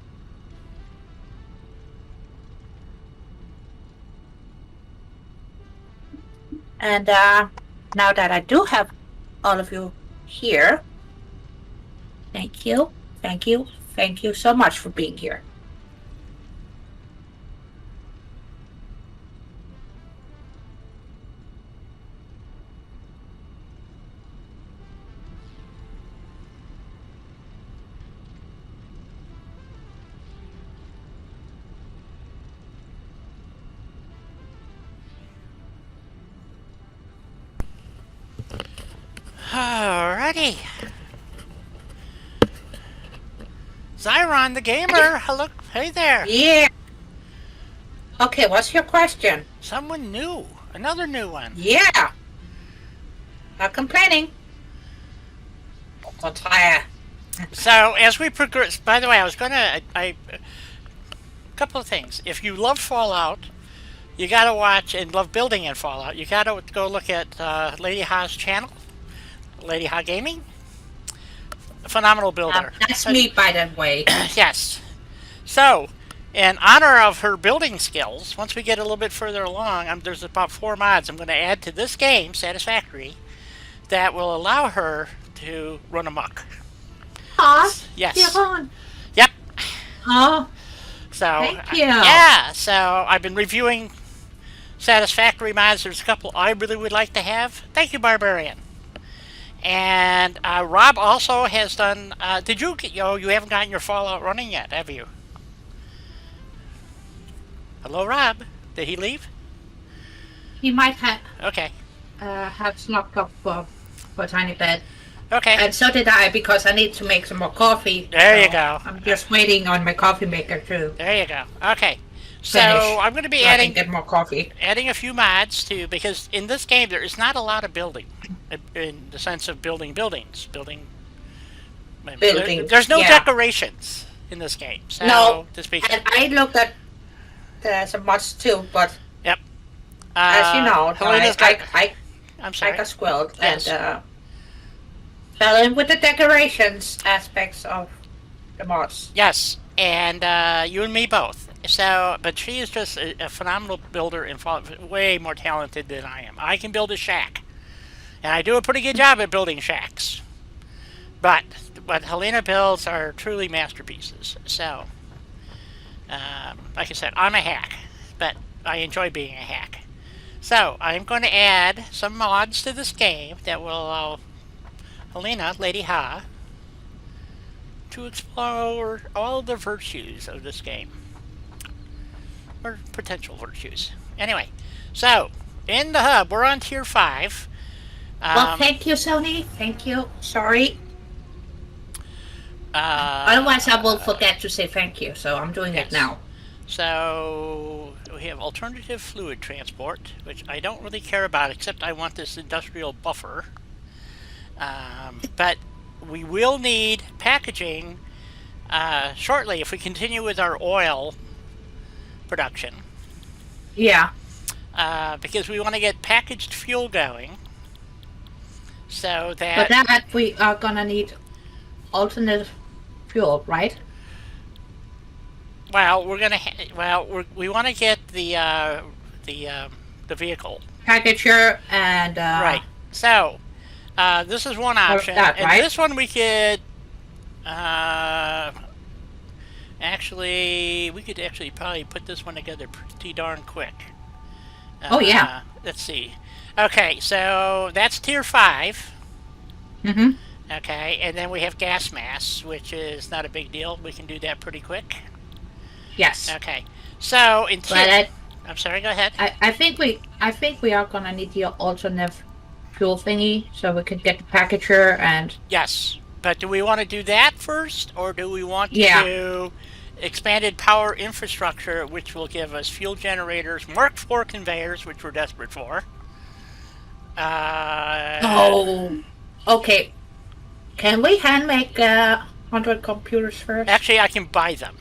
And now that I do have all of you here, thank you so much for being here. Alrighty. Zyron the gamer. Hello. Hey there. Yeah. Okay, what's your question? Someone new. Another new one. Yeah. Not complaining. So tired. So as we progress, by the way, I was gonna, a couple of things. If you love Fallout, you gotta watch, and love building in Fallout, you gotta go look at Lady Ha's channel, Lady Ha Gaming. A phenomenal builder. That's me, by the way. Yes. So, in honor of her building skills, once we get a little bit further along, there's about 4 mods I'm going to add to this game, Satisfactory, that will allow her to run amok. Aw, Yes. Yvonne. Yep. Oh, So, thank you. yeah. So I've been reviewing Satisfactory mods. There's a couple I really would like to have. Thank you, Barbarian. And Rob also has done. Did you get? You haven't gotten your Fallout running yet, have you? Hello, Rob. Did he leave? He might have Okay. snuck up for a tiny bit. Okay. And so did I, because I need to make some more coffee. There you So go. I'm just waiting on my coffee maker to There you go. Okay. So finish. I'm going to be so I can adding get more coffee. a few mods too, because in this game there is not a lot of building, in the sense of building buildings. There's no yeah. decorations in this game. So, No, to speak. And I looked at some mods too, but Yep. as you know, Helena's I I'm sorry. got squilled Yes. and fell in with the decorations aspects of the mods. Yes, and you and me both. So, but she is just a phenomenal builder and way more talented than I am. I can build a shack, and I do a pretty good job at building shacks. But what Helena builds are truly masterpieces. So, like I said, I'm a hack, but I enjoy being a hack. So, I'm going to add some mods to this game that will allow Helena, Lady Ha, to explore all the virtues of this game. Or potential virtues. Anyway, so, in the hub, we're on tier 5. Well, thank you, Sony. Thank you. Sorry. Uh, Otherwise, I will forget to say thank you, so I'm doing yes. it now. So, we have alternative fluid transport, which I don't really care about, except I want this industrial buffer. But we will need packaging shortly if we continue with our oil production. Yeah. Because we want to get packaged fuel going. So that... But that we are gonna need alternate fuel, right? Well, we're gonna... we want to get the vehicle. Packager and... Right. So, this is one option. That, and right? this one we could... actually, we could actually probably put this one together pretty darn quick. Oh, yeah. Let's see. Okay, so that's tier 5. Mm-hmm. Okay, and then we have gas mass, which is not a big deal. We can do that pretty quick. Yes. Okay, so in tier... But I'm sorry, go ahead. I think we are gonna need the alternate fuel thingy so we can get the packager and... Yes, but do we want to do that first, or do we want to Yeah. do expanded power infrastructure, which will give us fuel generators, Mark IV conveyors, which we're desperate for. Oh, okay. Can we hand make 100 computers first? Actually, I can buy them.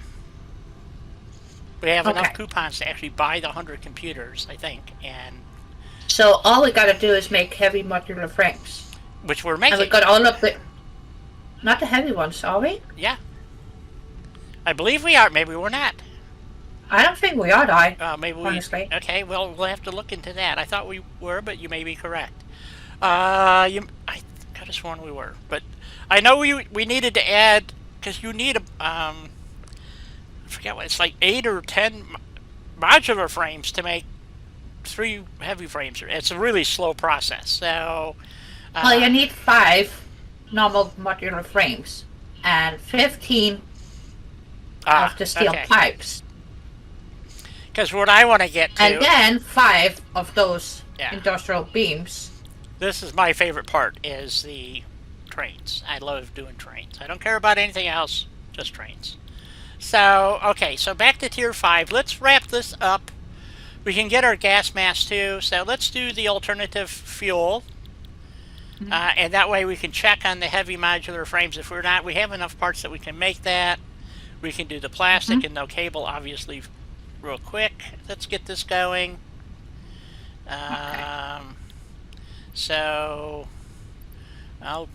We have enough Okay. coupons to actually buy the 100 computers, I think, and So all we gotta do is make heavy modular frames. which we're And we making. got all of the... Not the heavy ones, are we? Yeah, I believe we are. Maybe we're not. I don't think we are, though. Maybe we. Honestly. Okay, well, we'll have to look into that. I thought we were, but you may be correct. I could have sworn we were, but I know we needed to add, because you need a I forget what it's like, 8 or 10 modular frames to make 3 heavy frames. It's a really slow process. So Well, you need 5 normal modular frames and 15 of the steel pipes. Because what I want to get to, And then 5 of those Yeah. industrial beams. this is my favorite part, is the trains. I love doing trains. I don't care about anything else, just trains. So, okay, so back to Tier 5. Let's wrap this up. We can get our gas mask too, so let's do the alternative fuel. And that way we can check on the heavy modular frames. If we're not, we have enough parts that we can make that. We can do the plastic and no cable, obviously, real quick. Let's get this going. So, I'll,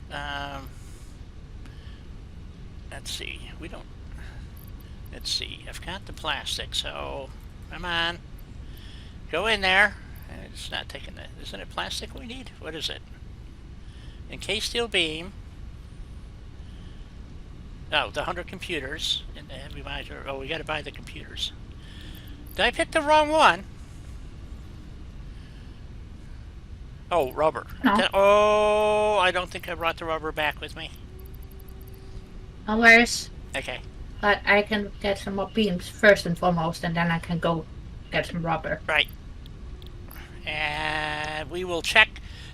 let's see, let's see, I've got the plastic, so, come on, go in there. It's not taking that, isn't it plastic we need? What is it? Encased steel beam. Oh, the 100 computers, and the heavy modular, oh, we gotta buy the computers. Did I pick the wrong one? Oh, rubber. No. Oh, I don't think I brought the rubber back with me. No worries. Okay. But I can get some more beams first and foremost, and then I can go get some rubber. Right. And we will check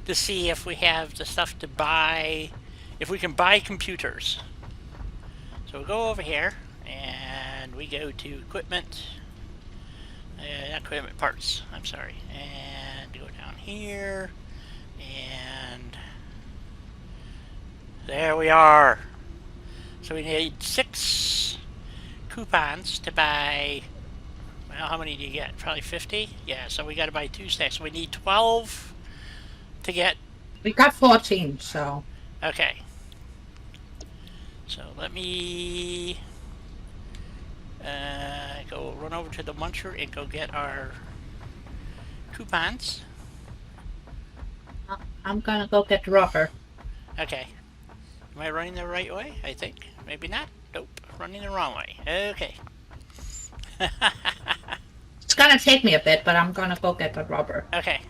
to see if we have the stuff to buy, if we can buy computers. So we'll go over here, and we go to equipment, not equipment, parts, I'm sorry, and go down here, and there we are. So we need 6 coupons to buy, well, how many do you get? Probably 50? Yeah, so we got to buy 2 stacks. So we need 12 to get... We got 14, so... Okay. So let me go run over to the muncher and go get our coupons. I'm gonna go get the rubber. Okay. Am I running the right way? I think. Maybe not. Nope. Running the wrong way. Okay. It's gonna take me a bit, but I'm gonna go get the rubber. Okay.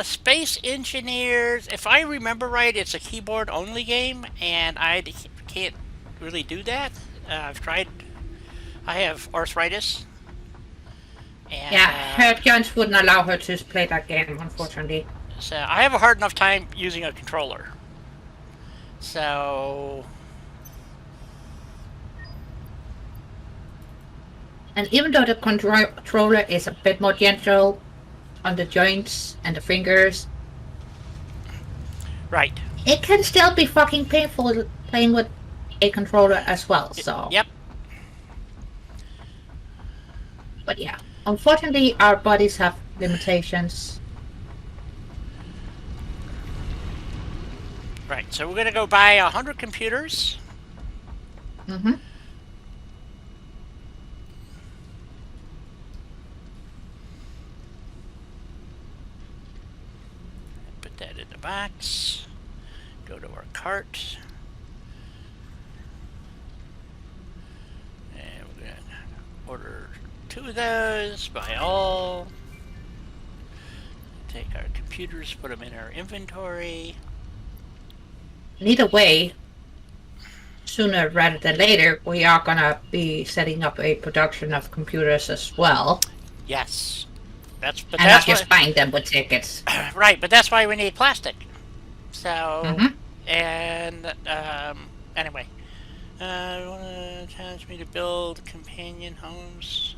Space Engineers, if I remember right, it's a keyboard-only game, and I can't really do that. I've tried. I have arthritis. And, Yeah, her parents wouldn't allow her to play that game, unfortunately. So I have a hard enough time using a controller. So... And even though the controller is a bit more gentle on the joints and the fingers, Right. it can still be fucking painful playing with a controller as well, so... Yep. But yeah, unfortunately our bodies have limitations. Right, so we're going to go buy 100 computers. Mm-hmm. Put that in the box. Go to our cart. And we're going to order 2 of those, buy all. Take our computers, put them in our inventory. Either way, sooner rather than later, we are gonna be setting up a production of computers as well. Yes. But And not that's just buying them with tickets. right, but that's why we need plastic. So, Mhm. and, anyway. You want to challenge me to build companion homes?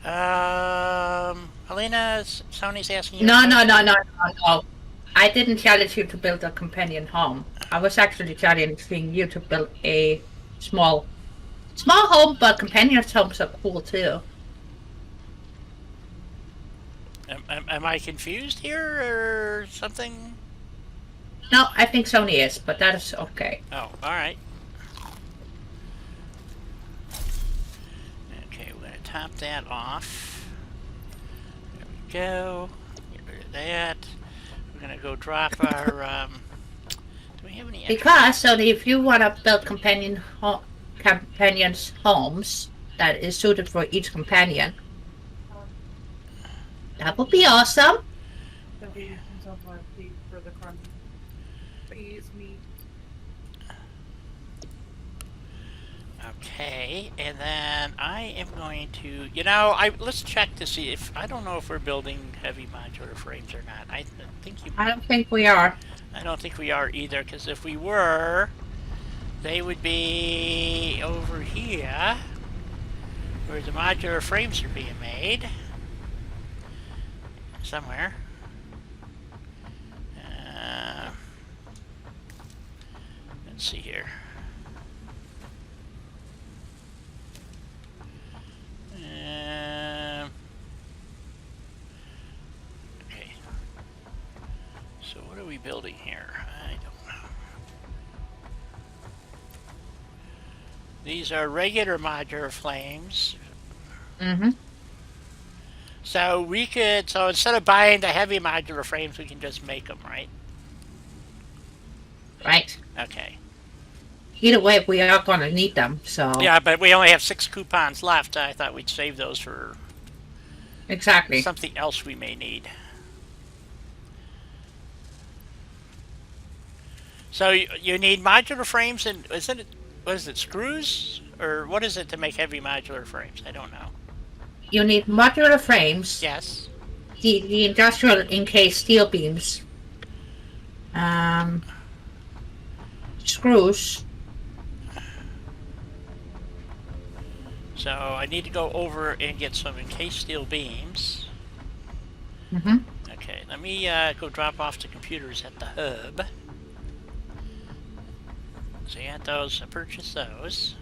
Helena, Sony's asking you a No, no, no, question. no, no, no. I didn't challenge you to build a companion home. I was actually challenging you to build a small home, but companion homes are cool too. Am I confused here or something? No, I think Sony is, but that is okay. Oh, alright. Okay, we're going to top that off. There we go. Get rid of that. We're going to go drop our, do we have any extra? Because Sony, if you want to build companions homes that is suited for each companion, that would be awesome. Okay, and then I am going to, let's check to see if, I don't know if we're building heavy modular frames or not. I don't think we are. I don't think we are either, because if we were, they would be over here, where the modular frames are being made. Somewhere. Let's see here. Okay. So what are we building here? I don't know. These are regular modular frames. Mm-hmm. So instead of buying the heavy modular frames, we can just make them, right? Right. Okay. Either way, we are going to need them, so... Yeah, but we only have 6 coupons left. I thought we'd save those for... Exactly. Something else we may need. So you need modular frames and what is it, screws? Or what is it to make heavy modular frames? I don't know. You need modular frames. Yes. The industrial encased steel beams. Screws. So I need to go over and get some encased steel beams. Mm-hmm. Okay, let me go drop off the computers at the hub. So you got those, purchase those.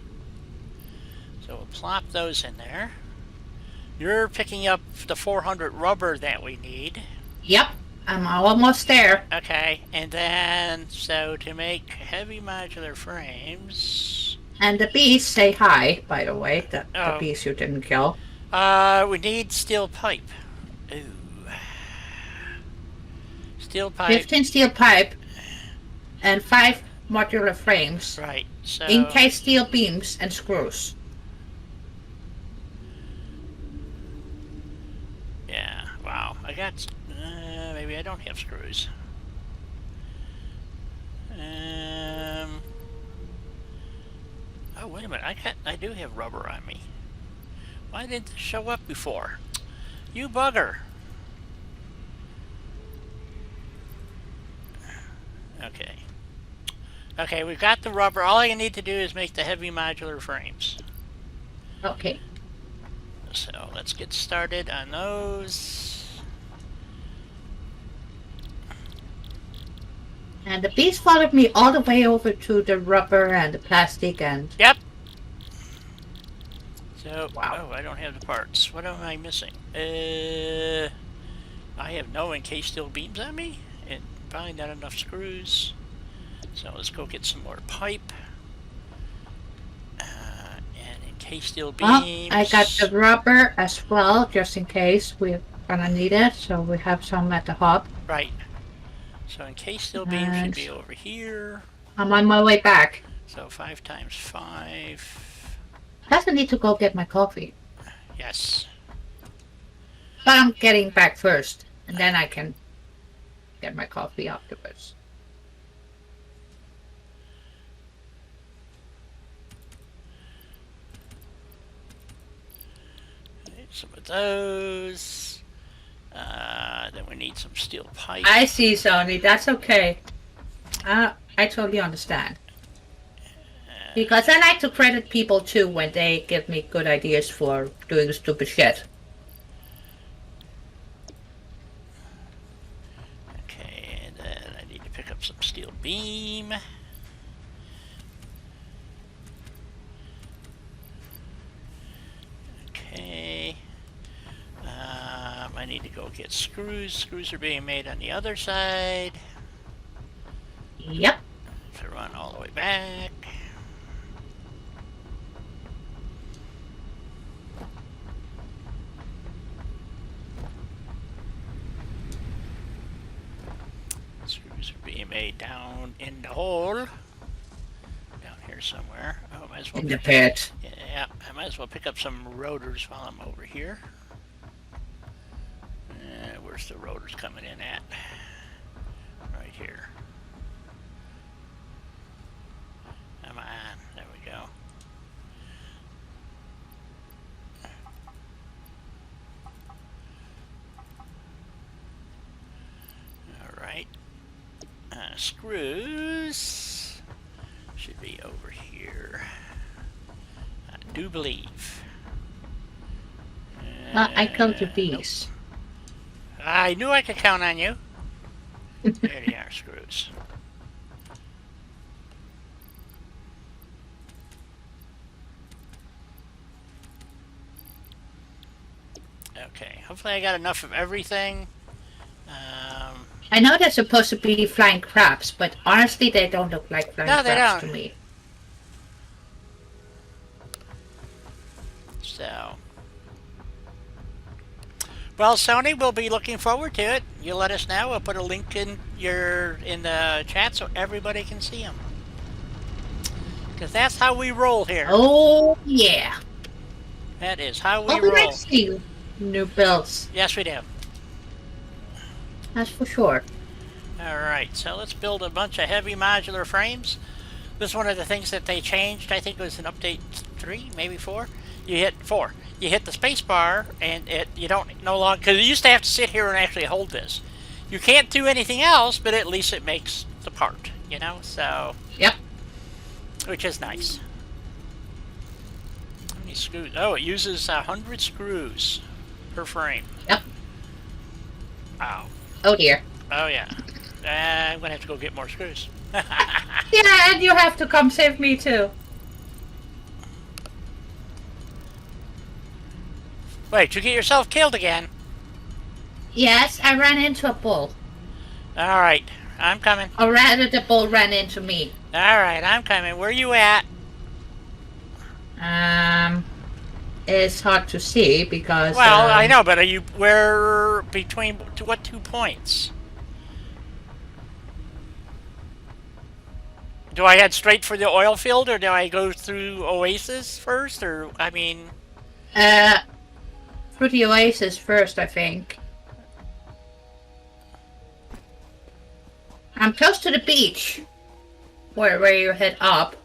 So we'll plop those in there. You're picking up the 400 rubber that we need. Yep, I'm almost there. Okay, and then, so to make heavy modular frames... And the bees say hi, by the way, the bees you didn't kill. We need steel pipe. Ooh. Steel pipe. 15 steel pipe and 5 modular frames. Right, so... Encased steel beams and screws. Yeah, wow. I got... maybe I don't have screws. Oh, wait a minute. I do have rubber on me. Why didn't this show up before? You bugger. Okay. Okay, we've got the rubber. All I need to do is make the heavy modular frames. Okay. So let's get started on those. And the bees followed me all the way over to the rubber and the plastic and... Yep. So, wow. Oh, I don't have the parts. What am I missing? I have no encased steel beams on me, and probably not enough screws. So let's go get some more pipe. And encased steel beams. I got the rubber as well, just in case we're gonna need it. So we have some at the hub. Right. So encased steel beams should be over here. I'm on my way back. So 5 times 5. Doesn't need to go get my coffee. Yes. But I'm getting back first, and then I can get my coffee afterwards. Need some of those. Then we need some steel pipe. I see, Sony. That's okay. I totally understand. Because I like to credit people too when they give me good ideas for doing stupid shit. Okay, and then I need to pick up some steel beam. Okay. I need to go get screws. Screws are being made on the other side. Yep. To run all the way back. Screws are being made down in the hole. Down here somewhere. Oh, I might as well In the pit. Yeah, I might as well pick up some rotors while I'm over here. Where's the rotors coming in at? Right here. Come on, there we go. Alright. Screws should be over here. I do believe. I killed your bees. Nope. I knew I could count on you. There they are, screws. Okay, hopefully I got enough of everything. I know they're supposed to be flying crabs, but honestly they don't look like flying No, they crabs don't. to me. So, well, Sony, we'll be looking forward to it. You let us know. We'll put a link in the chat so everybody can see them. Because that's how we roll here. Oh yeah. That is how we Oh, we roll. like see new builds. Yes, we do. That's for sure. Alright, so let's build a bunch of heavy modular frames. This is one of the things that they changed. I think it was in update 3, maybe 4. You hit 4. You hit the space bar and you don't no longer, because you used to have to sit here and actually hold this. You can't do anything else, but at least it makes the part, you know, so. Yep. Which is nice. How many screws? Oh, it uses 100 screws per frame. Yep. Wow. Oh dear. Oh yeah. I'm gonna have to go get more screws. Yeah, and you have to come save me too. Wait, you get yourself killed again? Yes, I ran into a bull. Alright, I'm coming. Or rather, the bull ran into me. Alright, I'm coming. Where you at? It's hard to see because... Well, I know, but are you... Where... Between... To what 2 points? Do I head straight for the oil field, or do I go through Oasis first, or... I mean... Through the Oasis first, I think. I'm close to the beach. Where you head up.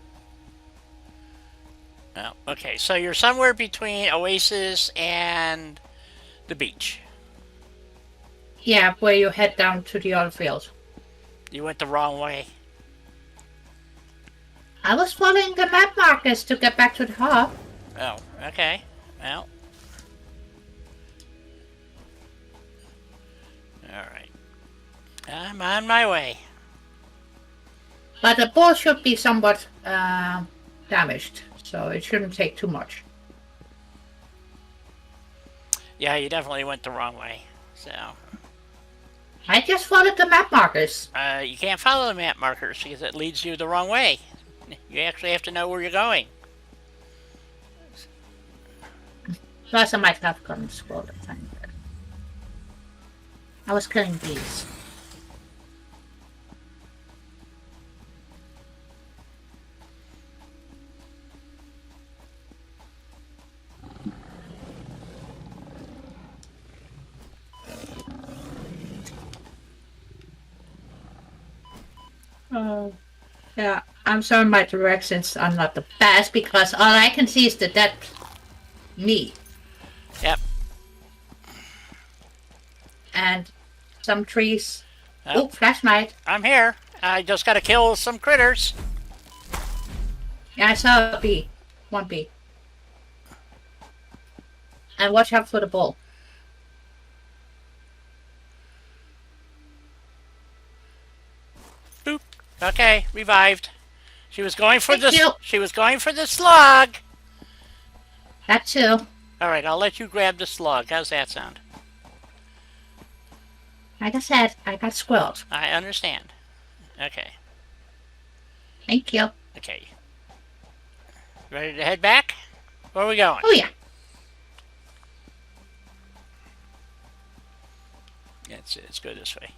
Oh, okay, so you're somewhere between Oasis and the beach. Yeah, where you head down to the oil field. You went the wrong way. I was following the map markers to get back to the hub. Oh, okay. Well. Alright. I'm on my way. But the bull should be somewhat damaged, so it shouldn't take too much. Yeah, you definitely went the wrong way. So, I just followed the map markers. you can't follow the map markers because it leads you the wrong way. You actually have to know where you're going. Plus, I might have gotten spoiled a tiny bit. I was killing bees. Oh, yeah. I'm sorry my directions are not the best because all I can see is the dead me. Yep. and some trees. Oh. Oh, flashlight. I'm here. I just gotta kill some critters. Yeah, I saw a bee. One bee. And watch out for the bull. Boop. Okay, revived. She was going for Thank you. She was going for the slug. That too. All right, I'll let you grab the slug. How's that sound? Like I said, I got squirrels. I understand. Okay. Thank you. Okay. Ready to head back? Where are we going? Oh yeah. It's good this way.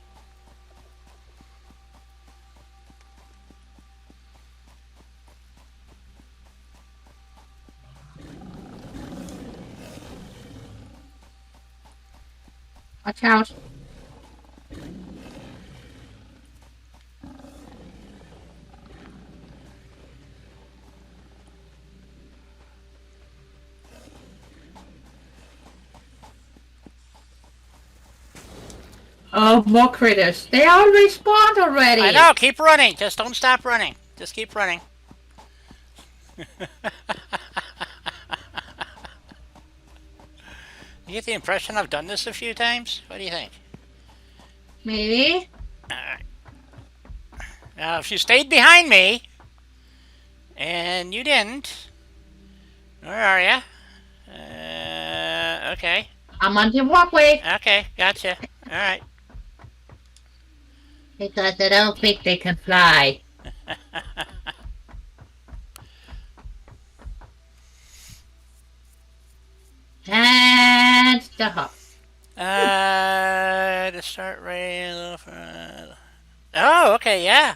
Watch out. Oh, more critters. They all respawned already. I know, keep running. Just don't stop running. Just keep running. You get the impression I've done this a few times? What do you think? Maybe. Alright. Now, if you stayed behind me, and you didn't, where are you? Okay. I'm on the walkway. Okay, gotcha. Alright. Because I don't think they can fly. And the hop. To start right a little further. Oh, okay, yeah.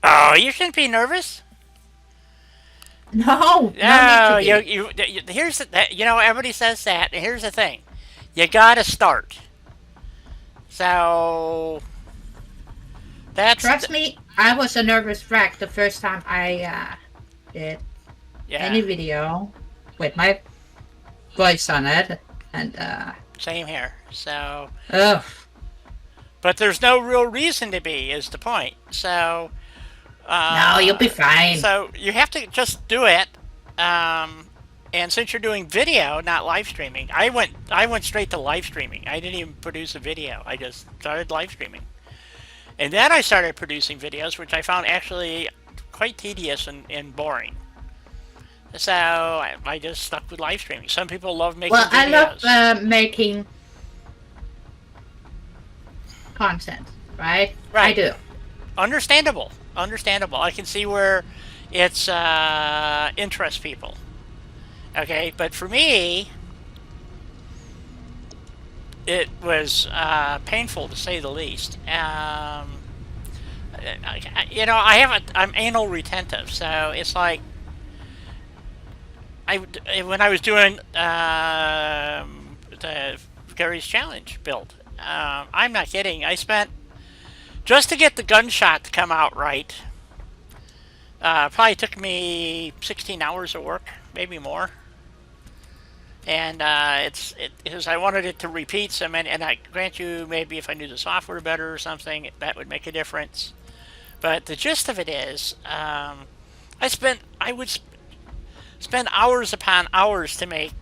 Oh, you shouldn't be nervous. No, No, need to be. you here's the, you know, everybody says that. And here's the thing, you gotta start. So that's Trust me, I was a nervous wreck the first time I did any video with my voice on it, and same here. So, ugh. but there's no real reason to be, is the point. So. No, you'll be fine. So you have to just do it. And since you're doing video, not live streaming, I went straight to live streaming. I didn't even produce a video. I just started live streaming. And then I started producing videos, which I found actually quite tedious and boring. So I just stuck with live streaming. Some people love making videos. I love making content, right? Right. I do. Understandable. I can see where it's interests people. Okay, but for me, it was painful to say the least. You know, I'm anal retentive, so it's like when I was doing the Gary's Challenge build, I'm not kidding. I spent, just to get the gunshot to come out right, probably took me 16 hours of work, maybe more. And because I wanted it to repeat some, and I grant you, maybe if I knew the software better or something, that would make a difference. But the gist of it is, I would spend hours upon hours to make,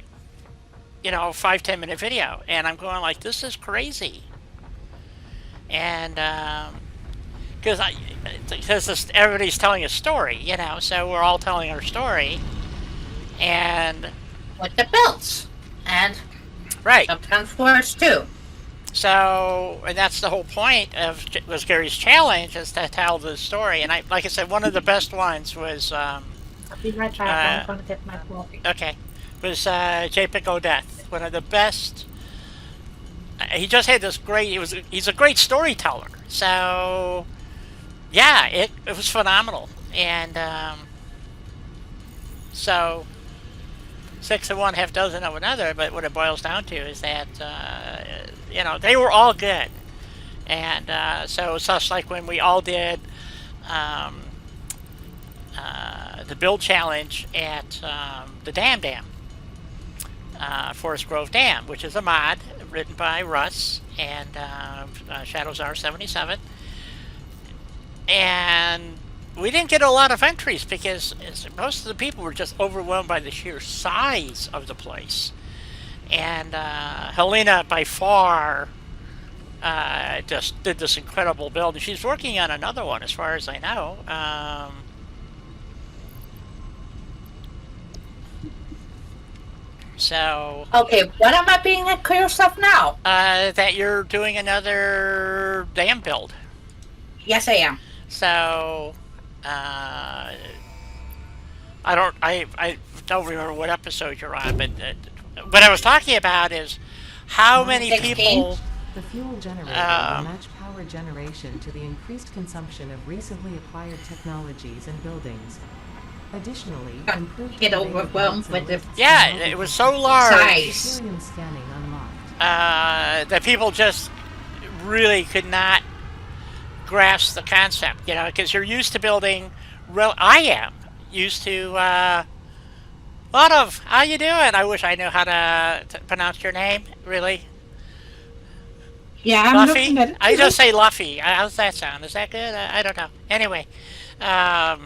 5-10 minute video, and I'm going like, this is crazy. And because everybody's telling a story, so we're all telling our story, and With the belts. And right. sometimes worse too. So, and that's the whole point of was Gary's Challenge, is to tell the story. And like I said, one of the best ones was I'll be right back. I'm going to get my coffee. okay, was JPEG O'Death. One of the best. He just had this great. He's a great storyteller. So, yeah, it was phenomenal. And so, 6 of one, half dozen of another. But what it boils down to is that they were all good. And so it's just like when we all did the build challenge at the Dam. Forest Grove Dam, which is a mod written by Russ and Shadows R77. And we didn't get a lot of entries because most of the people were just overwhelmed by the sheer size of the place. And Helena, by far, just did this incredible build. And she's working on another one, as far as I know. So... Okay, what am I being accused of now? that you're doing another dam build. Yes, I am. So... I don't remember what episode you're on, but what I was talking about is how many 16. people... The fuel generator will match power generation to the increased consumption of recently acquired technologies and buildings. Additionally, improved Get overwhelmed with the Yeah, it was so large size. Helium scanning unlocked. that people just really could not grasp the concept, you know, because you're used to building... I am used to a lot of... How you doing? I wish I knew how to pronounce your name, really. Yeah, I'm Luffy? looking at it. I just say Luffy. How's that sound? Is that good? I don't know. Anyway, I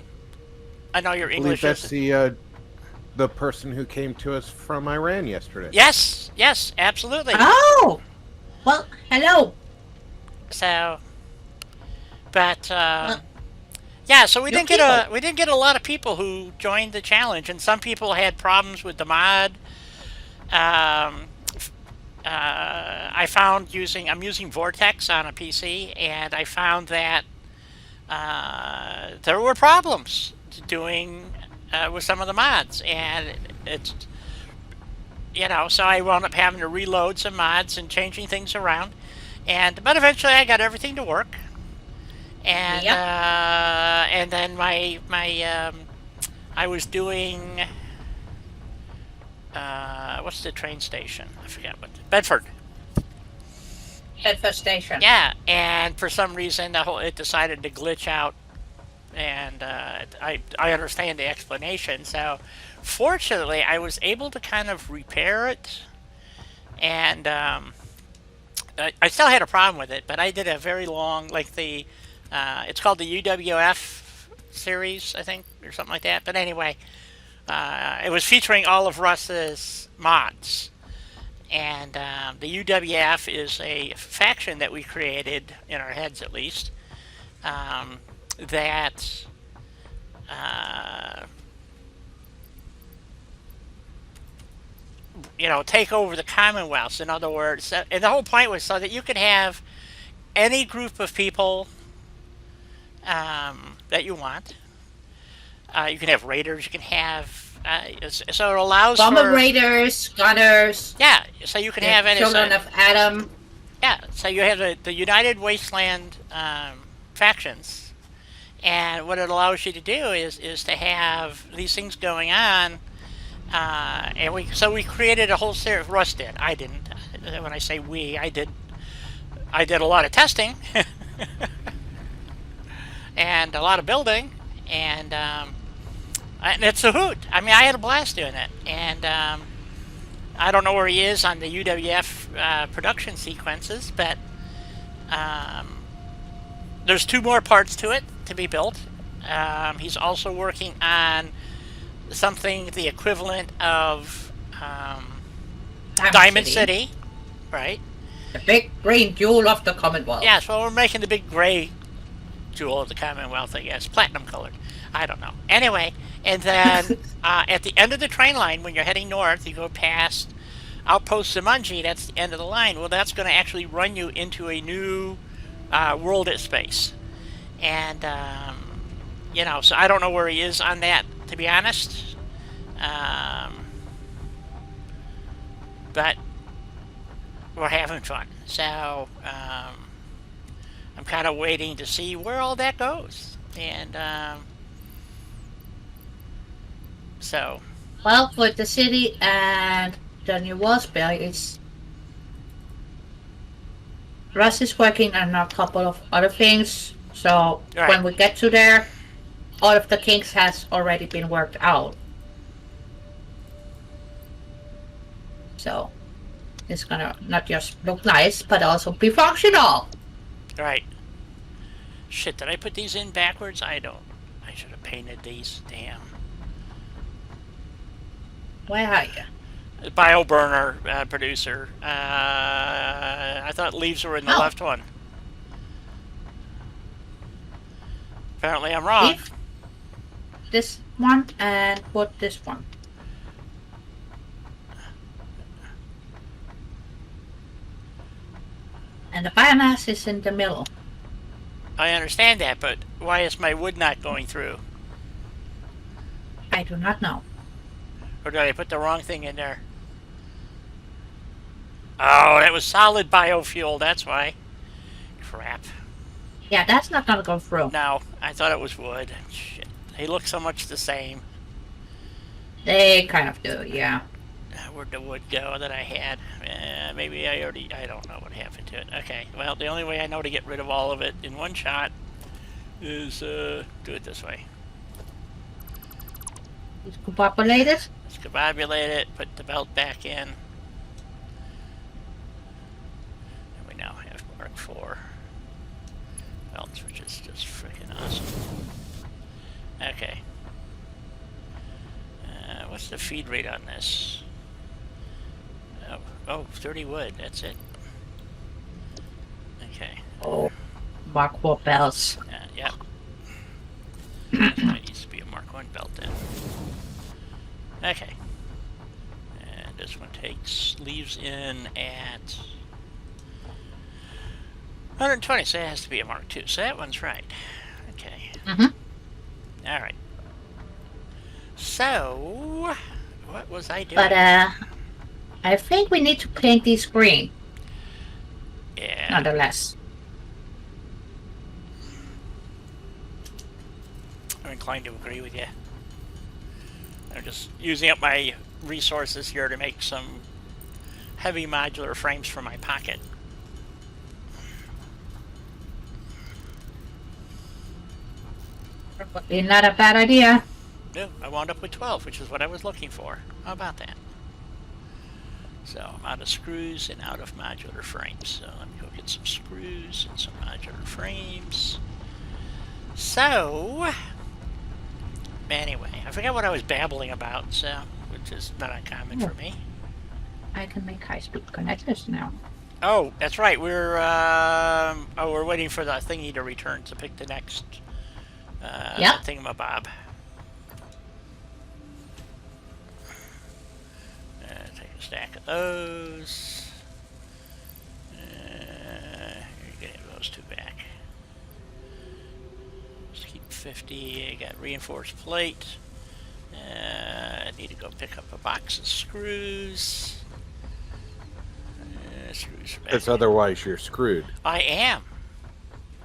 know your I believe English that's is... the person who came to us from Iran yesterday. Yes, absolutely. Oh! Well, hello. So, but yeah, so we didn't get a lot of people who joined the challenge, and some people had problems with the mod. I found I'm using Vortex on a PC, and I found that there were problems doing with some of the mods, and it's, you know, so I wound up having to reload some mods and changing things around, but eventually I got everything to work, and Yep. and then my I was doing what's the train station? I forget what. Bedford. Bedford Station. Yeah, and for some reason it decided to glitch out, and I understand the explanation. So, fortunately, I was able to kind of repair it, and I still had a problem with it, but I did a very long, like it's called the UWF series, I think, or something like that. But anyway, it was featuring all of Russ's mods. And the UWF is a faction that we created, in our heads at least, that you know, take over the Commonwealth. In other words, and the whole point was so that you could have any group of people that you want. You can have raiders. You can have so it allows Bomber for Raiders, Gunners. yeah. So you can have any Children of Adam. yeah. So you have the United Wasteland factions, and what it allows you to do is to have these things going on. And we created a whole series. Russ did. I didn't. When I say we, I did a lot of testing and a lot of building, and it's a hoot. I mean, I had a blast doing it, and I don't know where he is on the UWF production sequences, but there's 2 more parts to it to be built. He's also working on something the equivalent of Diamond City, right? The big green jewel of the Commonwealth. Yeah, so we're making the big gray jewel of the Commonwealth, I guess. Platinum colored. I don't know. Anyway, and then at the end of the train line, when you're heading north, you go past Outpost Simunji, that's the end of the line. Well, that's going to actually run you into a new world at space. And, you know, so I don't know where he is on that, to be honest. But we're having fun. So, I'm kind of waiting to see where all that goes. And, so... Well, for the city and the new wall space, Russ is working on a couple of other things. So Right. when we get to there, all of the kinks has already been worked out. So it's gonna not just look nice, but also be functional. Right. Shit, did I put these in backwards? I should have painted these. Damn. Where are you? Bioburner producer. I thought leaves were in the Oh. left one. Apparently I'm wrong. Leave this one and put this one. And the biomass is in the middle. I understand that, but why is my wood not going through? I do not know. Or did I put the wrong thing in there? Oh, that was solid biofuel, that's why. Crap. Yeah, that's not gonna go through. No, I thought it was wood. Shit. They look so much the same. They kind of do, yeah. Where'd the wood go that I had? Maybe I don't know what happened to it. Okay, well, the only way I know to get rid of all of it in one shot is do it this way. It's populated. Let's combobulate it, put the belt back in. And we now have Mark IV belts, which is just freaking awesome. Okay. What's the feed rate on this? Oh, 30 wood, that's it. Okay. Oh, Mark IV belts. Yep. That needs to be a Mark I belt then. Okay. And this one leaves in at 120, so it has to be a Mark II. So that one's right. Okay. Mm-hmm. Alright. So, what was I doing? But, I think we need to paint these green, Yeah. nonetheless. I'm inclined to agree with you. I'm just using up my resources here to make some heavy modular frames for my pocket. Probably not a bad idea. No, I wound up with 12, which is what I was looking for. How about that? So I'm out of screws and out of modular frames. So let me go get some screws and some modular frames. So, anyway, I forgot what I was babbling about, so, which is not uncommon for me. I can make high-speed connectors now. Oh, that's right. We're waiting for the thingy to return to pick the next thingamabob. Take a stack of those. You're getting those two back. Just keep 50. I got reinforced plate. I need to go pick up a box of screws. Screws are back. Because otherwise you're screwed. I am.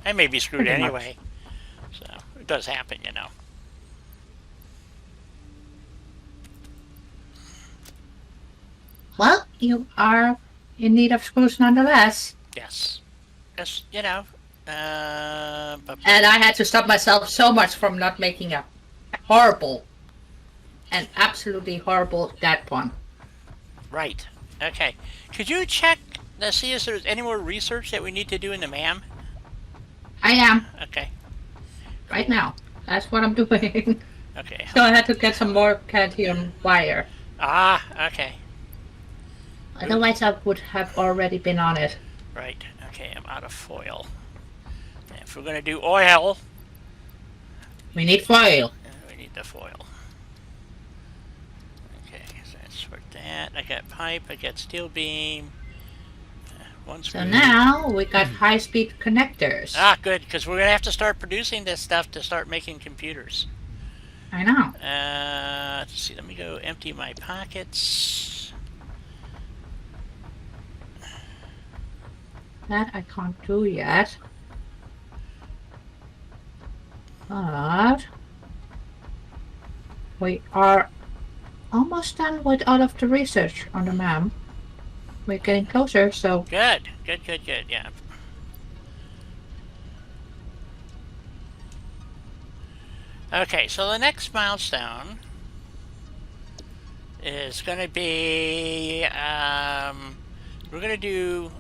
I may be screwed Pretty anyway. So, it does happen, you know. Well, you are in need of screws nonetheless. Yes. Yes, you know. But And I had to stop myself so much from not making a horrible and absolutely horrible that one. right. Okay. Could you check to see if there's any more research that we need to do in the MAM? I am, Okay. right now. That's what I'm doing. Okay. So I had to get some more cadmium wire. Ah, okay. Otherwise I would have already been on it. Right. Okay, I'm out of foil. And if we're going to do oil, We need foil. we need the foil. Okay, so that's for that. I got pipe, I got steel beam. One So screw. now we got high-speed connectors. Ah, good, because we're going to have to start producing this stuff to start making computers. I know. Let's see, let me go empty my pockets. That I can't do yet. But we are almost done with all of the research on the MAM. We're getting closer, so Good, yeah. Okay, so the next milestone is going to be, we're going to do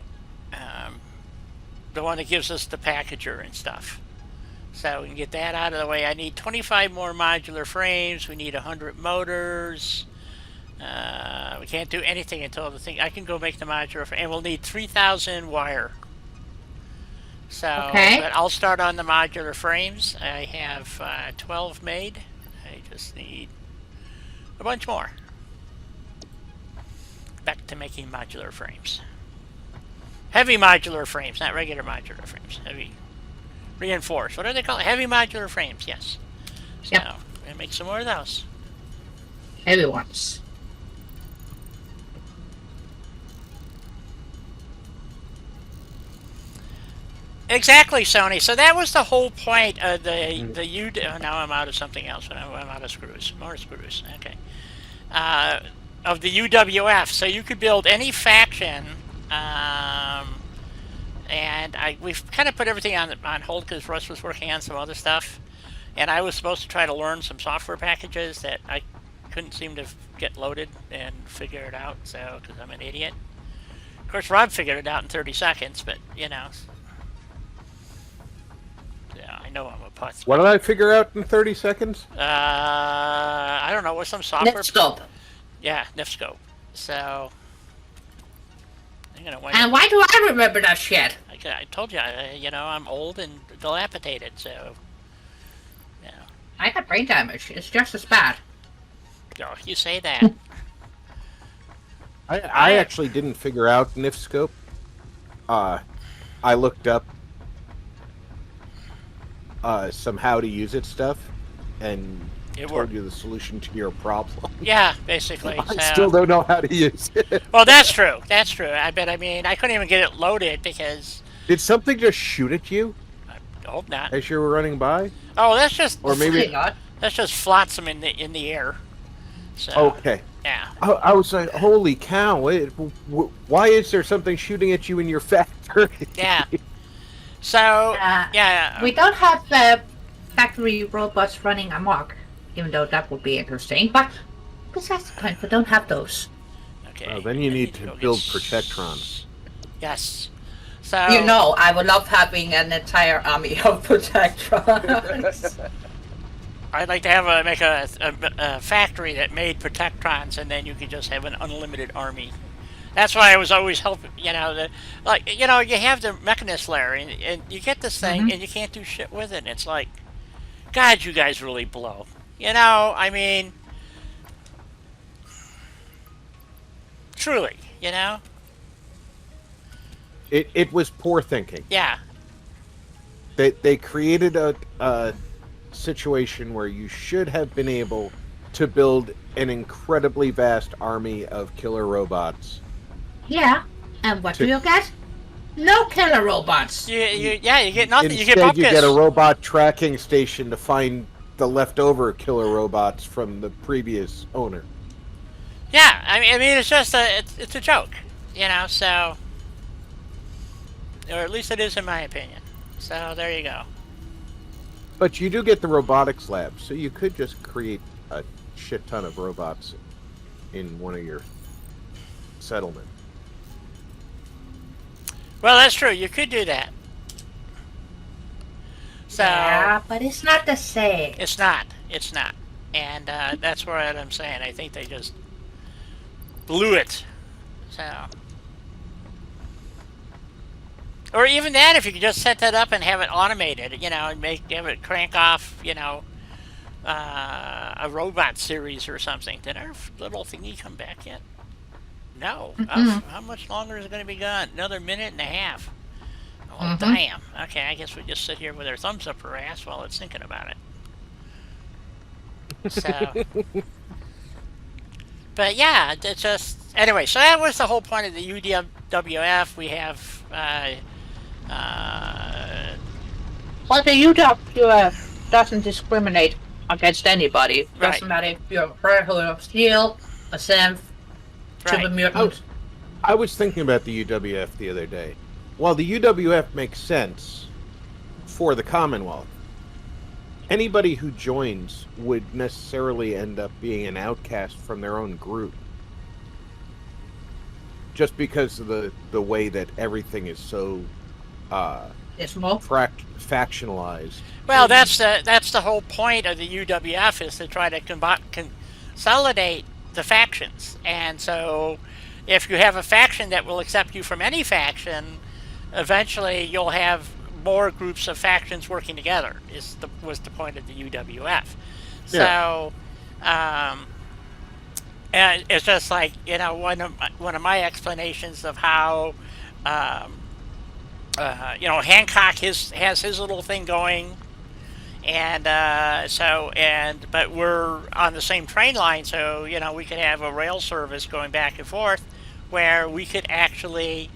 the one that gives us the packager and stuff. So we can get that out of the way. I need 25 more modular frames. We need 100 motors. We can't do anything until the thing. I can go make the modular frame, and we'll need 3,000 wire. So, Okay. but I'll start on the modular frames. I have 12 made. I just need a bunch more. Back to making modular frames. Heavy modular frames, not regular modular frames. Heavy. Reinforced. What are they called? Heavy modular frames, yes. So, Yep. we're going to make some more of those. Heavy ones. Exactly, Sony. So that was the whole point of the U. Oh, now I'm out of something else. I'm out of screws. More screws. Okay. Of the UWF. So you could build any faction. And we've kind of put everything on hold because Russ was working on some other stuff, and I was supposed to try to learn some software packages that I couldn't seem to get loaded and figure it out. So because I'm an idiot. Of course, Rob figured it out in 30 seconds, but you know. Yeah, I know I'm a putz. What did I figure out in 30 seconds? I don't know. What's some software? Netscope. Yeah, Nifscope. So. I'm gonna wait. And why do I remember that shit? I told you, you know, I'm old and dilapidated, so. Yeah. I got brain damage. It's just as bad. Oh, you say that. I actually didn't figure out Nifscope. I looked up some how to use it stuff, and It told worked. you the solution to your problem. Yeah, basically. I So. still don't know how to use it. Well, that's true. That's true. I mean, I couldn't even get it loaded because. Did something just shoot at you I hope not. as you were running by? Oh, that's just. Or maybe. God. That's just flotsam in the air. So. Okay. Yeah. I was like, holy cow, why is there something shooting at you in your factory? Yeah. So. Uh, Yeah. We don't have factory robots running amok, even though that would be interesting. But besides the point, we don't have those. Okay. Then you I need to go get build Protectrons. Yes. So. You know, I would love having an entire army of Protectrons. I'd like to make a factory that made Protectrons, and then you could just have an unlimited army. That's why I was always helping. You know, you have the Mechanist layer, and you get this thing, and you can't do shit with it. And it's like, God, you guys really blow. You know, I mean, truly, you know. It was poor thinking. Yeah. They created a situation where you should have been able to build an incredibly vast army of killer robots. Yeah, and what do you get? No killer robots. You get nothing. Instead, you get bupkis. you get a robot tracking station to find the leftover killer robots from the previous owner. Yeah, I mean, it's just it's a joke, you know. So, or at least it is in my opinion. So there you go. But you do get the robotics lab, so you could just create a shit ton of robots in one of your settlements. Well, that's true. You could do that. So Yeah, but it's not the same. it's not. It's not. And that's what I'm saying. I think they just blew it. So. Or even that, if you could just set that up and have it automated, you know, and have it crank off, you know, a robot series or something. Did our little thingy come back yet? No. How much longer is it going to be gone? Another minute and a half. Oh, damn. Okay, I guess we just sit here with our thumbs up our ass while it's thinking about it. So. But yeah, it's just... Anyway, so that was the whole point of the UWF. We have... Well, the UWF doesn't discriminate against anybody. Right. Doesn't matter if you're a Brotherhood of Steel, a synth, Right. Super Mutant. I was thinking about the UWF the other day. While the UWF makes sense for the Commonwealth, anybody who joins would necessarily end up being an outcast from their own group. Just because of the way that everything is so factionalized. Well, that's the whole point of the UWF, is to try to consolidate the factions. And so, if you have a faction that will accept you from any faction, eventually you'll have more groups of factions working together. Was the point of the UWF. So, and it's just like, one of my explanations of how, Hancock has his little thing going, and but we're on the same train line, so we could have a rail service going back and forth, where we could actually,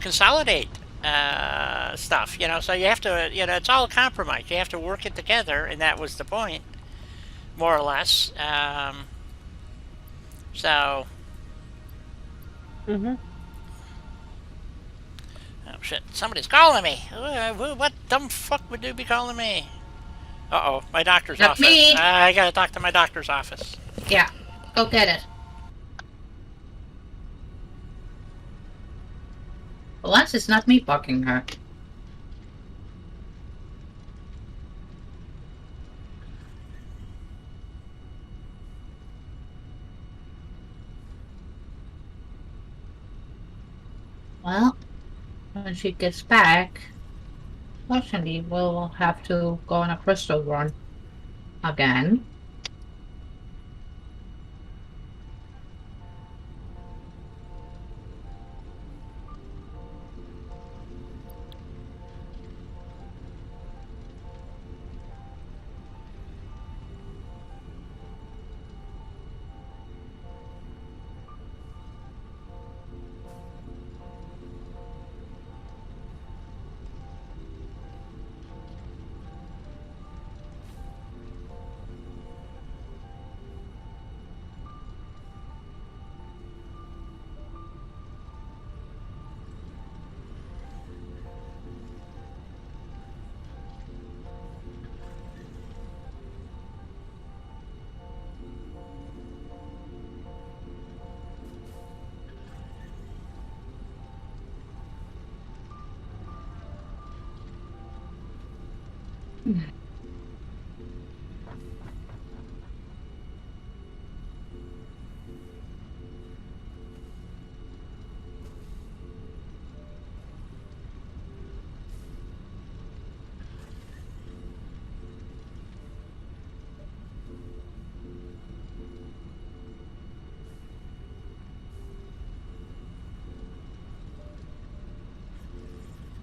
consolidate stuff. So you have to, it's all a compromise. You have to work it together, and that was the point, more or less. So. Mm-hmm. Oh shit! Somebody's calling me. What dumb fuck would you be calling me? Uh-oh, my doctor's Not office. me. I gotta talk to my doctor's office. Yeah, go get it. For once, it's not me bugging her. Well, when she gets back, fortunately, we'll have to go on a crystal run again.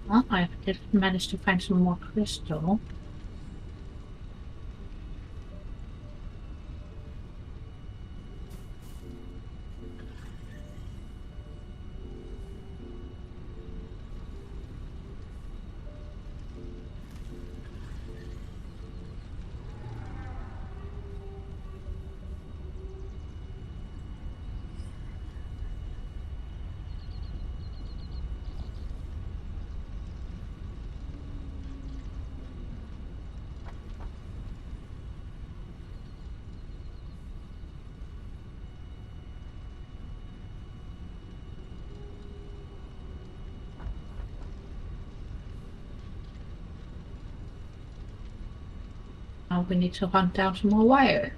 Well, I did manage to find some more crystal. Now we need to hunt down some more wire.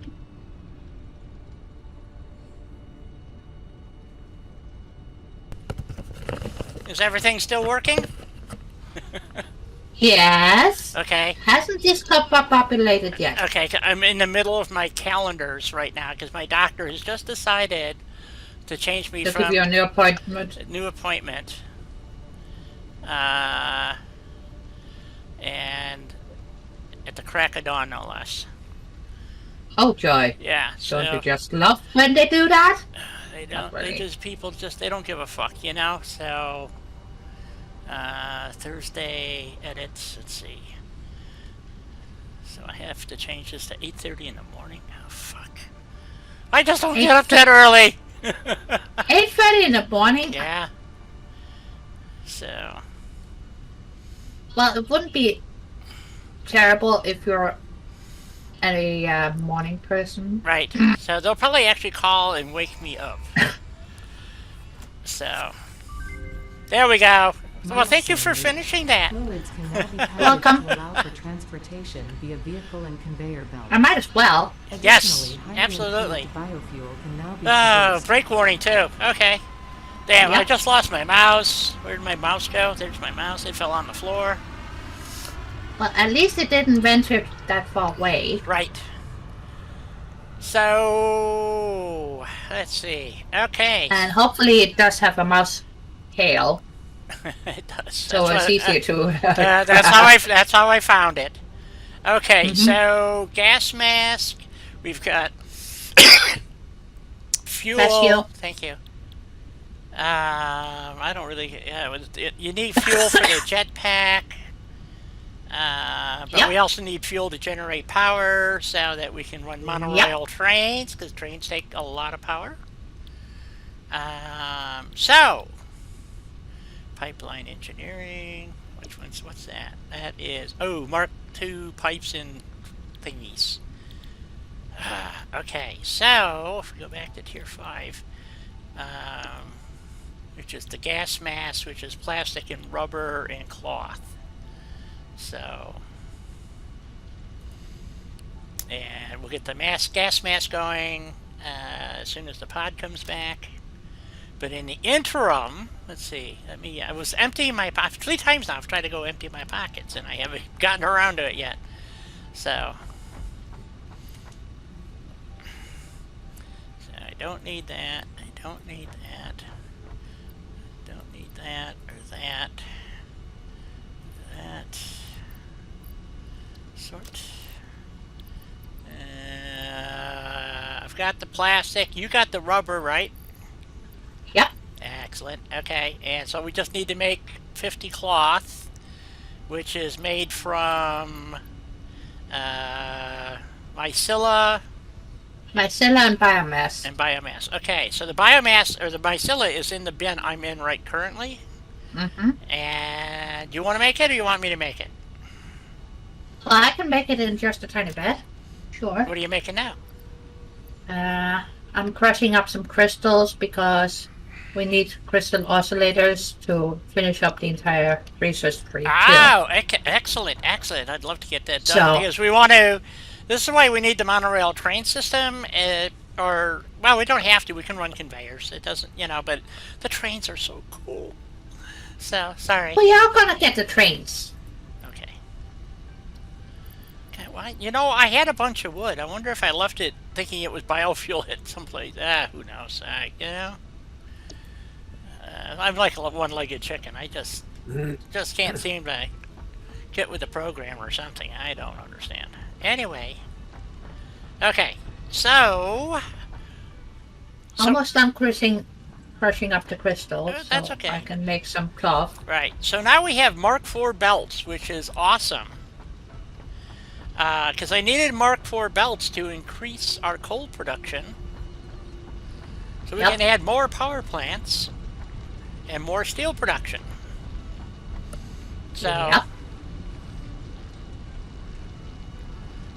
Is everything still working? Yes. Okay. Hasn't this cup populated yet? Okay, I'm in the middle of my calendars right now, because my doctor has just decided to change me To from give you a new appointment. new appointment. And at the crack of dawn, no less. Oh joy. Yeah. So Don't you just love when they do that? they don't. Not really. They don't give a fuck, So Thursday edits. Let's see. So I have to change this to 8:30 in the morning. Oh fuck! I just don't get up that early. 8:30 in the morning? Yeah. So. Well, it wouldn't be terrible if you're a morning person. Right. So they'll probably actually call and wake me up. So, there we go. Well, thank you for finishing that. Fluids can now be packaged Welcome. to allow for transportation via vehicle and conveyor belt. I might as well. Yes, Additionally, highly absolutely. improved biofuel can now be Oh, produced. break warning too. Okay. Damn, I Yep. just lost my mouse. Where did my mouse go? There's my mouse. It fell on the floor. Well, at least it didn't venture that far away. Right. So, let's see. Okay. And hopefully it does have a mouse tail, It does. so That's it's what- easier to... that's how I found it. Okay, so gas mask. We've got fuel. That's you. Thank you. I don't really. Yeah, you need fuel for the jetpack. But Yep. we also need fuel to generate power so that we can run monorail trains, because trains take a lot of power. So, pipeline engineering. What's that? That is, Mark II pipes and thingies. Okay, so, if we go back to Tier 5, which is the gas mask, which is plastic and rubber and cloth. So, and we'll get the gas mask going as soon as the pod comes back. But in the interim, let's see. I was emptying my pockets 3 times now. I've tried to go empty my pockets, and I haven't gotten around to it yet. So I don't need that. I don't need that. Don't need that or that. That. Sort. I've got the plastic. You got the rubber, right? Yep. Excellent. Okay, and so we just need to make 50 cloth, which is made from mycella Mycella and biomass. and biomass. Okay, so the biomass or the mycella is in the bin I'm in right currently. Mm-hmm. And do you want to make it, or you want me to make it? Well, I can make it in just a tiny bit. Sure. What are you making now? I'm crushing up some crystals because we need crystal oscillators to finish up the entire research tree. Oh, excellent, excellent. I'd love to get that done So- because we want to. This is why we need the monorail train system, or well, we don't have to. We can run conveyors. It doesn't, but the trains are so cool. So sorry. We are gonna get the trains. Okay. Okay. Well, I had a bunch of wood. I wonder if I left it thinking it was biofuel at someplace. Who knows? I'm like a one-legged chicken. I just can't seem to get with the program or something. I don't understand. Anyway. Okay. So Almost done crushing up the crystals. That's so okay. I can make some cloth. right. So now we have Mark IV belts, which is awesome. Because I needed Mark IV belts to increase our coal production. So we can add more power plants and more steel production. So, Yep.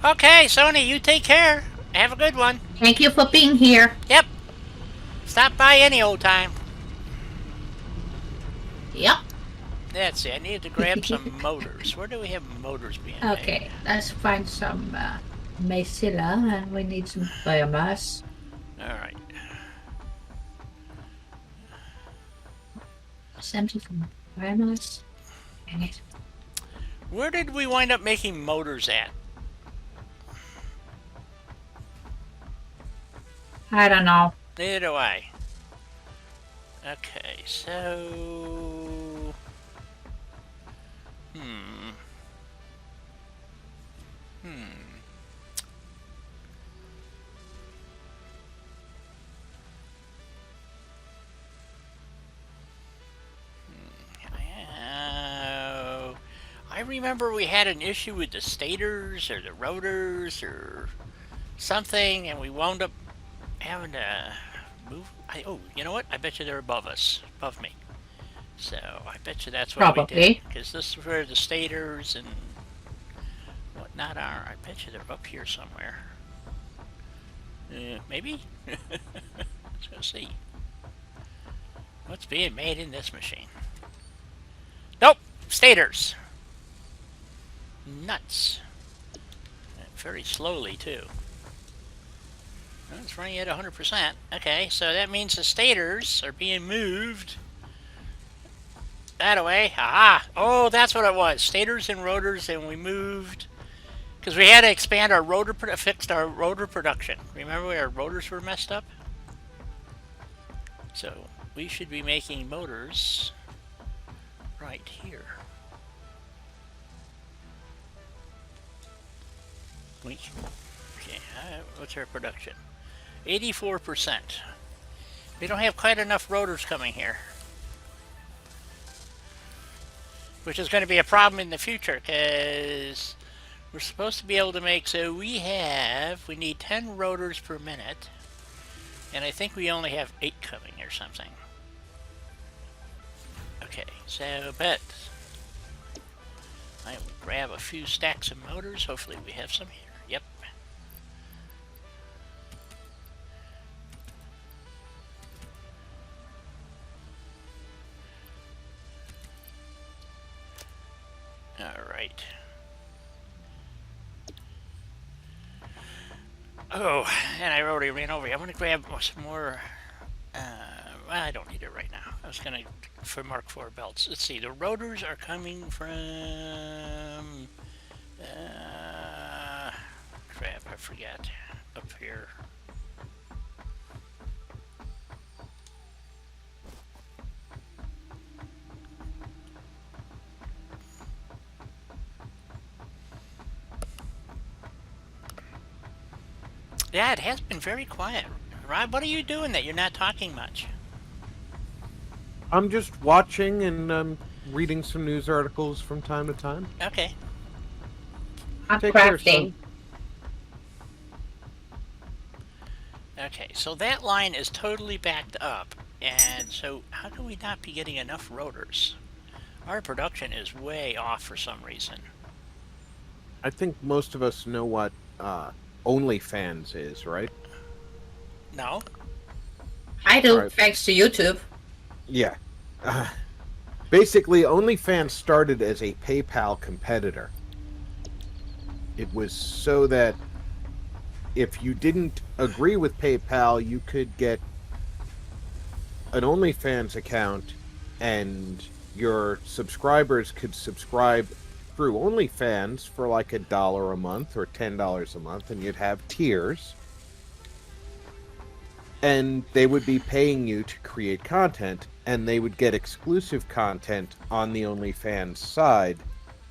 okay, Sony, you take care. Have a good one. Thank you for being here. Yep. Stop by any old time. Yep. That's it. I needed to grab some motors. Where do we have motors being made? Okay, let's find some mycella, and we need some biomass. All right. Empty some biomass. Dang it. Where did we wind up making motors at? I don't know. Neither do I. Okay, so... I remember we had an issue with the stators or the rotors or something, and we wound up having to move. You know what? I bet you they're above us, above me. So I bet you that's what we Probably. did. Because this is where the stators and not our. I bet you they're up here somewhere. Maybe? Let's go see. What's being made in this machine? Nope! Stators! Nuts. Very slowly, too. Well, it's running at 100%. Okay, so that means the stators are being moved that away. Aha! Oh, that's what it was. Stators and rotors, and we moved because we had to expand our rotor, fixed our rotor production. Remember our rotors were messed up? So we should be making motors right here. Okay, what's our production? 84%. We don't have quite enough rotors coming here, which is going to be a problem in the future because we're supposed to be able to make, so we need 10 rotors per minute, and I think we only have 8 coming or something. Okay, so but I will grab a few stacks of motors. Hopefully we have some here. Yep. All right. Oh, and I already ran over here. I'm going to grab some more. I don't need it right now. I was going to, for Mark IV belts. Let's see. The rotors are coming from. Crap, I forget. Up here. Yeah, it has been very quiet. Rob, what are you doing that you're not talking much? I'm just watching and reading some news articles from time to time. Okay. I'm Take care, crafting. son. Okay, so that line is totally backed up. And so how can we not be getting enough rotors? Our production is way off for some reason. I think most of us know what OnlyFans is, right? No? I do, Right. thanks to YouTube. Yeah. Basically, OnlyFans started as a PayPal competitor. It was so that if you didn't agree with PayPal, you could get an OnlyFans account and your subscribers could subscribe through OnlyFans for like $1 a month or $10 a month, and you'd have tiers. And they would be paying you to create content, and they would get exclusive content on the OnlyFans side,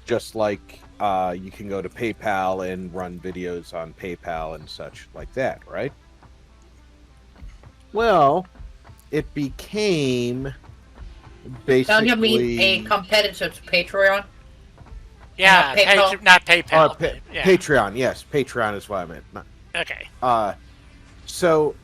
just like you can go to PayPal and run videos on PayPal and such like that, right? Well, it became basically... Don't you mean a competitor to Patreon? Yeah, PayPal? not PayPal. but yeah. Patreon, yes. Patreon is what I meant. Okay. So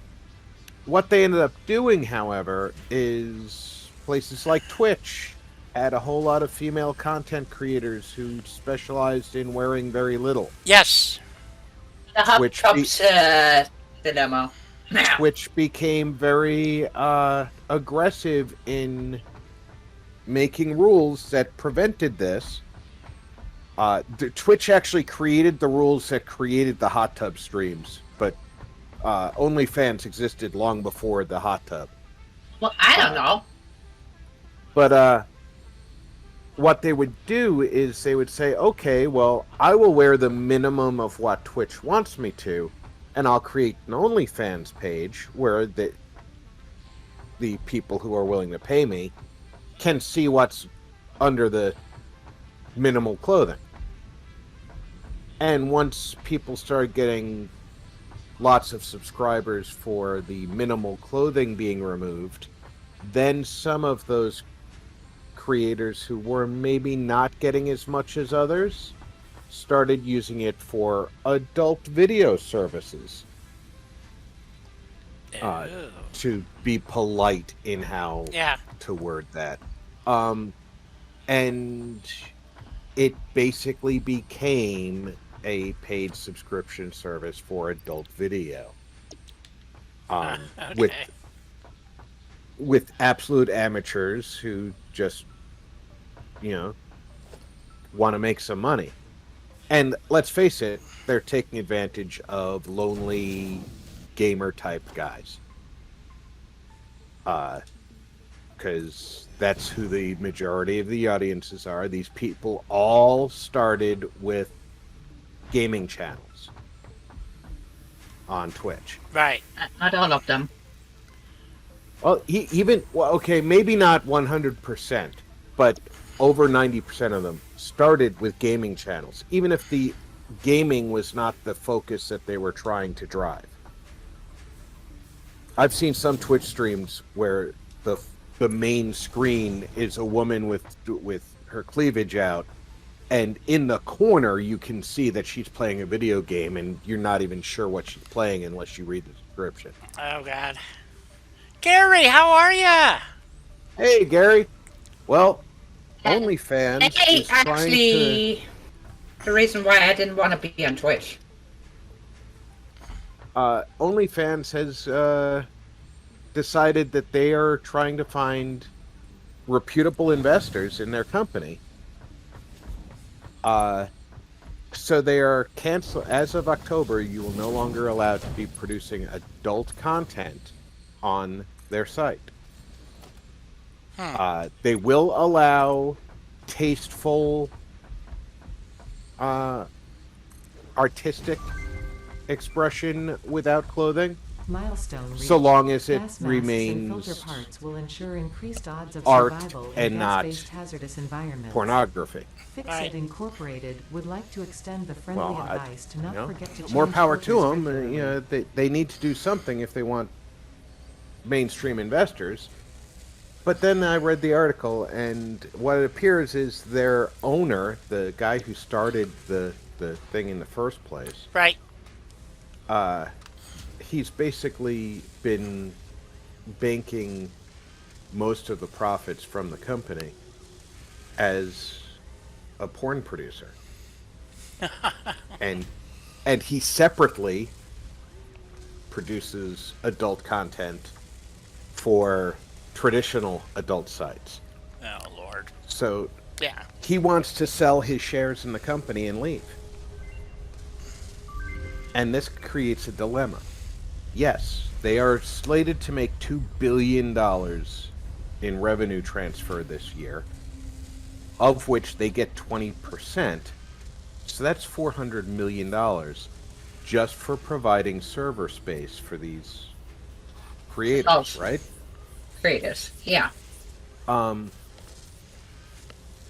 what they ended up doing, however, is places like Twitch had a whole lot of female content creators who specialized in wearing very little. Yes. The Hot Which Tubs dilemma. Twitch became very aggressive in making rules that prevented this. Twitch actually created the rules that created the hot tub streams, but OnlyFans existed long before the hot tub. Well, I don't know. But what they would do is they would say, okay, well, I will wear the minimum of what Twitch wants me to, and I'll create an OnlyFans page where the people who are willing to pay me can see what's under the minimal clothing. And once people started getting lots of subscribers for the minimal clothing being removed, then some of those creators who were maybe not getting as much as others started using it for adult video services. Oh. To be polite in how to word that. And it basically became a paid subscription service for adult video. Okay. With absolute amateurs who just, want to make some money. And let's face it, they're taking advantage of lonely gamer type guys. Because that's who the majority of the audiences are. These people all started with gaming channels on Twitch. Right. Not all of them. Well, okay, maybe not 100%, but over 90% of them started with gaming channels, even if the gaming was not the focus that they were trying to drive. I've seen some Twitch streams where the main screen is a woman with her cleavage out, and in the corner you can see that she's playing a video game, and you're not even sure what she's playing unless you read the description. Oh, God. Gary, how are ya? Hey, Gary. Well, OnlyFans Hey, is trying actually, the reason why I didn't want to be on Twitch. OnlyFans has decided that they are trying to find reputable investors in their company. So they are as of October, you will no longer allowed to be producing adult content on their site. They will allow tasteful, artistic expression without clothing, Milestone reached. so long as it Gas masks and remains filter parts will ensure increased odds of art survival and in not gas-based hazardous environments. pornography. Fixit Right. Incorporated would like to extend the friendly Well, advice to not forget to change more power to filters them. regularly. They need to do something if they want mainstream investors. But then I read the article, and what it appears is their owner, the guy who started the thing in the first place, Right. he's basically been banking most of the profits from the company as a porn producer. and he separately produces adult content for traditional adult sites. Oh, Lord. So Yeah. he wants to sell his shares in the company and leave. And this creates a dilemma. Yes, they are slated to make $2 billion in revenue transfer this year, of which they get 20%. So that's $400 million just for providing server space for these creators, right? Creators, yeah.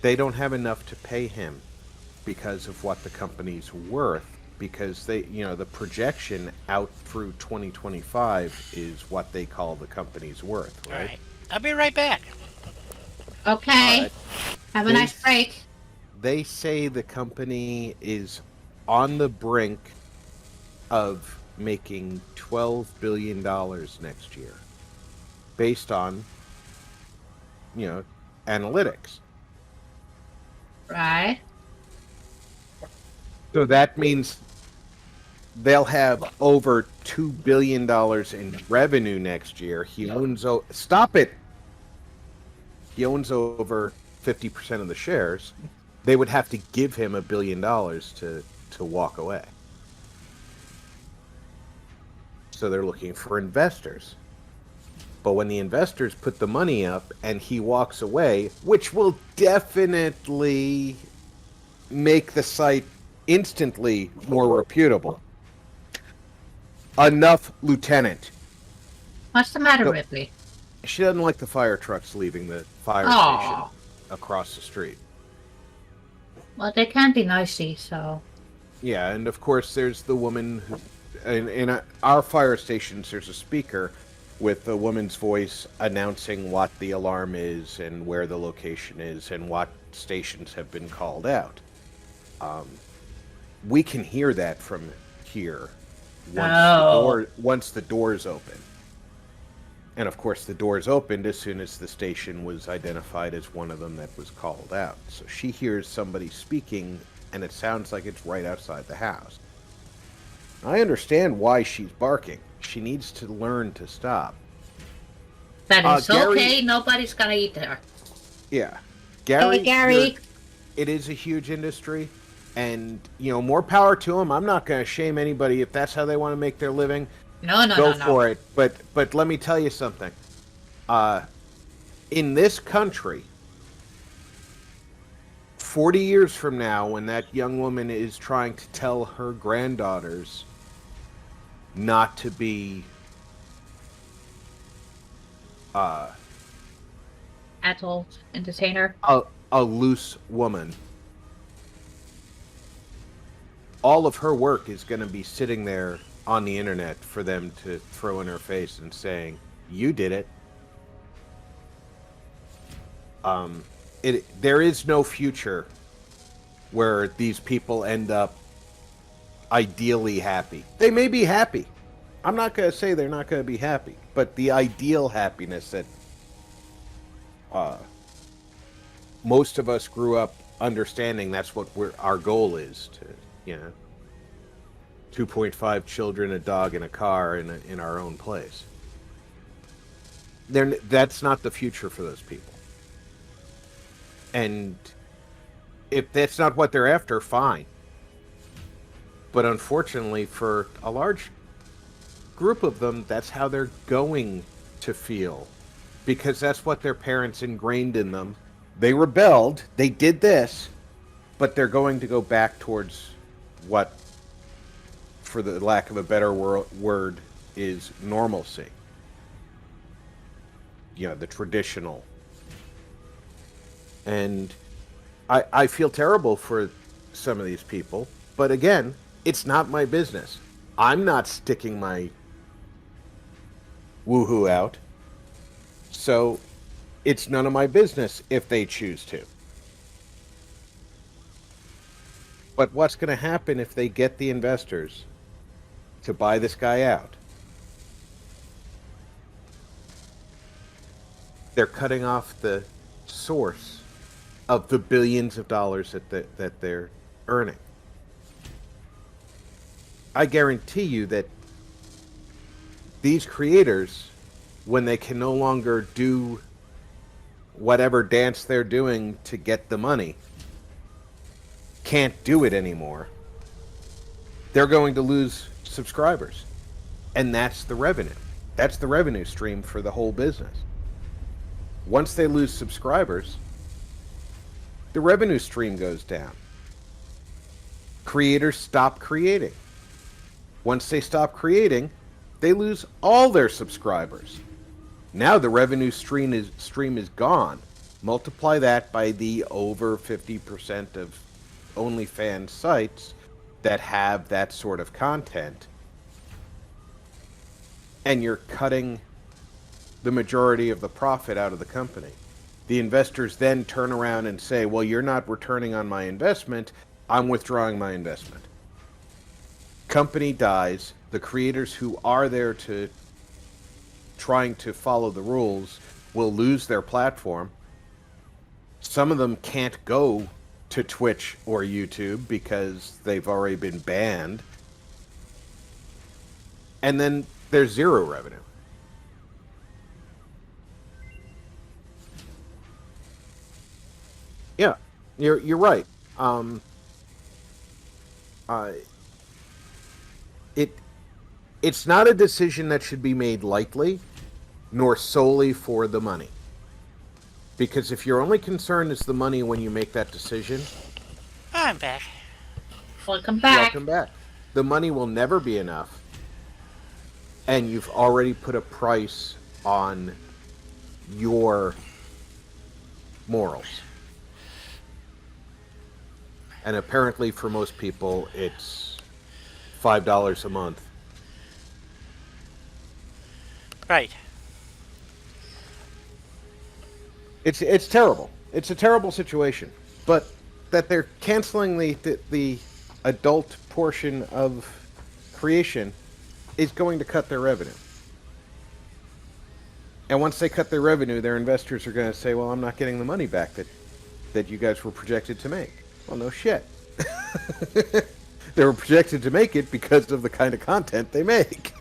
They don't have enough to pay him because of what the company's worth, because the projection out through 2025 is what they call the company's worth, All right? right. I'll be right back. Okay. Alright. Have a nice break. They say the company is on the brink of making $12 billion next year based on, analytics. Right. So that means they'll have over $2 billion in revenue next year. He owns... Stop it! He owns over 50% of the shares. They would have to give him $1 billion to walk away. So they're looking for investors. But when the investors put the money up and he walks away, which will definitely make the site instantly more reputable. Enough, Lieutenant. What's the matter, So- Ripley? She doesn't like the fire trucks leaving the fire Aw. station across the street. Well, they can be nicey, so. Yeah, and of course there's the woman who... In our fire stations, there's a speaker with a woman's voice announcing what the alarm is and where the location is and what stations have been called out. We can hear that from here once the doors open. And of course the doors opened as soon as the station was identified as one of them that was called out. So she hears somebody speaking and it sounds like it's right outside the house. I understand why she's barking. She needs to learn to stop. That is Gary, okay. Nobody's gonna eat there. Yeah. Gary, Hey, Gary. it is a huge industry, and, more power to them. I'm not going to shame anybody if that's how they want to make their living. No, Go for it. But let me tell you something. In this country, 40 years from now, when that young woman is trying to tell her granddaughters not to be Adult entertainer. a loose woman, all of her work is going to be sitting there on the internet for them to throw in her face and saying, "You did it." There is no future where these people end up ideally happy. They may be happy. I'm not going to say they're not going to be happy, but the ideal happiness that most of us grew up understanding, that's what our goal is, to 2.5 children, a dog, and a car in our own place. That's not the future for those people. And if that's not what they're after, fine. But unfortunately, for a large group of them, that's how they're going to feel. Because that's what their parents ingrained in them. They rebelled, they did this, but they're going to go back towards what, for the lack of a better word, is normalcy. The traditional. And I feel terrible for some of these people, but again, it's not my business. I'm not sticking my woohoo out, so it's none of my business if they choose to. But what's going to happen if they get the investors to buy this guy out? They're cutting off the source of the billions of dollars that they're earning. I guarantee you that these creators, when they can no longer do whatever dance they're doing to get the money, can't do it anymore, they're going to lose subscribers. And that's the revenue. That's the revenue stream for the whole business. Once they lose subscribers, the revenue stream goes down. Creators stop creating. Once they stop creating, they lose all their subscribers. Now the revenue stream is gone. Multiply that by the over 50% of OnlyFans sites that have that sort of content, and you're cutting the majority of the profit out of the company. The investors then turn around and say, well, you're not returning on my investment, I'm withdrawing my investment. Company dies. The creators who are there to trying to follow the rules will lose their platform. Some of them can't go to Twitch or YouTube because they've already been banned. And then there's zero revenue. Yeah, you're right. It's not a decision that should be made lightly, nor solely for the money. Because if your only concern is the money when you make that decision, I'm back. Welcome back. welcome back. The money will never be enough, and you've already put a price on your morals. And apparently for most people, it's $5 a month. Right. It's terrible. It's a terrible situation. But that they're canceling the adult portion of creation is going to cut their revenue. And once they cut their revenue, their investors are going to say, well, I'm not getting the money back that you guys were projected to make. Well, no shit. They were projected to make it because of the kind of content they make.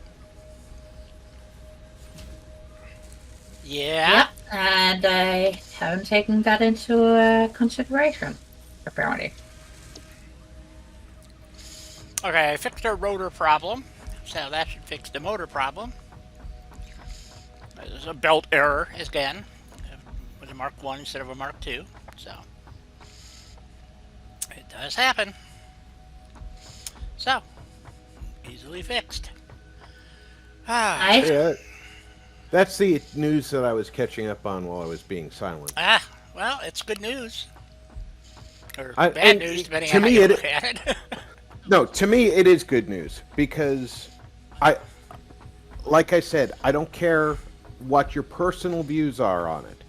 Yeah. Yep, and I haven't taken that into consideration, apparently. Okay, I fixed our rotor problem, so that should fix the motor problem. There's a belt error again. It was a Mark 1 instead of a Mark 2, so it does happen. So, easily fixed. Nice. Yeah, that's the news that I was catching up on while I was being silent. Well, it's good news. Or and bad news, depending to on how me you it- look at it. No, to me it is good news because like I said, I don't care what your personal views are on it.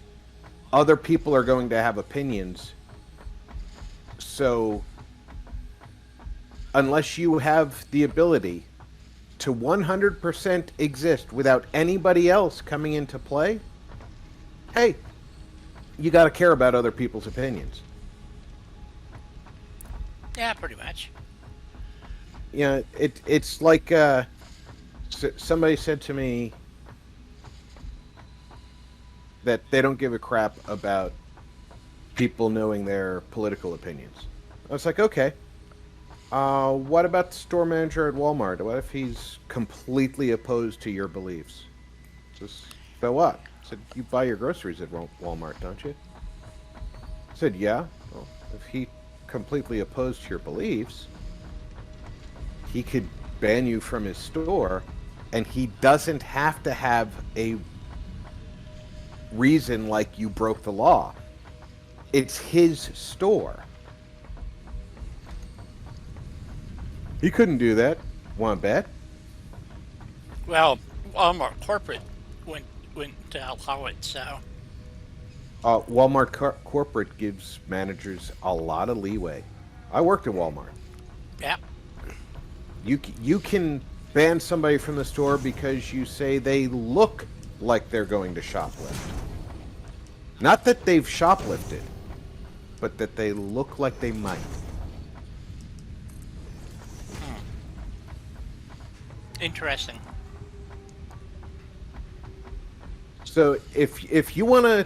Other people are going to have opinions. So unless you have the ability to 100% exist without anybody else coming into play, hey, you got to care about other people's opinions. Yeah, pretty much. You know, it's like somebody said to me that they don't give a crap about people knowing their political opinions. I was like, okay. What about the store manager at Walmart? What if he's completely opposed to your beliefs? So what? I said, you buy your groceries at Walmart, don't you? I said, yeah. Well, if he completely opposed to your beliefs, he could ban you from his store, and he doesn't have to have a reason like you broke the law. It's his store. He couldn't do that. Want to bet? Well, Walmart corporate wouldn't allow it, so. Walmart corporate gives managers a lot of leeway. I worked at Walmart. Yeah. You can ban somebody from the store because you say they look like they're going to shoplift. Not that they've shoplifted, but that they look like they might. Interesting. So if you want to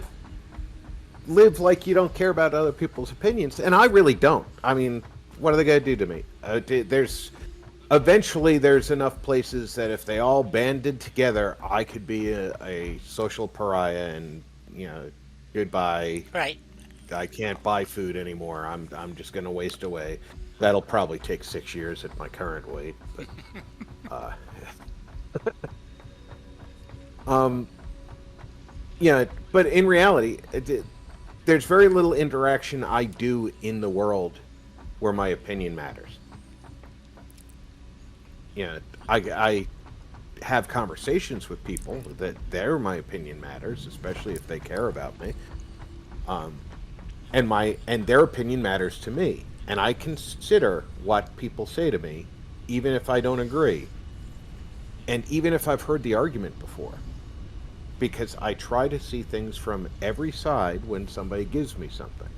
live like you don't care about other people's opinions, and I really don't. I mean, what are they going to do to me? Eventually there's enough places that if they all banded together, I could be a social pariah and, you know, goodbye. Right. I can't buy food anymore. I'm just going to waste away. That'll probably take 6 years at my current weight. But, yeah, but in reality, there's very little interaction I do in the world where my opinion matters. You know, I have conversations with people that my opinion matters, especially if they care about me. And their opinion matters to me, and I consider what people say to me, even if I don't agree, and even if I've heard the argument before, because I try to see things from every side when somebody gives me something.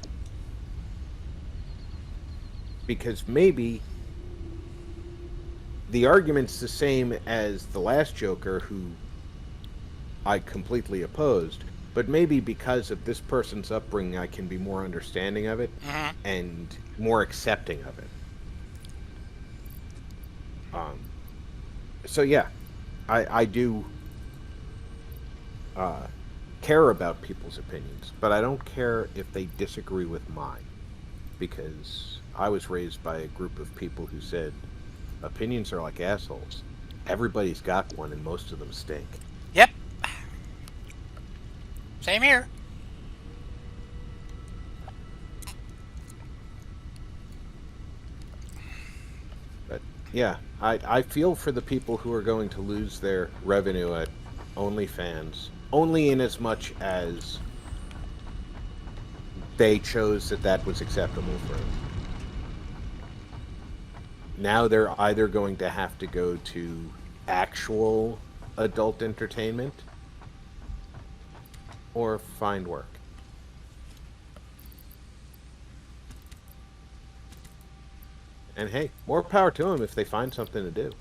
Because maybe the argument's the same as the last Joker, who I completely opposed, but maybe because of this person's upbringing, I can be more understanding of it and more accepting of it. So yeah, I do care about people's opinions, but I don't care if they disagree with mine, because I was raised by a group of people who said opinions are like assholes. Everybody's got one, and most of them stink. Yep. Same here. But yeah, I feel for the people who are going to lose their revenue at OnlyFans, only in as much as they chose that was acceptable for them. Now they're either going to have to go to actual adult entertainment or find work. And hey, more power to them if they find something to do.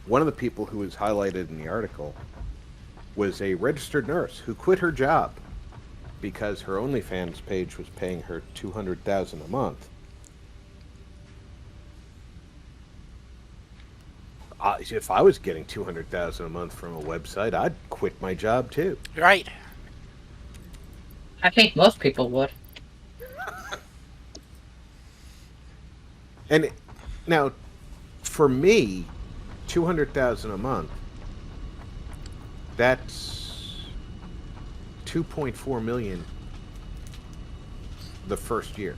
One of the people who was highlighted in the article was a registered nurse who quit her job because her OnlyFans page was paying her $200,000 a month. If I was getting $200,000 a month from a website, I'd quit my job too. Right. I think most people would. And now, for me, $200,000 a month, that's $2.4 million the first year.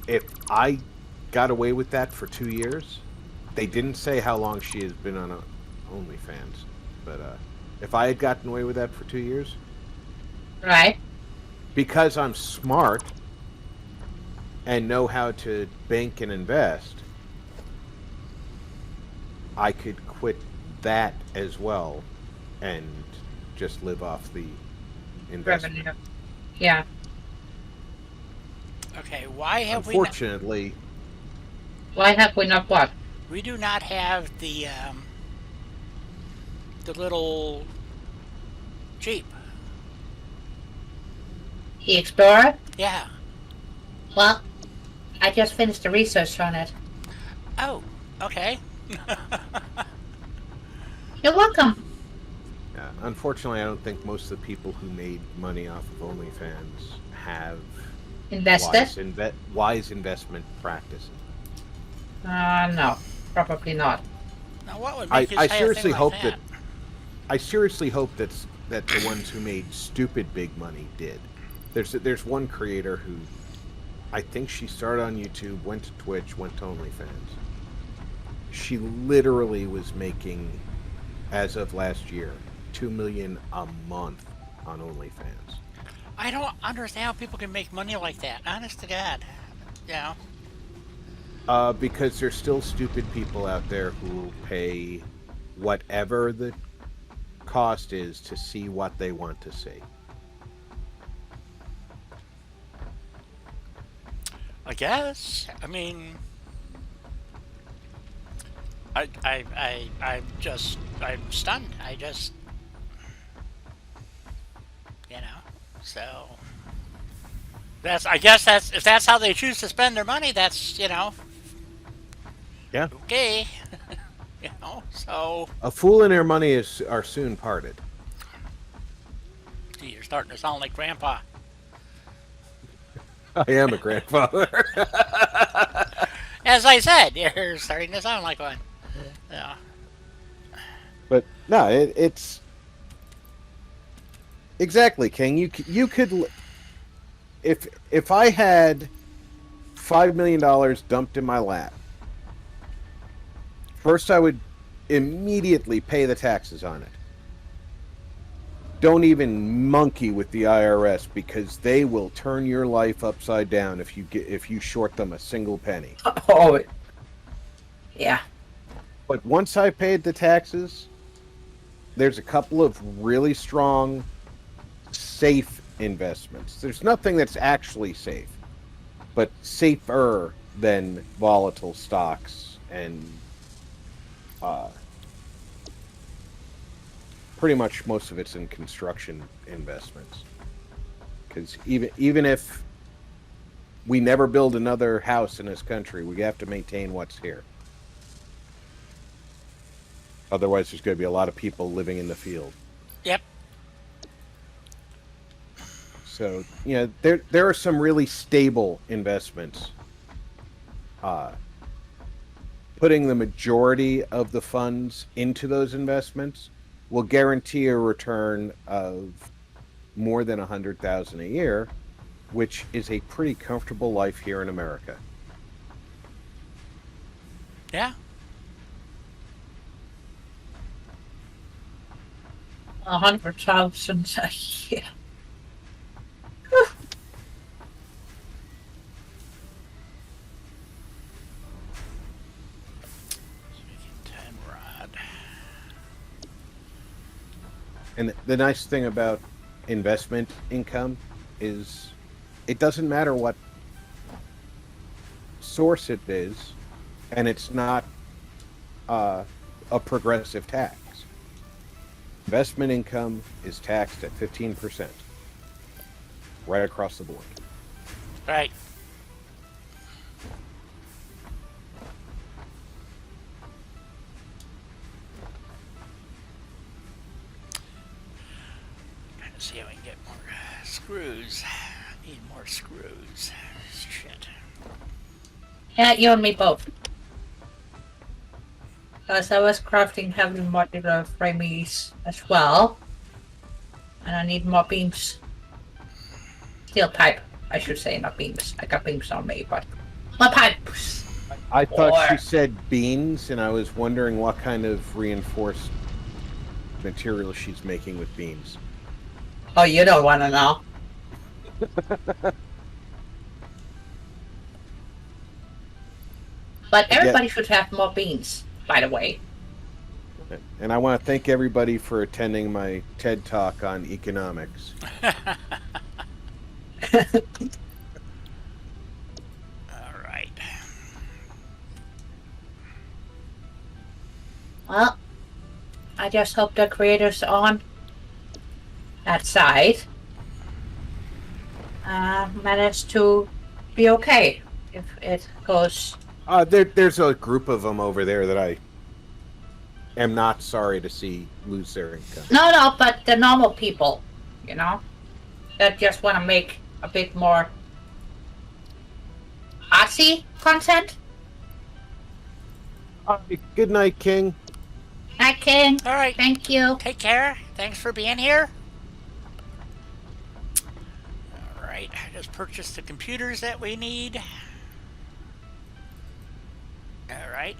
If I got away with that for 2 years, they didn't say how long she has been on OnlyFans, but if I had gotten away with that for 2 years, Right. because I'm smart and know how to bank and invest, I could quit that as well and just live off the investment. Revenue. Yeah. Okay, why have Unfortunately, Why have we not what? we do not have the little Jeep. The Explorer? Yeah. Well, I just finished the research on it. Oh, okay. You're welcome. unfortunately, I don't think most of the people who made money off of OnlyFans have Invested? wise investment practices. No. Probably not. Now, what would I make you say a seriously thing like hope that? I seriously hope that the ones who made stupid big money did. There's one creator who, I think she started on YouTube, went to Twitch, went to OnlyFans. She literally was making, as of last year, $2 million a month on OnlyFans. I don't understand how people can make money like that. Honest to God. You know? Because there's still stupid people out there who will pay whatever the cost is to see what they want to see. I guess. I mean, I'm stunned. You know, so I guess if that's how they choose to spend their money, that's, Yeah. okay. You know, so A fool and their money are soon parted. gee, you're starting to sound like Grandpa. I am a grandfather. As I said, you're starting to sound like one. Yeah. But no, it's exactly, King. You could, if I had $5 million dumped in my lap, first I would immediately pay the taxes on it. Don't even monkey with the IRS, because they will turn your life upside down if you short them a single penny. Oh. Yeah. But once I paid the taxes, there's a couple of really strong, safe investments. There's nothing that's actually safe, but safer than volatile stocks and pretty much most of it's in construction investments. Because even if we never build another house in this country, we have to maintain what's here. Otherwise, there's going to be a lot of people living in the field. Yep. So, there are some really stable investments. Putting the majority of the funds into those investments will guarantee a return of more than $100,000 a year, which is a pretty comfortable life here in America. Yeah. 100,000 a year. And the nice thing about investment income is it doesn't matter what source it is, and it's not a progressive tax. Investment income is taxed at 15%, right across the board. Right. Trying to see how we can get more screws. Need more screws. Shit. Yeah, you and me both. Because I was crafting heavy modular frames as well. And I need more beams. Steel pipe, I should say, not beams. I got beams on me, but more pipes. I thought you said beams, and I was wondering what kind of reinforced material she's making with beams. Oh, you don't want to know. But everybody should have more beans, by the way. And I want to thank everybody for attending my TED Talk on economics. All right. Well, I just hope the creators on that side manage to be okay if it goes. There's a group of them over there that I am not sorry to see lose their income. No, but the normal people, you know, that just want to make a bit more artsy content. Good night, King. Hi, King. All right. Thank you. Take care. Thanks for being here. All right. I just purchased the computers that we need. All right.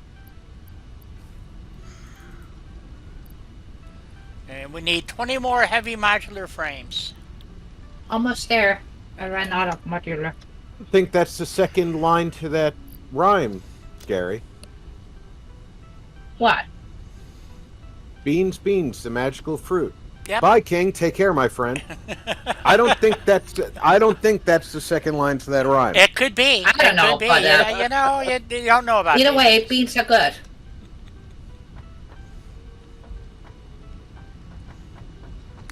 And we need 20 more heavy modular frames. Almost there. I ran out of modular. I think that's the second line to that rhyme, Gary. What? Beans, beans, the magical fruit. Yep. Bye, King. Take care, my friend. I don't think that's the second line to that rhyme. It could be. I don't know, Could be. but, You know, you don't know about Either these way, things. beans are good.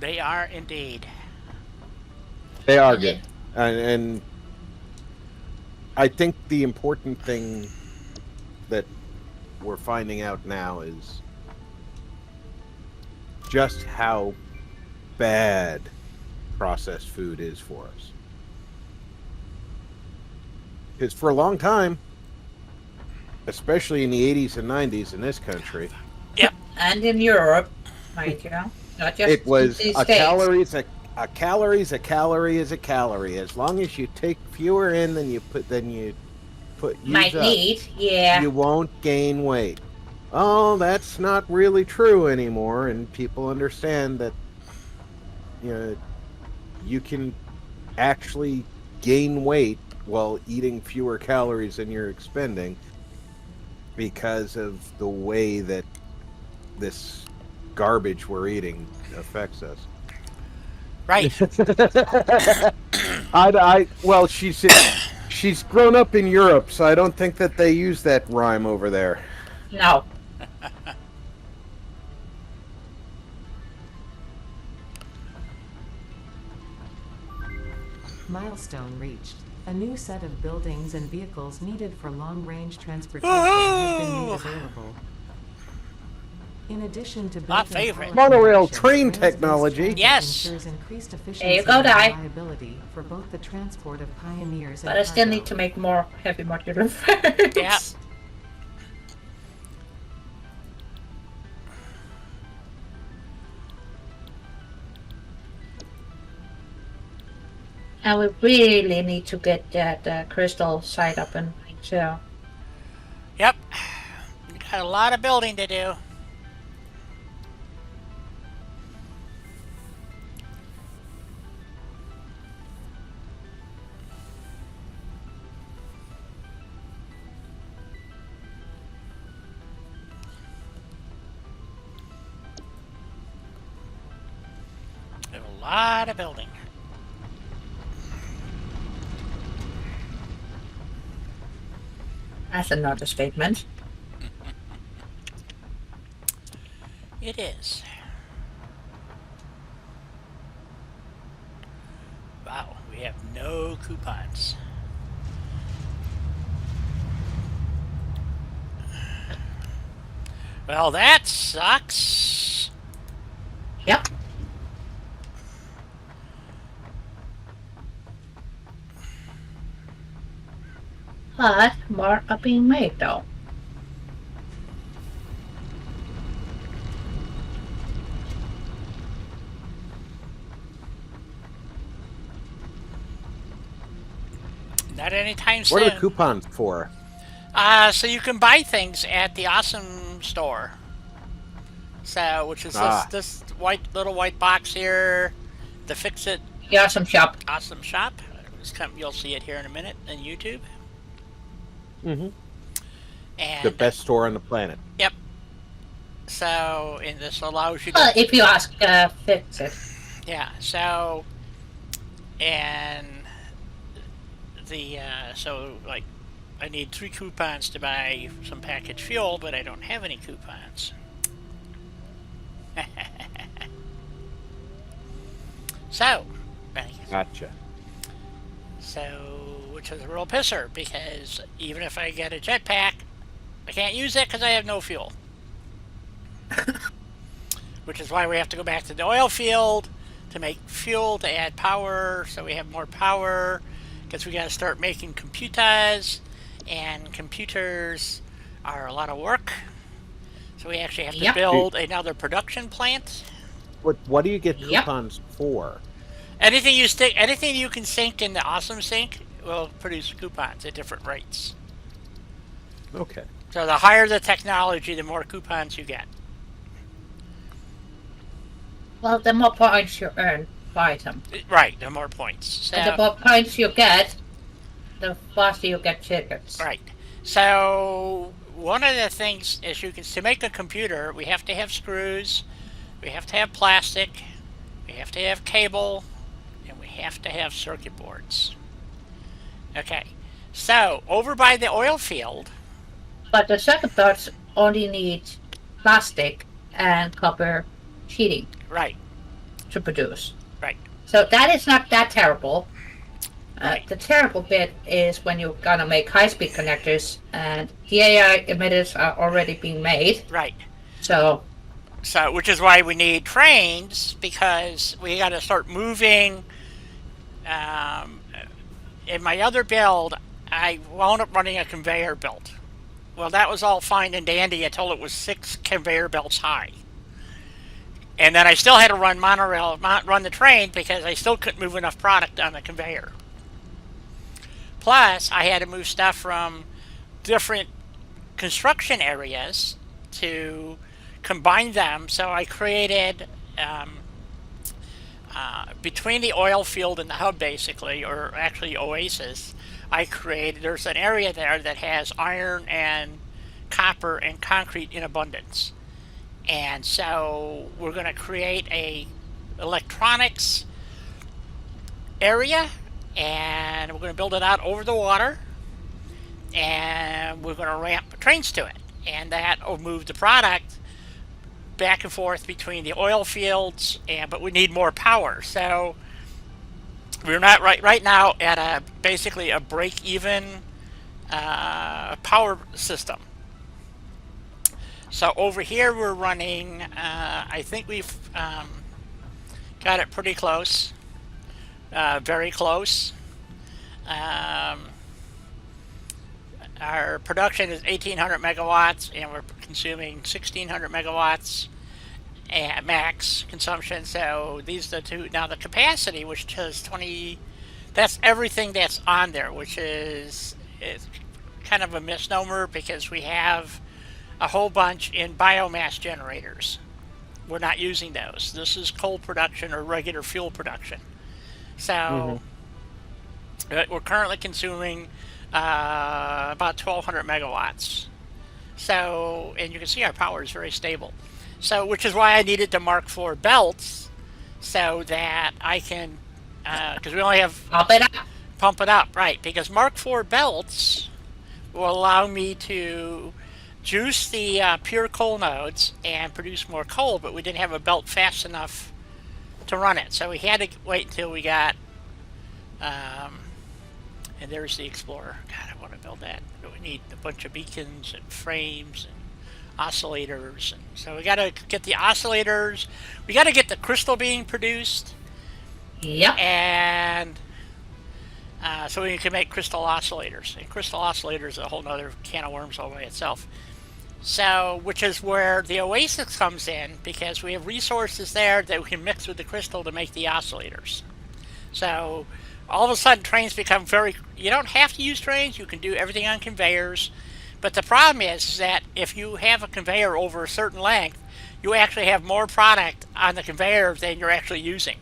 They are indeed. They are good. And I think the important thing that we're finding out now is just how bad processed food is for us. Because for a long time, especially in the 80s and 90s in this country, Yep. And in Europe, mind you, not just it was in the a States. calorie is a calorie is a calorie is a calorie. As long as you take fewer in than you use Might up, need, yeah. you won't gain weight. Oh, that's not really true anymore, and people understand that you can actually gain weight while eating fewer calories than you're expending because of the way that this garbage we're eating affects us. Right. Well, she's grown up in Europe, so I don't think that they use that rhyme over there. No. Milestone reached. A new set of buildings and vehicles needed for long-range transportation has been made available. In addition to My built-in favorite. power Monorail generation, train rails-based technology. transit Yes. ensures increased efficiency There you go, and Di. reliability for both the transport of pioneers and But I still cargo. need to make more heavy modular frames. Yeah. And we really need to get that crystal site up and running too. Yep. We got a lot of building to do. We have a lot of building. That's another statement. It is. Wow, we have no coupons. Well, that sucks. Yep. But more are being made, though. Not anytime soon. What are the coupons for? So you can buy things at the Awesome store. So, which is this little white box here, the Fix It The Awesome Shop. Awesome Shop. You'll see it here in a minute on YouTube. Mm-hmm. And The best store on the planet. Yep. So, and this allows you to. Well, if you ask, Fix It. Yeah. So, and the so like, I need 3 coupons to buy some packaged fuel, but I don't have any coupons. So, Gotcha. So, which is a real pisser, because even if I get a jetpack, I can't use it because I have no fuel. Which is why we have to go back to the oil field to make fuel, to add power, so we have more power, because we got to start making computers, and computers are a lot of work. So we actually have to build another production plant. What do you get coupons for? Anything you can sink in the Awesome Sink will produce coupons at different rates. Okay. So the higher the technology, the more coupons you get. Well, the more points you earn by them. Right, the more points. So, And the more points you get, the faster you get tickets. Right. So one of the things is to make a computer, we have to have screws, we have to have plastic, we have to have cable, and we have to have circuit boards. Okay. So over by the oil field. But the circuit boards only need plastic and copper sheeting. Right. To produce. Right. So that is not that terrible. Right. The terrible bit is when you're gonna make high-speed connectors, and the AI emitters are already being made. Right. So, which is why we need trains, because we got to start moving. In my other build, I wound up running a conveyor belt. Well, that was all fine and dandy until it was 6 conveyor belts high. And then I still had to run run the train, because I still couldn't move enough product on the conveyor. Plus, I had to move stuff from different construction areas to combine them. So I created, between the oil field and the hub, basically, or actually Oasis, there's an area there that has iron and copper and concrete in abundance. And so we're going to create a electronics area, and we're going to build it out over the water, and we're going to ramp trains to it, and that will move the product back and forth between the oil fields, but we need more power. So we're not right now at basically a break-even power system. So over here we're running, I think we've got it pretty close, very close. Our production is 1,800 megawatts, and we're consuming 1,600 megawatts at max consumption. So these are the two. Now the capacity, which is 20, that's everything that's on there, which is kind of a misnomer, because we have a whole bunch in biomass generators. We're not using those. This is coal production or regular fuel production. So we're currently consuming about 1,200 megawatts. So, and you can see our power is very stable. So, which is why I needed to Mark IV belts, so that I can, because we only have pump it up. Pump it up, right? Because Mark IV belts will allow me to juice the pure coal nodes and produce more coal, but we didn't have a belt fast enough to run it. So we had to wait until we got, and there's the Explorer. God, I want to build that. But we need a bunch of beacons and frames and oscillators. And so we got to get the oscillators. We got to get the crystal being produced. Yep. And so we can make crystal oscillators. And crystal oscillators is a whole nother can of worms all by itself. So, which is where the Oasis comes in, because we have resources there that we can mix with the crystal to make the oscillators. So, all of a sudden trains become very, you don't have to use trains, you can do everything on conveyors. But the problem is that if you have a conveyor over a certain length, you actually have more product on the conveyor than you're actually using.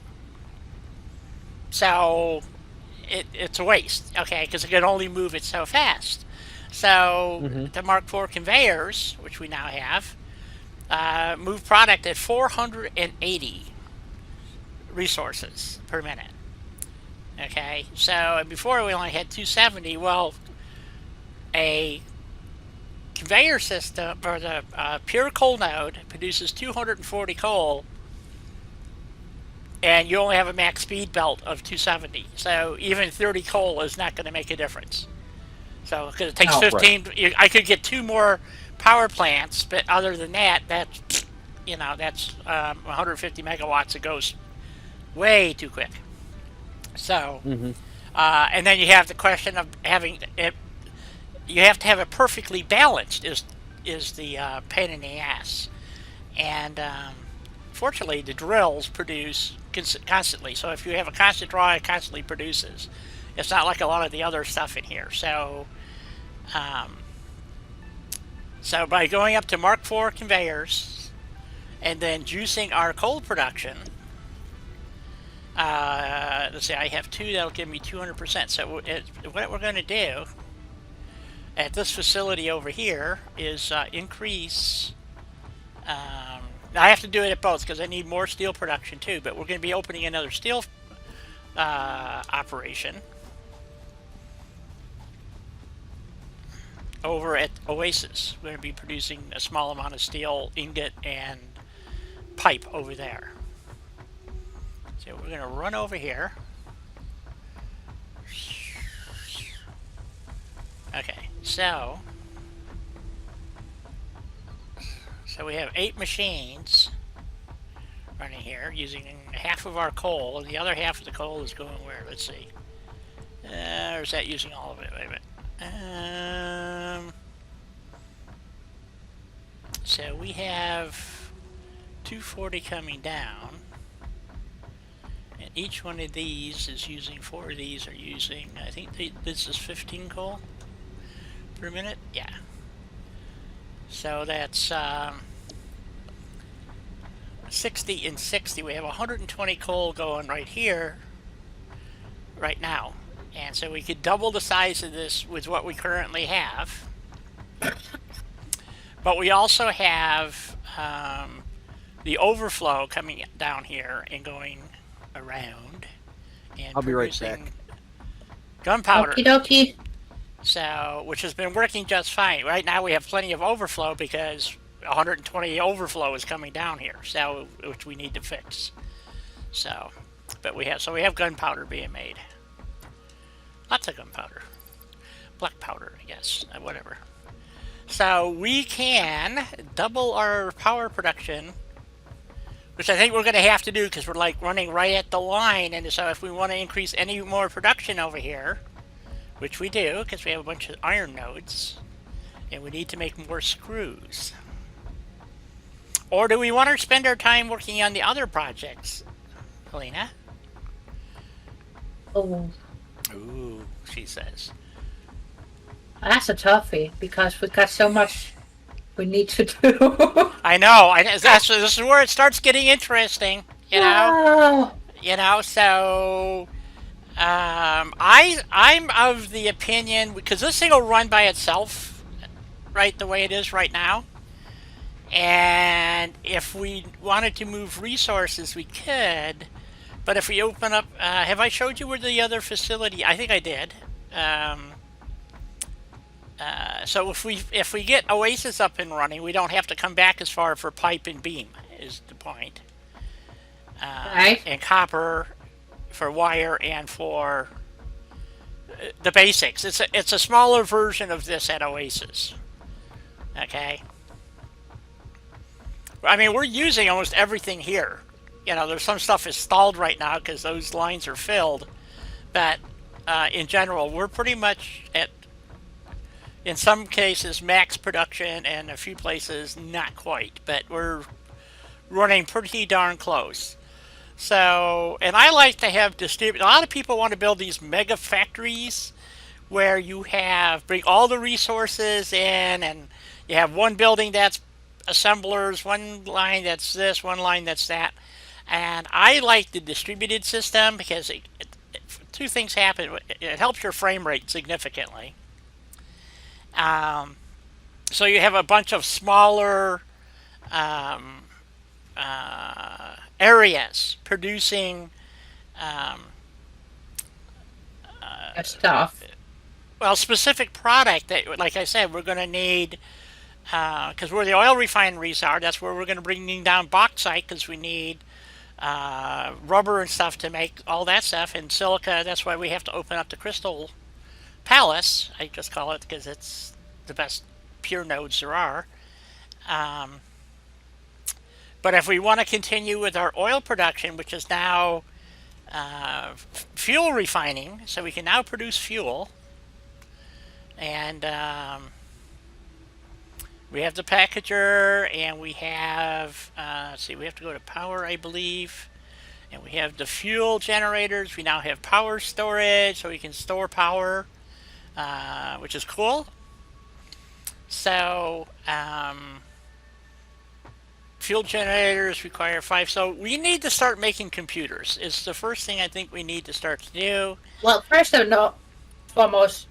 So, it's a waste, okay, because it can only move it so fast. So the Mark IV conveyors, which we now have, move product at 480 resources per minute. Okay, so before we only had 270. Well, a conveyor system, or the pure coal node, produces 240 coal, and you only have a max speed belt of 270. So even 30 coal is not going to make a difference. So, because it takes 15, right. I could get 2 more power plants, but other than that, that's 150 megawatts. It goes way too quick. So, and then you have the question of having it. You have to have it perfectly balanced. Is the pain in the ass, and fortunately, the drills produce constantly. So if you have a constant draw, it constantly produces. It's not like a lot of the other stuff in here. So, so by going up to Mark IV conveyors and then juicing our coal production, let's see, I have 2 that'll give me 200%. So what we're going to do at this facility over here is increase. I have to do it at both because I need more steel production too. But we're going to be opening another steel operation over at Oasis. We're going to be producing a small amount of steel ingot and pipe over there. So we're going to run over here. Okay, so we have 8 machines running here using half of our coal, and the other half of the coal is going where? Let's see. Or is that using all of it? Wait a minute. So we have 240 coming down, and each one of these is using 4 of these are using, I think this is 15 coal per minute. Yeah. So that's 60 and 60. We have 120 coal going right here, right now. And so we could double the size of this with what we currently have. But we also have the overflow coming down here and going around and I'll be right back. Gunpowder. Okie dokie. So, which has been working just fine. Right now we have plenty of overflow because 120 overflow is coming down here, so which we need to fix. So, but we have gunpowder being made. Lots of gunpowder. Black powder, I guess, whatever. So we can double our power production, which I think we're going to have to do because we're like running right at the line. And so if we want to increase any more production over here, which we do because we have a bunch of iron nodes, and we need to make more screws. Or do we want to spend our time working on the other projects, Helena? Oh, Ooh, she says. that's a toughie because we've got so much we need to do. I know. This is where it starts getting interesting. You know. Oh. So I'm of the opinion, because this thing will run by itself, right, the way it is right now. And if we wanted to move resources, we could. But if we open up, have I showed you where the other facility? I think I did. So if we get Oasis up and running, we don't have to come back as far for pipe and beam. Is the point? Right. And copper for wire and for the basics. It's a smaller version of this at Oasis. Okay. I mean, we're using almost everything here. You know, there's some stuff is stalled right now because those lines are filled. But in general, we're pretty much at, in some cases, max production, and a few places not quite. But we're running pretty darn close. So, and I like to have a lot of people want to build these mega factories where you bring all the resources in, and you have one building that's assemblers, one line that's this, one line that's that. And I like the distributed system because two things happen. It helps your frame rate significantly. So you have a bunch of smaller areas producing Stuff. well, specific product that, like I said, we're going to need, because where the oil refineries are, that's where we're going to bring down bauxite, because we need rubber and stuff to make all that stuff, and silica. That's why we have to open up the Crystal Palace. I just call it because it's the best pure nodes there are. But if we want to continue with our oil production, which is now fuel refining, so we can now produce fuel, and we have the packager, and we have, let's see, we have to go to power, I believe, and we have the fuel generators. We now have power storage, so we can store power, which is cool. So, fuel generators require 5, so we need to start making computers. It's the first thing I think we need to start to do. Well, first and foremost,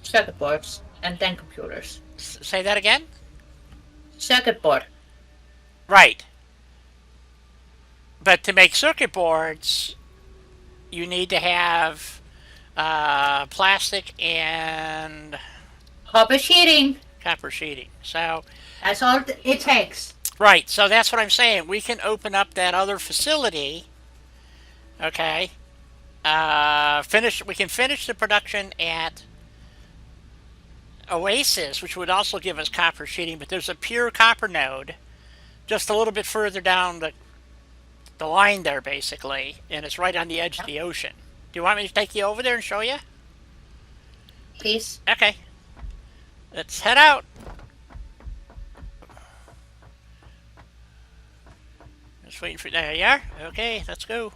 circuit boards, and then computers. Say that again? Circuit board. Right. But to make circuit boards, you need to have plastic and Copper sheeting. copper sheeting. So That's all it takes. right, so that's what I'm saying. We can open up that other facility. Okay. We can finish the production at Oasis, which would also give us copper sheeting, but there's a pure copper node just a little bit further down the line there, basically, and it's right on the edge of the ocean. Do you want me to take you over there and show you? Please. Okay. Let's head out. Just waiting for, there you are. Okay, let's go.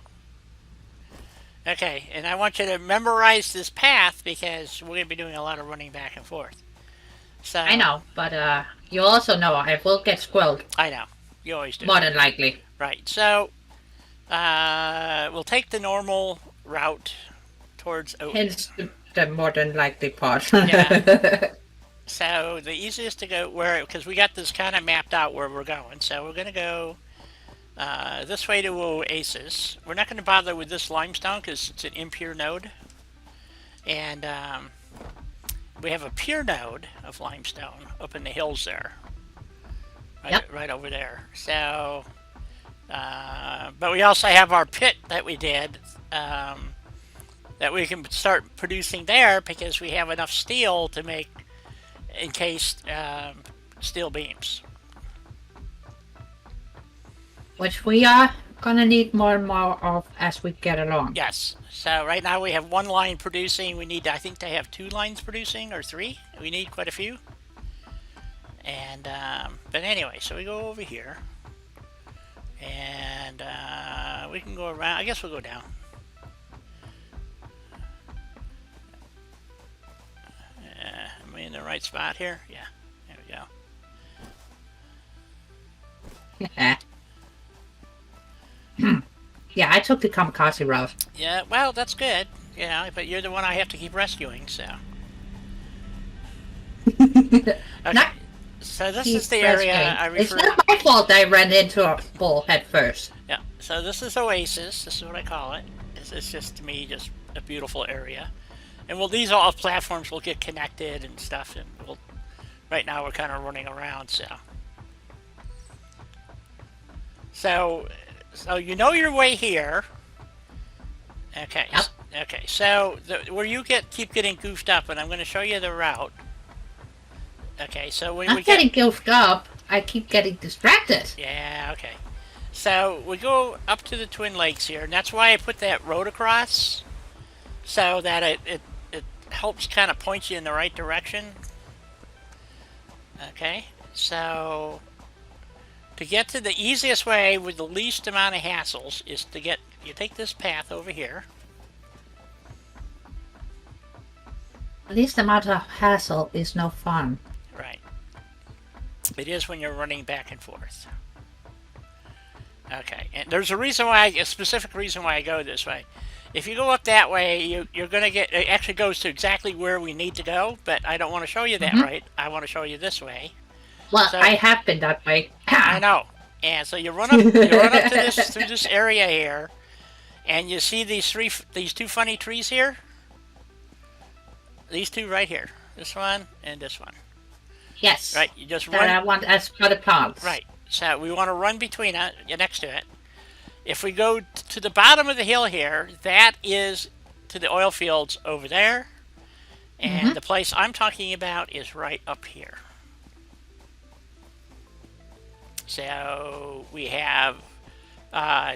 Okay, and I want you to memorize this path because we're going to be doing a lot of running back and forth. So I know, but you also know I will get squirreled. I know. You always do. More than likely. Right, so we'll take the normal route towards Hence the more than likely part. Yeah. So the easiest to go because we got this kind of mapped out where we're going. So we're going to go this way to Oasis. We're not going to bother with this limestone because it's an impure node. And we have a pure node of limestone up in the hills there. Right over there. So, but we also have our pit that we did that we can start producing there because we have enough steel to make encased steel beams. Which we are gonna need more and more of as we get along. Yes. So right now we have one line producing. We need, I think, to have 2 lines producing or 3. We need quite a few. And but anyway, so we go over here, and we can go around. I guess we'll go down. Am I in the right spot here? Yeah. There we go. Yeah, I took the kamikaze route. Yeah. Well, that's good. You know, but you're the one I have to keep rescuing. So. Okay. Not So this is the area I refer. It's not my fault I ran into a bull head first. Yeah. So this is Oasis. This is what I call it. It's just, to me, just a beautiful area. And these all platforms will get connected and stuff, and right now we're kind of running around, so you know your way here. Okay. Yep. Okay. So where you keep getting goofed up, and I'm going to show you the route. Okay. So when I'm we getting goofed up. I keep getting distracted. Yeah. Okay. So we go up to the Twin Lakes here, and that's why I put that road across, so that it helps kind of point you in the right direction. Okay. So to get to the easiest way with the least amount of hassles is to you take this path over here. Least amount of hassle is no fun. Right. It is when you're running back and forth. Okay, and there's a specific reason why I go this way. If you go up that way, you're going to get, it actually goes to exactly where we need to go, but I don't want to show you that right. I want to show you this way. Well, I have been that way. I know. And so you run up to through this area here, and you see these two funny trees here? These two right here. This one and this one. Yes. Right, you just that run. I want as for the plants. Right. So we want to run between it, next to it. If we go to the bottom of the hill here, that is to the oil fields over there. And the place I'm talking about is right up here. So we have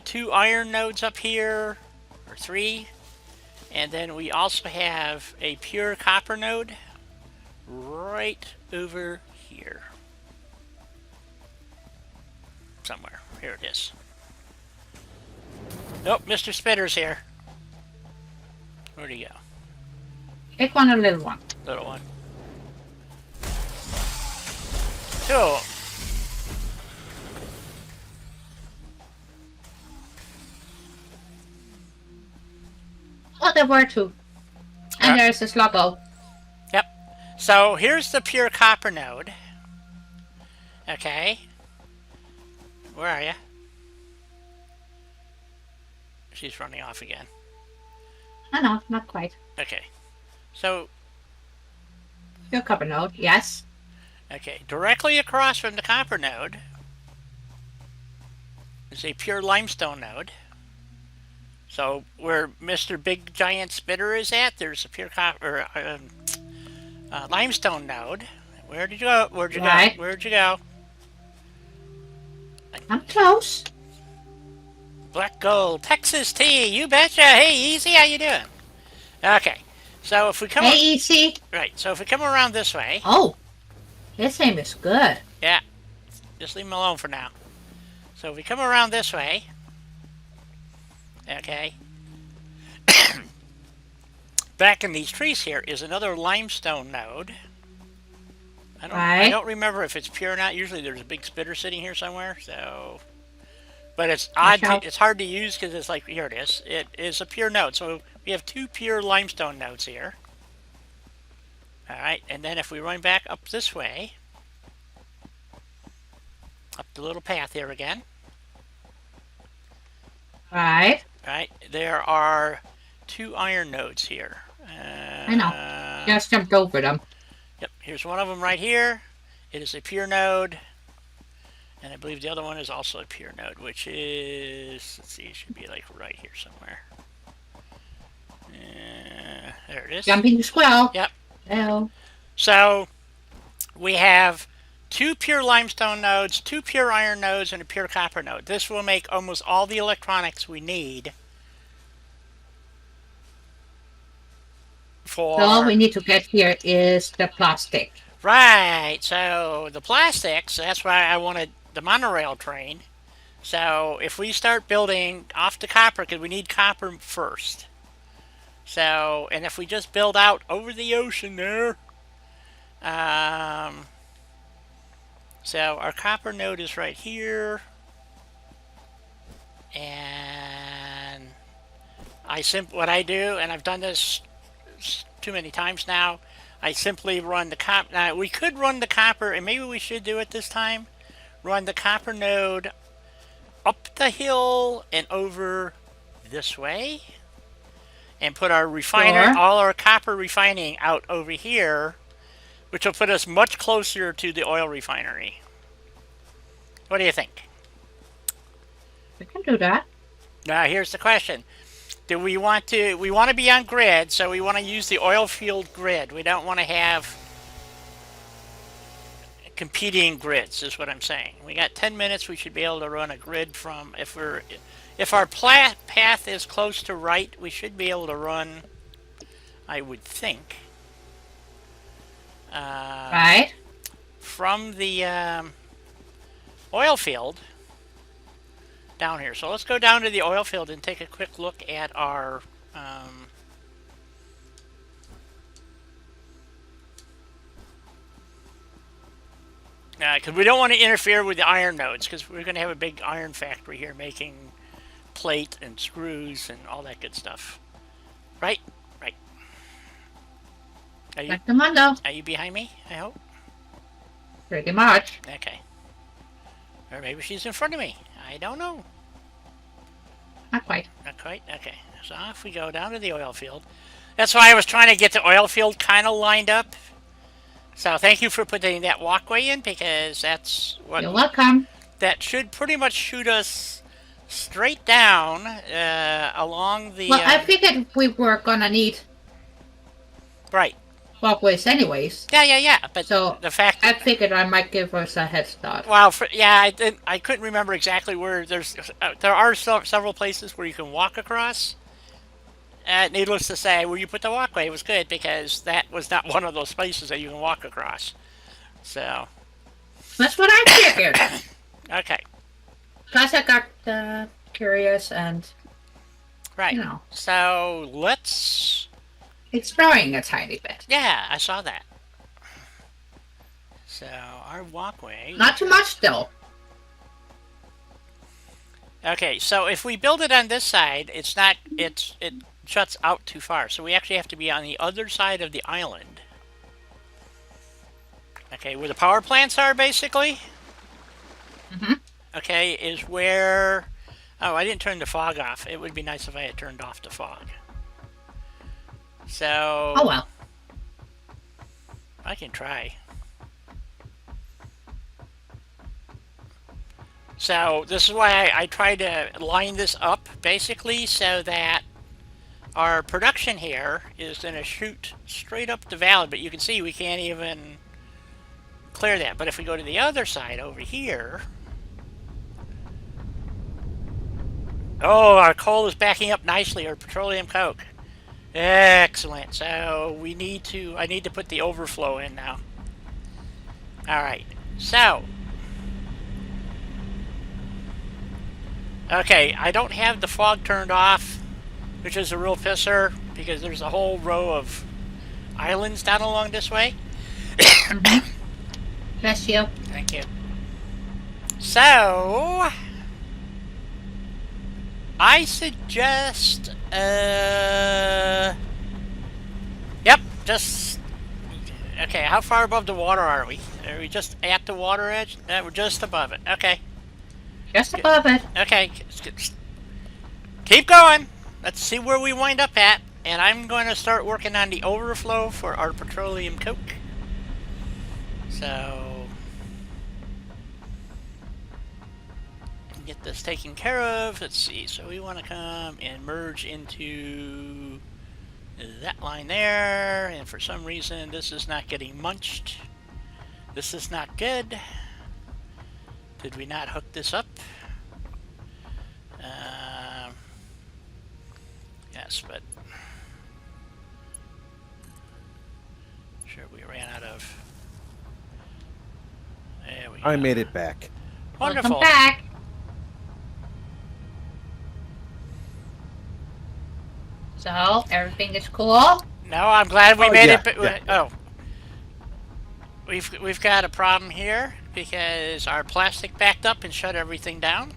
2 iron nodes up here, or 3. And then we also have a pure copper node right over here. Somewhere. Here it is. Nope, Mr. Spitter's here. Where'd he go? Big one or little one? Little one. Cool. Oh, there were 2. And there's this logo. Yep. So here's the pure copper node. Okay. Where are you? She's running off again. No, not quite. Okay. So, Your copper node, yes. okay, directly across from the copper node is a pure limestone node. So where Mr. Big Giant Spitter is at, there's a pure copper limestone node. Where'd you go? Where'd you Right. go? Where'd you go? I'm close. Black Gold, Texas tea, you betcha. Hey, Easy, how you doing? Okay, so if we come Hey, Easy. right, so if we come around this way, Oh, his name is good. yeah, just leave him alone for now. So if we come around this way, okay, back in these trees here is another limestone node. I don't remember if it's pure or not. Usually there's a big spitter sitting here somewhere, so. But it's odd. It's hard to use because it's like, here it is. It is a pure node. So we have 2 pure limestone nodes here. All right, and then if we run back up this way, up the little path here again. Right. Right, there are 2 iron nodes here. I know. Just jumped over them. Yep, here's one of them right here. It is a pure node. And I believe the other one is also a pure node, which is, let's see, it should be like right here somewhere. There it is. Jumping the squirrel. Yep. Hello. So we have 2 pure limestone nodes, 2 pure iron nodes, and a pure copper node. This will make almost all the electronics we need for... So all we need to get here is the plastic. Right, so the plastics, that's why I wanted the monorail train. So if we start building off the copper, because we need copper first. So, and if we just build out over the ocean there, so our copper node is right here, and what I do, and I've done this too many times now, I simply run the copper. Now we could run the copper, and maybe we should do it this time. Run the copper node up the hill and over this way, and put our refiner, Sure. all our copper refining out over here, which will put us much closer to the oil refinery. What do you think? We can do that. Now, here's the question. Do we want to be on grid, so we want to use the oil field grid. We don't want to have competing grids, is what I'm saying. We got 10 minutes, we should be able to run a grid from, if our path is close to right, we should be able to run, I would think, Right. from the oil field down here. So let's go down to the oil field and take a quick look at our because we don't want to interfere with the iron nodes, because we're going to have a big iron factory here making plate and screws and all that good stuff. Right? Right. Like the Mondo. Are you behind me, I hope? Pretty much. Okay. Or maybe she's in front of me. I don't know. Not quite. Not quite? Okay. So off we go down to the oil field. That's why I was trying to get the oil field kind of lined up. So thank you for putting that walkway in, because that's what... You're welcome. That should pretty much shoot us straight down along the... Well, I figured we were gonna need Right. walkways anyways. Yeah. But So the fact... I figured I might give us a head start. Well, I couldn't remember exactly where there are several places where you can walk across. Needless to say, where you put the walkway was good, because that was not one of those places that you can walk across. So. That's what I figured. Okay. Plus I got curious and, Right. you know, So let's... exploring a tiny bit. Yeah, I saw that. So our walkway... Not too much though. Okay, so if we build it on this side, it shuts out too far. So we actually have to be on the other side of the island. Okay, where the power plants are, basically. Mm-hmm. Okay, is where... Oh, I didn't turn the fog off. It would be nice if I had turned off the fog. So... Oh well. I can try. So this is why I try to line this up, basically, so that our production here is going to shoot straight up the valley, but you can see we can't even clear that. But if we go to the other side over here... Oh, our coal is backing up nicely, our petroleum coke. Excellent. So I need to put the overflow in now. Alright, so... Okay, I don't have the fog turned off, which is a real pisser, because there's a whole row of islands down along this way. Bless you. Thank you. So, I suggest, yep, just, okay, how far above the water are we? Are we just at the water edge? No, we're just above it. Okay. Just above it. Okay, keep going. Let's see where we wind up at. And I'm going to start working on the overflow for our petroleum coke. So, get this taken care of. Let's see. So we want to come and merge into that line there. And for some reason, this is not getting munched. This is not good. Did we not hook this up? Yes, but sure we ran out of. There we go. I made it back. Wonderful. Welcome back. So everything is cool. No, I'm glad we Oh, made yeah, it. But yeah. oh, we've got a problem here because our plastic backed up and shut everything down.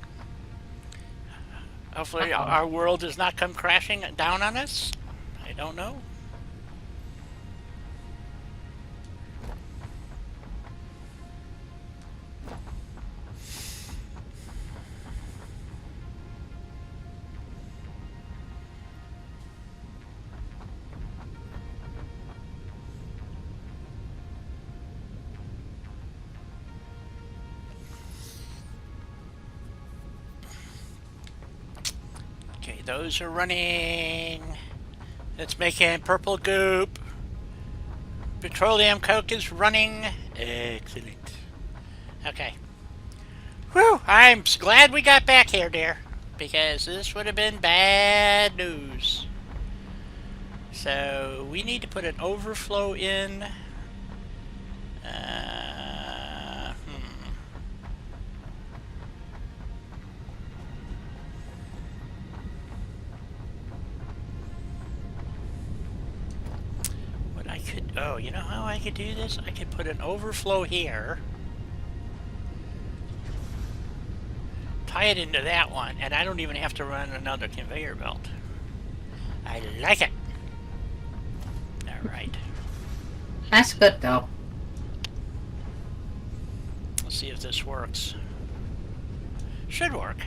Hopefully, our world does not come crashing down on us. I don't know. those are running. It's making purple goop. Petroleum coke is running. Excellent. Okay. Whew, I'm glad we got back here, dear, because this would have been bad news. So we need to put an overflow in. What I could, oh, you know how I could do this? I could put an overflow here. Tie it into that one, and I don't even have to run another conveyor belt. I like it. All right. That's good though. Let's see if this works. Should work.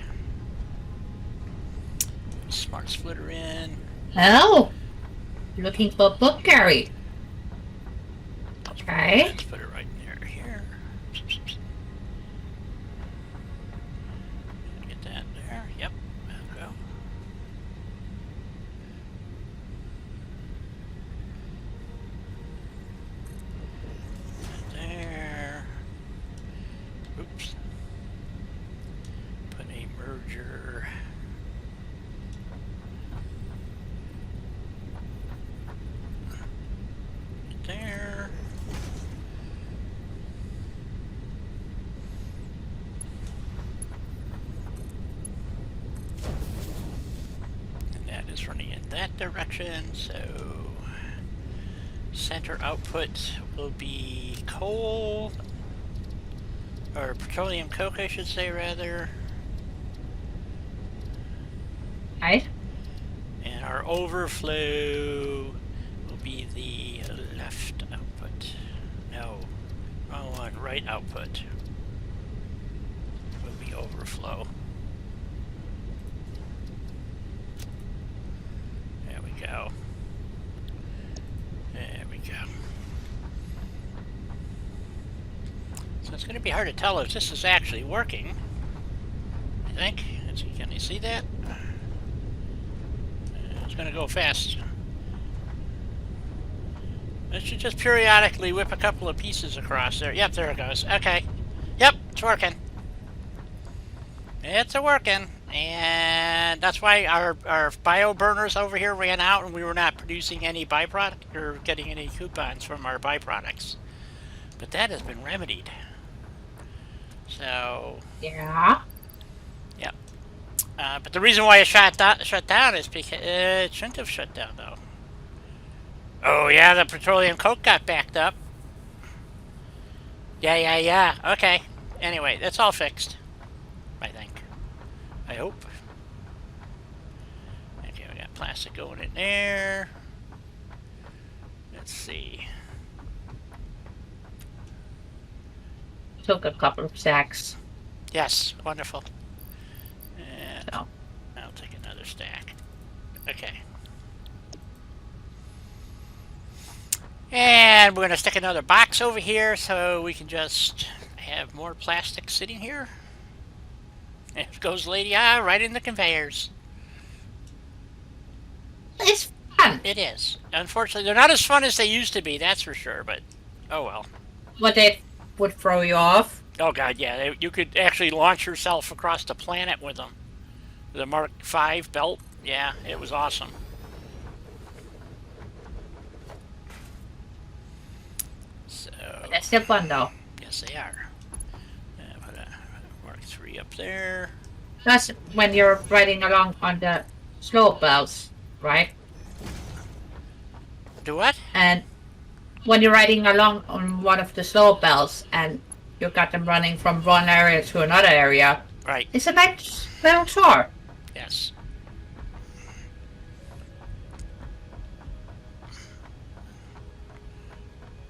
Smart splitter in. Oh, looking for book carry. Okay. Let's put it right near here. Get that there. Yep. That'll go. There. Oops. Put a merger. There. And that is running in that direction, so center output will be coal, or petroleum coke, I should say, rather. Right. And our overflow will be the left output. No, wrong one, right output will be overflow. There we go. There we go. So it's going to be hard to tell if this is actually working. I think. Can you see that? It's going to go fast. It should just periodically whip a couple of pieces across there. Yep, there it goes. Okay. Yep, it's working. It's a-working. And that's why our bio burners over here ran out and we were not producing any byproduct or getting any coupons from our byproducts. But that has been remedied. So... Yeah. Yep. But the reason why it shut down is because it shouldn't have shut down, though. Oh, yeah, the petroleum coke got backed up. Yeah. Okay. Anyway, that's all fixed. I think. I hope. Okay, we got plastic going in there. Let's see. Took a couple of sacks. Yes, wonderful. And So. I'll take another stack. Okay. And we're going to stick another box over here so we can just have more plastic sitting here. There goes Lady Ah right in the conveyors. It's fun. It is. Unfortunately, they're not as fun as they used to be, that's for sure, but oh well. But they would throw you off. Oh god, yeah. You could actually launch yourself across the planet with them. The Mark V belt. Yeah, it was awesome. So, That's still fun though. yes, they are. Put a Mark III up there. That's when you're riding along on the slope belts, right? Do what? And when you're riding along on one of the slope belts and you got them running from one area to another area, Right. it's a nice little tour. Yes.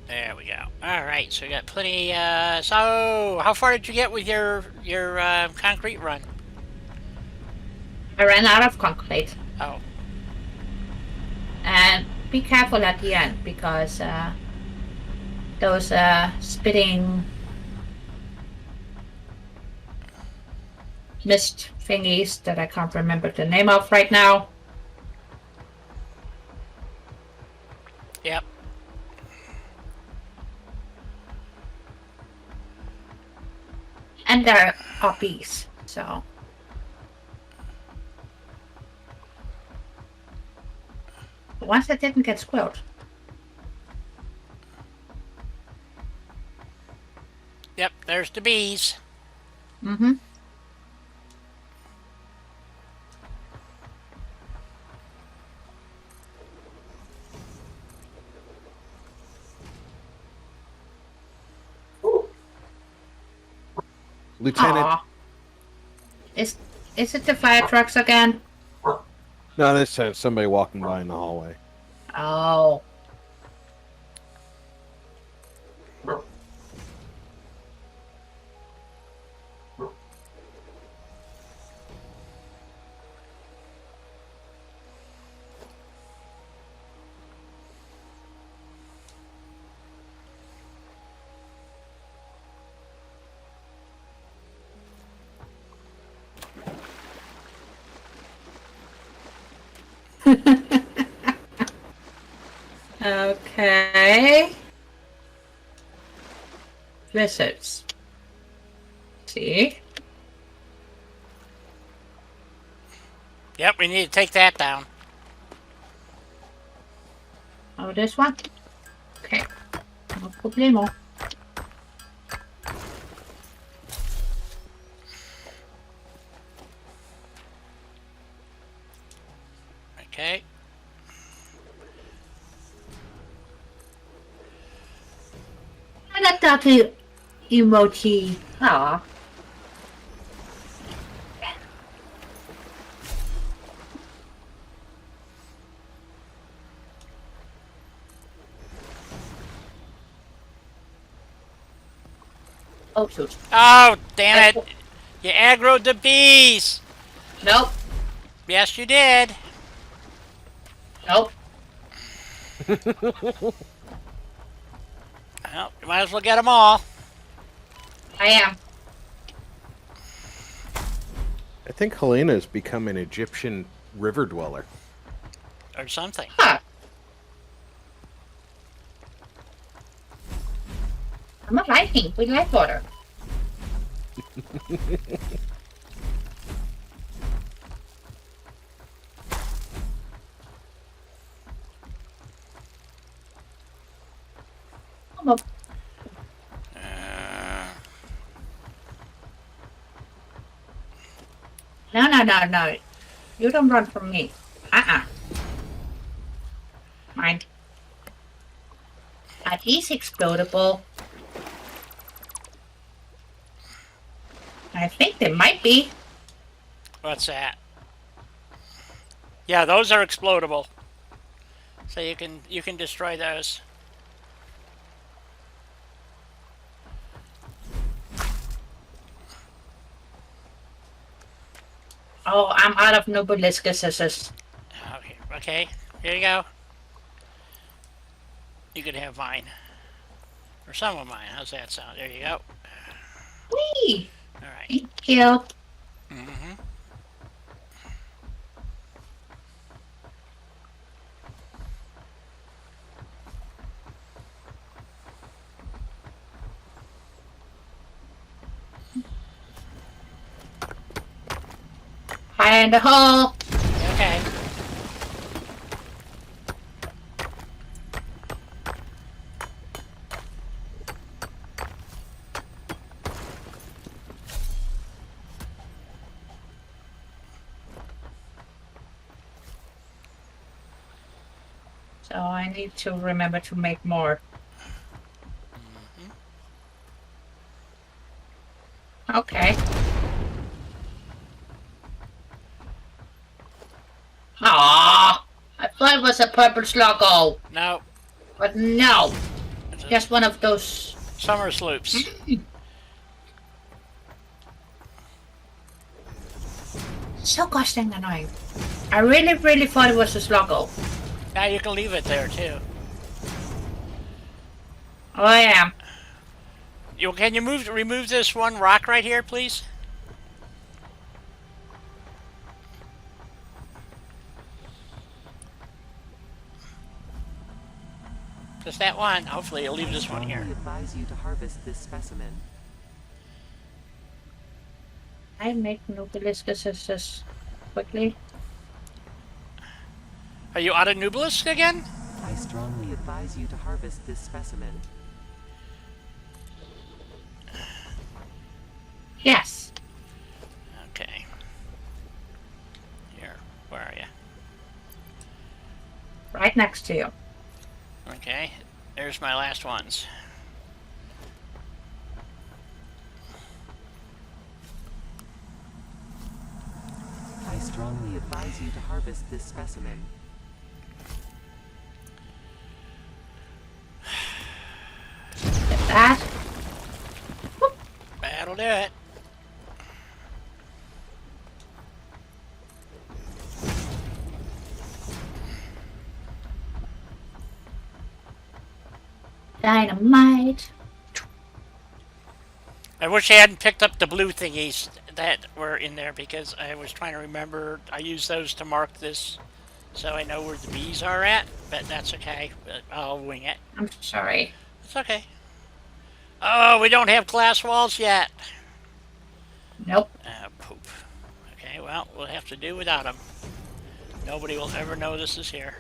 There we go. All right, so we got plenty. So, how far did you get with your concrete run? I ran out of concrete. Oh, And be careful at the end because those spitting mist thingies that I can't remember the name of right now. Yep. And they're uppies, so. The ones that didn't get squirreled. Yep, there's the bees. Mm-hmm. Lieutenant. Aw. Is it the fire trucks again? No, this is somebody walking by in the hallway. Oh. Okay. Visits. See? Yep, we need to take that down. Oh, this one? Okay. No problemo. Okay. I got that emoji. Aw. Oh, shoot. Oh, damn it. You aggroed the bees. Nope. Yes, you did. Nope. Well, you might as well get them all. I am. I think Helena's become an Egyptian river dweller. Or something. Huh. I'm a Viking. We like water. I'm a No. You don't run from me. Mind. That is explodable. I think they might be. What's that? Yeah, those are explodable. So you can destroy those. Oh, I'm out of Nobelisca scissors. Okay, here you go. You could have mine. Or some of mine. How's that sound? There you go. Whee! Alright. Thank you. Mm-hmm. High in the hole. Okay. So I need to remember to make more. Okay. Ah, I thought it was a purple sluggo, No. but no, It's a just one of those. summer sloops. So gosh dang annoying. I really thought it was a sluggo. Now you can leave it there too. Oh, I am. Can you remove this one rock right here, please? Just that one. Hopefully it'll leave this one I here. strongly advise you to harvest this specimen. I make nucleuscuses just quickly. Are you out of Nublisk again? I strongly advise you to harvest this specimen. Yes. Okay. Here. Where are you? Right next to you. Okay. There's my last ones. I strongly advise you to harvest this specimen. Get that. That'll do it. Dynamite. I wish I hadn't picked up the blue thingies that were in there because I was trying to remember. I use those to mark this so I know where the bees are at, but that's okay. But I'll wing it. I'm sorry. It's okay. Oh, we don't have glass walls yet. Nope. Poop. Okay, well, we'll have to do without them. Nobody will ever know this is here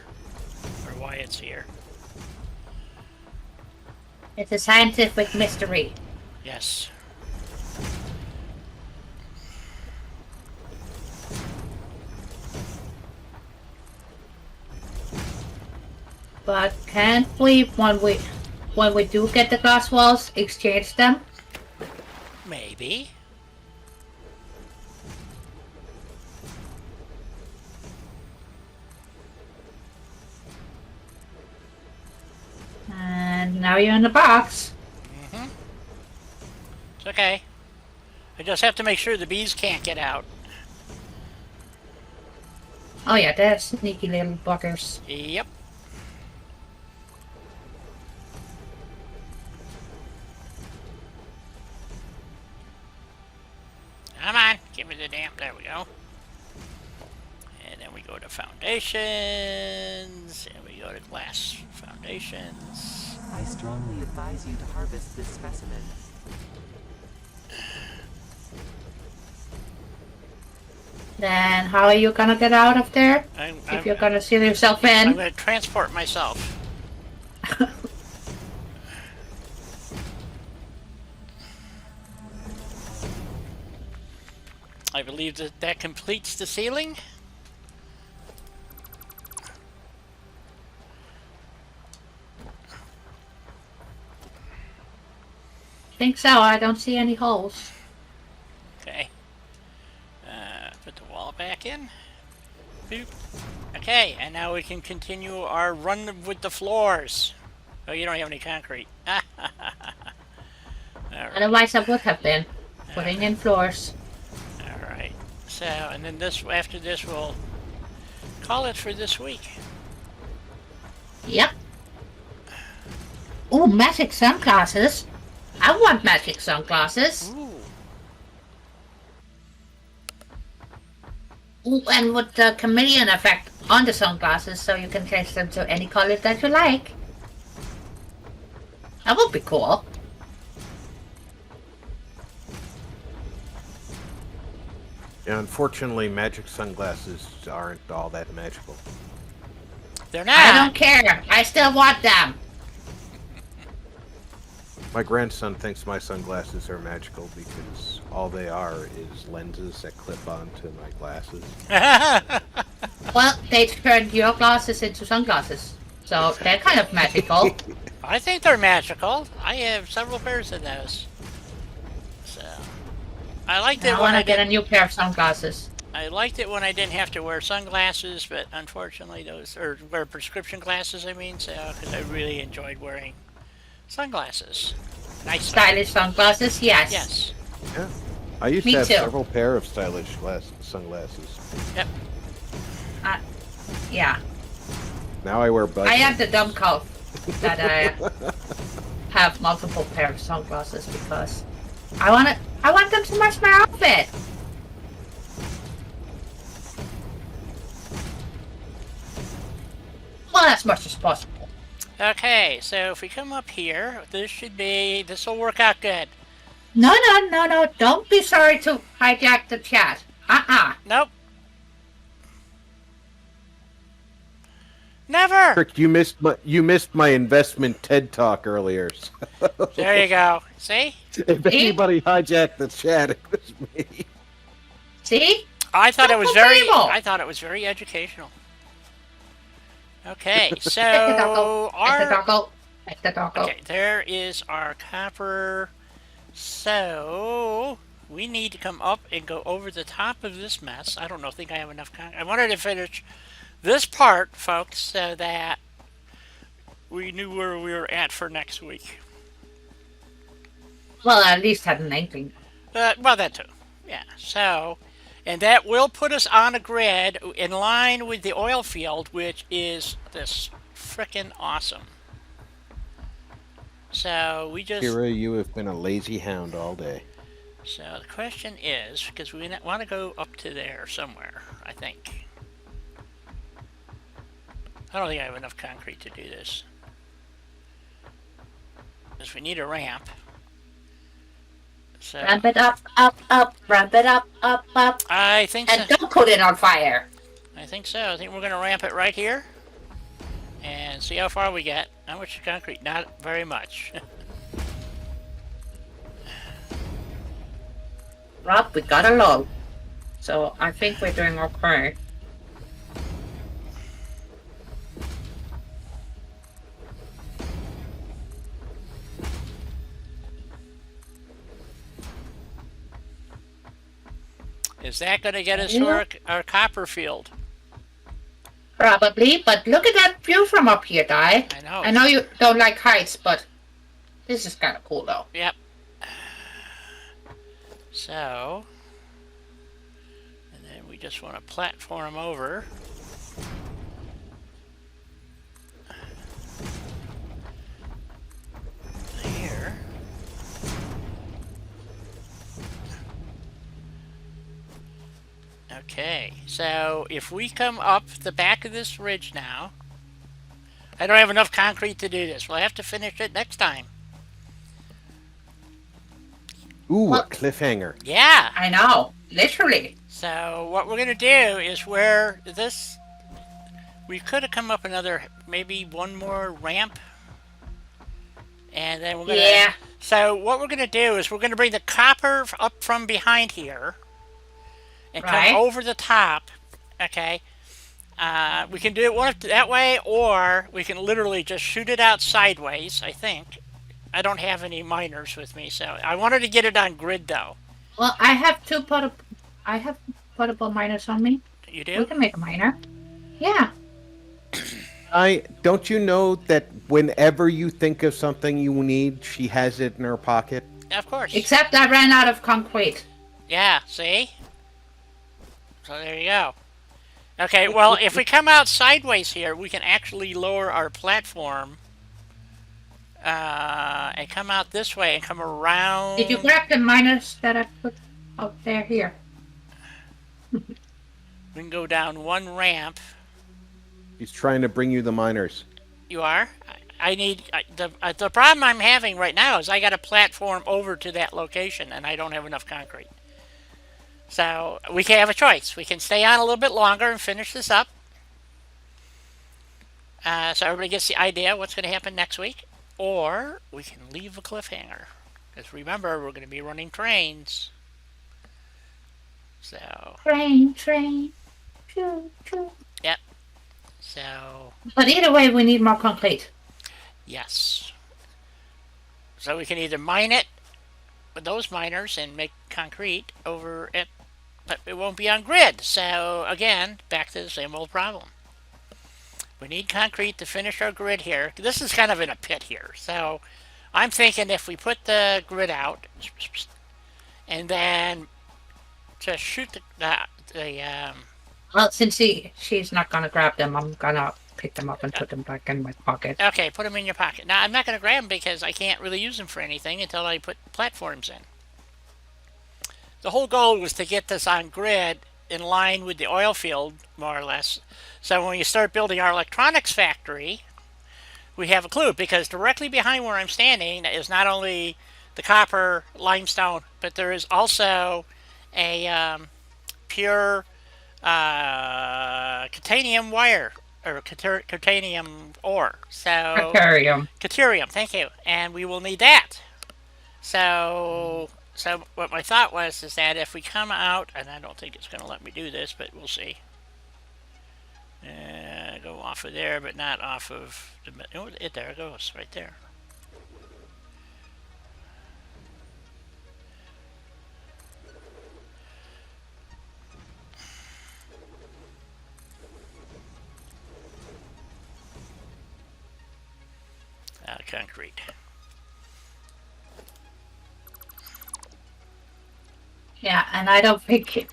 or why it's here. It's a scientific mystery. Yes. But can't we, when we do get the glass walls, exchange them? Maybe. And now you're in the box. Mm-hmm. It's okay. I just have to make sure the bees can't get out. Oh yeah, they're sneaky little buggers. Yep. Come on, give me the damn. There we go. And then we go to foundations, and we go to glass foundations. I strongly advise you to harvest this specimen. Then how are you gonna get out of there? If you're gonna seal yourself I'm in? going to transport myself. I believe that that completes the ceiling. Think so. I don't see any holes. Okay. Put the wall back in. Boop. Okay, and now we can continue our run with the floors. Oh, you don't have any concrete. All right. Otherwise, I would have been putting in floors. All right. So, and then this after this, we'll call it for this week. Yep. Ooh, magic sunglasses. I want magic sunglasses. Ooh. Ooh, and with the chameleon effect on the sunglasses, so you can change them to any color that you like. That would be cool. Yeah, unfortunately, magic sunglasses aren't all that magical. They're not. I don't care. I still want them. My grandson thinks my sunglasses are magical because all they are is lenses that clip onto my glasses. Well, they turned your glasses into sunglasses, so they're kind of magical. I think they're magical. I have several pairs of those. So, I liked it I when want I to get a didn't. new pair of sunglasses. I liked it when I didn't have to wear sunglasses, but unfortunately, those or wear prescription glasses. I mean, so because I really enjoyed wearing sunglasses. Nice. Stylish sunglasses, yes. Yes. Yeah, I used Me to have too. several pair of stylish sunglasses. Yep. Yeah. Now I wear buds. I have the dumb coat that I have multiple pair of sunglasses because I want them to match my outfit. Well, as much as possible. Okay, so if we come up here, this will work out good. No. Don't be sorry to hijack the chat. Nope. Never. Trick, you missed my investment TED talk earlier. There you go. See? If anybody hijacked the chat, it was me. See? I thought it was Unbelievable. I thought it was very educational. Okay, so Back the doggo. okay, there is our copper. So we need to come up and go over the top of this mess. I don't think I have enough I wanted to finish this part, folks, so that we knew where we were at for next week. Well, at least had an inkling. Well, that too. Yeah. So, and that will put us on a grid in line with the oil field, which is this frickin' awesome. So we just. Kira, you have been a lazy hound all day. So the question is, because we want to go up to there somewhere, I think. I don't think I have enough concrete to do this. Because we need a ramp. So Ramp it up. Ramp it up. I think so. And don't put it on fire. I think so. I think we're going to ramp it right here. And see how far we get. How much concrete? Not very much. Rob, we got a low. So I think we're doing okay. Is that going to get us to our copper field? Probably, but look at that view from up here, Di. I know. I know you don't like heights, but this is kind of cool, though. Yep. So, and then we just want to platform over. Here. Okay, so if we come up the back of this ridge now, I don't have enough concrete to do this. We'll have to finish it next time. Ooh, a cliffhanger. Yeah. I know, literally. So what we're going to do is where this, we could have come up another, maybe one more ramp. And then we're going to, Yeah. So what we're going to do is we're going to bring the copper up from behind here. And Right. come over the top, okay? We can do it that way, or we can literally just shoot it out sideways, I think. I don't have any miners with me, so I wanted to get it on grid, though. Well, I have portable miners on me. You We do? can make a miner. Yeah. Don't you know that whenever you think of something you need, she has it in her pocket? Of course. Except I ran out of concrete. Yeah, see? So there you go. Okay, well, if we come out sideways here, we can actually lower our platform and come out this way and come around. Did you grab the miners that I put out there here? We can go down one ramp. He's trying to bring you the miners. You are? I need... the problem I'm having right now is I got a platform over to that location, and I don't have enough concrete. So we can have a choice. We can stay on a little bit longer and finish this up. So everybody gets the idea what's going to happen next week. Or we can leave a cliffhanger. Because remember, we're going to be running trains. So... Train. Choo. Yep. So... But either way, we need more concrete. Yes. So we can either mine it with those miners and make concrete over it, but it won't be on grid. So again, back to the same old problem. We need concrete to finish our grid here. This is kind of in a pit here. So I'm thinking if we put the grid out and then just shoot Well, since she's not gonna grab them, I'm gonna pick them up and put them back in my pocket. okay, put them in your pocket. Now I'm not going to grab them because I can't really use them for anything until I put platforms in. The whole goal was to get this on grid in line with the oil field, more or less. So when you start building our electronics factory, we have a clue, because directly behind where I'm standing is not only the copper limestone, but there is also a pure titanium wire, or titanium ore. So Aquarium. Caterium, thank you. And we will need that. So what my thought was is that if we come out, and I don't think it's going to let me do this, but we'll see. Go off of there, but not off of the. Oh, there it goes, right there. Concrete. Yeah, and I don't think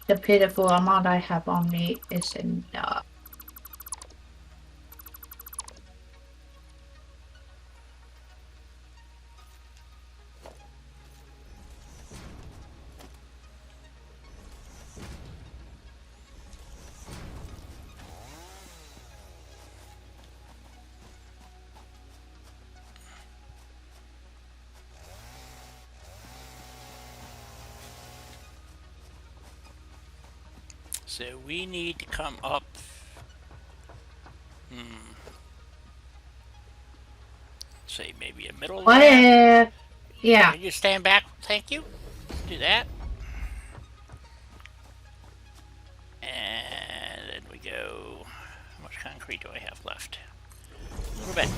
the pitiful amount I have on me is enough. So we need to come up. Say maybe a middle. What if... Yeah. Can you stand back? Thank you. Do that. And then we go. How much concrete do I have left? A little bit.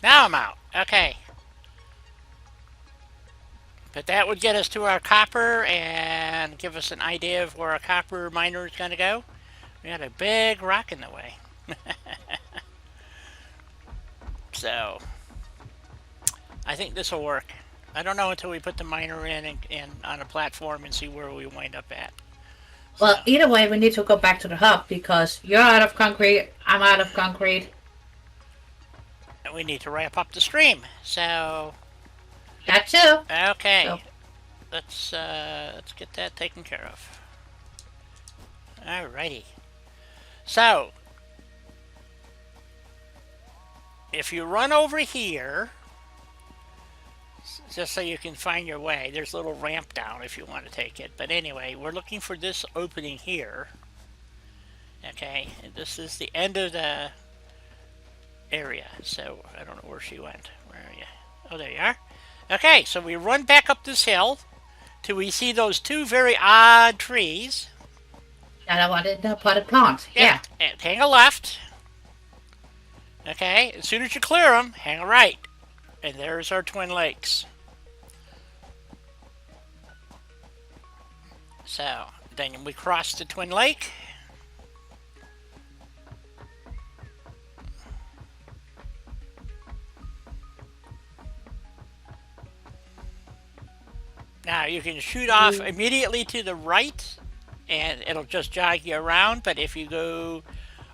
Now I'm out. Okay. But that would get us to our copper and give us an idea of where our copper miner is going to go. We got a big rock in the way. So, I think this will work. I don't know until we put the miner in and on a platform and see where we wind up at. Well, either way, we need to go back to the hub because you're out of concrete, I'm out of concrete. And we need to wrap up the stream. So, That too. okay. So. Let's get that taken care of. Alrighty. So, if you run over here, just so you can find your way, there's a little ramp down if you want to take it. But anyway, we're looking for this opening here. Okay, and this is the end of the area. So, I don't know where she went. Where are you? Oh, there you are. Okay, so we run back up this hill till we see those two very odd trees. That I wanted to put a plant. Yeah. And hang a left. Okay, as soon as you clear them, hang a right. And there's our Twin Lakes. So, then we cross the Twin Lake. Now, you can shoot off immediately to the right, and it'll just jog you around. But if you go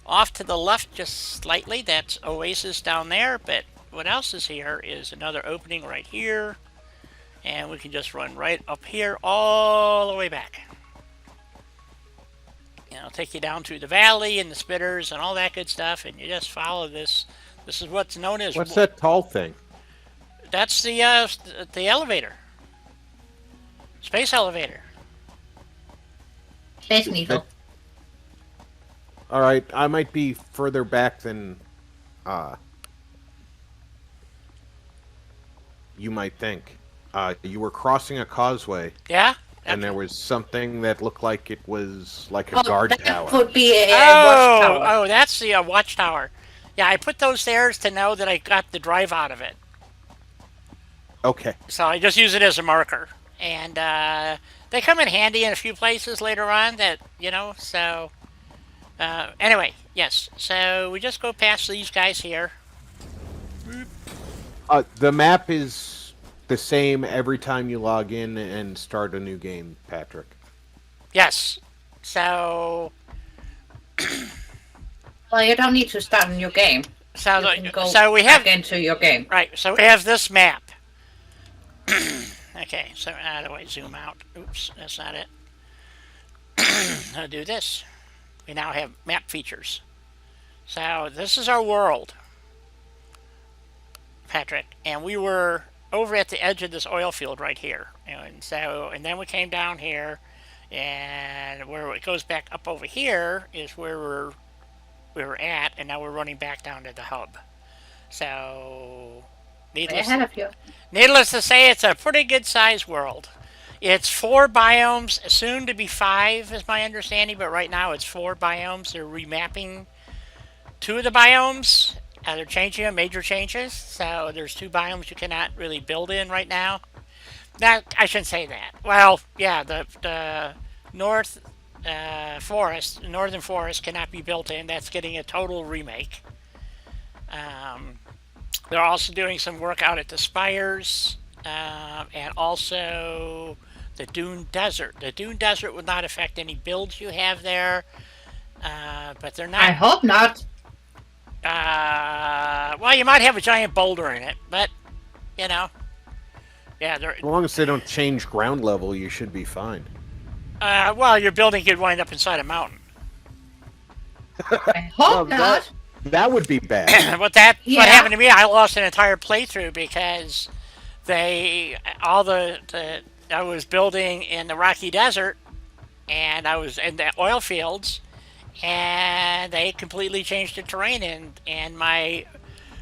off to the left just slightly, that's Oasis down there. But what else is here is another opening right here. And we can just run right up here all the way back. And it'll take you down through the valley and the spitters and all that good stuff. And you just follow this. This is what's known as... What's that tall thing? That's the elevator. Space elevator. Space Needle. All right, I might be further back than you might think. You were crossing a causeway. Yeah? And there was something that looked like it was like a guard tower. That could be a watchtower. Oh, that's the watchtower. Yeah, I put those stairs to know that I got the drive out of it. Okay. So I just use it as a marker. And they come in handy in a few places later on that, you know, so... anyway, yes. So we just go past these guys here. The map is the same every time you log in and start a new game, Patrick. Yes. So... Well, you don't need to start a new game. So, You can go so we have back into your game. right. So we have this map. Okay, so how do I zoom out? Oops, that's not it. I'll do this. We now have map features. So this is our world, Patrick, and we were over at the edge of this oil field right here, and then we came down here, and where it goes back up over here is where we were at, and now we're running back down to the hub. So needless to say, it's a pretty good sized world. It's 4 biomes, soon to be 5 is my understanding, but right now it's 4 biomes. They're remapping 2 of the biomes. They're changing them, major changes. So there's 2 biomes you cannot really build in right now. That I shouldn't say that. Well, yeah, the northern forest cannot be built in. That's getting a total remake. They're also doing some work out at the spires, and also the Dune Desert. The Dune Desert would not affect any builds you have there, but they're not. I hope not. Well, you might have a giant boulder in it, but you know, yeah. As long as they don't change ground level, you should be fine. Well, your building could wind up inside a mountain. I hope not. That would be bad. What happened to me? I lost an entire playthrough because I was building in the Rocky Desert, and I was in the oil fields, and they completely changed the terrain, and my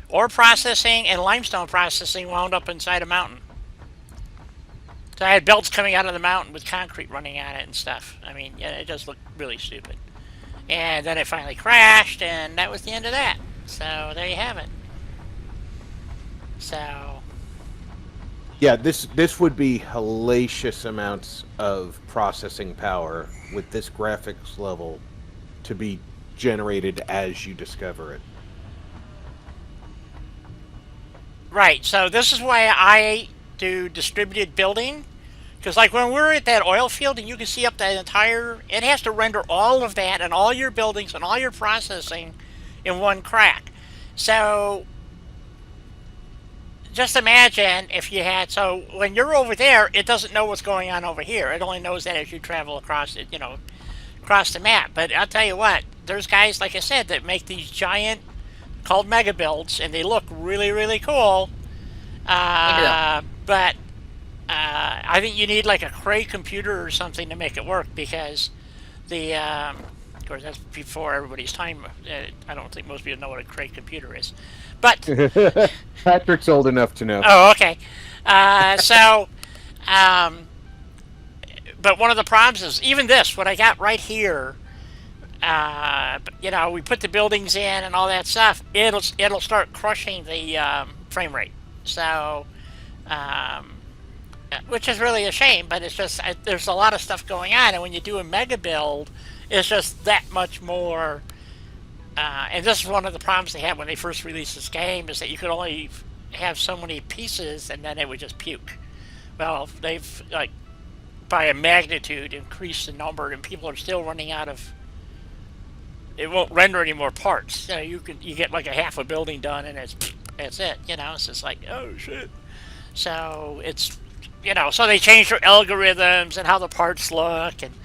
ore processing and limestone processing wound up inside a mountain. So I had belts coming out of the mountain with concrete running on it and stuff. I mean, yeah, it just looked really stupid. And then it finally crashed, and that was the end of that. So there you have it. So yeah, this would be hellacious amounts of processing power with this graphics level to be generated as you discover it. Right, so this is why I do distributed building. Because like when we're at that oil field and you can see up that it has to render all of that and all your buildings and all your processing in one crack. So just imagine if you had, so when you're over there, it doesn't know what's going on over here. It only knows that as you travel across it, across the map. But I'll tell you what, there's guys, like I said, that make these giant, called mega builds, and they look really, really cool. But I think you need like a Cray computer or something to make it work, because of course that's before everybody's time. I don't think most people know what a Cray computer is, but Patrick's old enough to know. Oh, okay. But one of the problems is even this, what I got right here. We put the buildings in and all that stuff. It'll start crushing the frame rate. So. Which is really a shame, but it's just there's a lot of stuff going on, and when you do a mega build, it's just that much more. And this is one of the problems they had when they first released this game, is that you could only have so many pieces, and then it would just puke. Well, they've by a magnitude increased the number, and people are still running out of. It won't render any more parts. So you get like a half a building done, and that's it. It's just like, oh shit. So it's. So they changed their algorithms and how the parts look and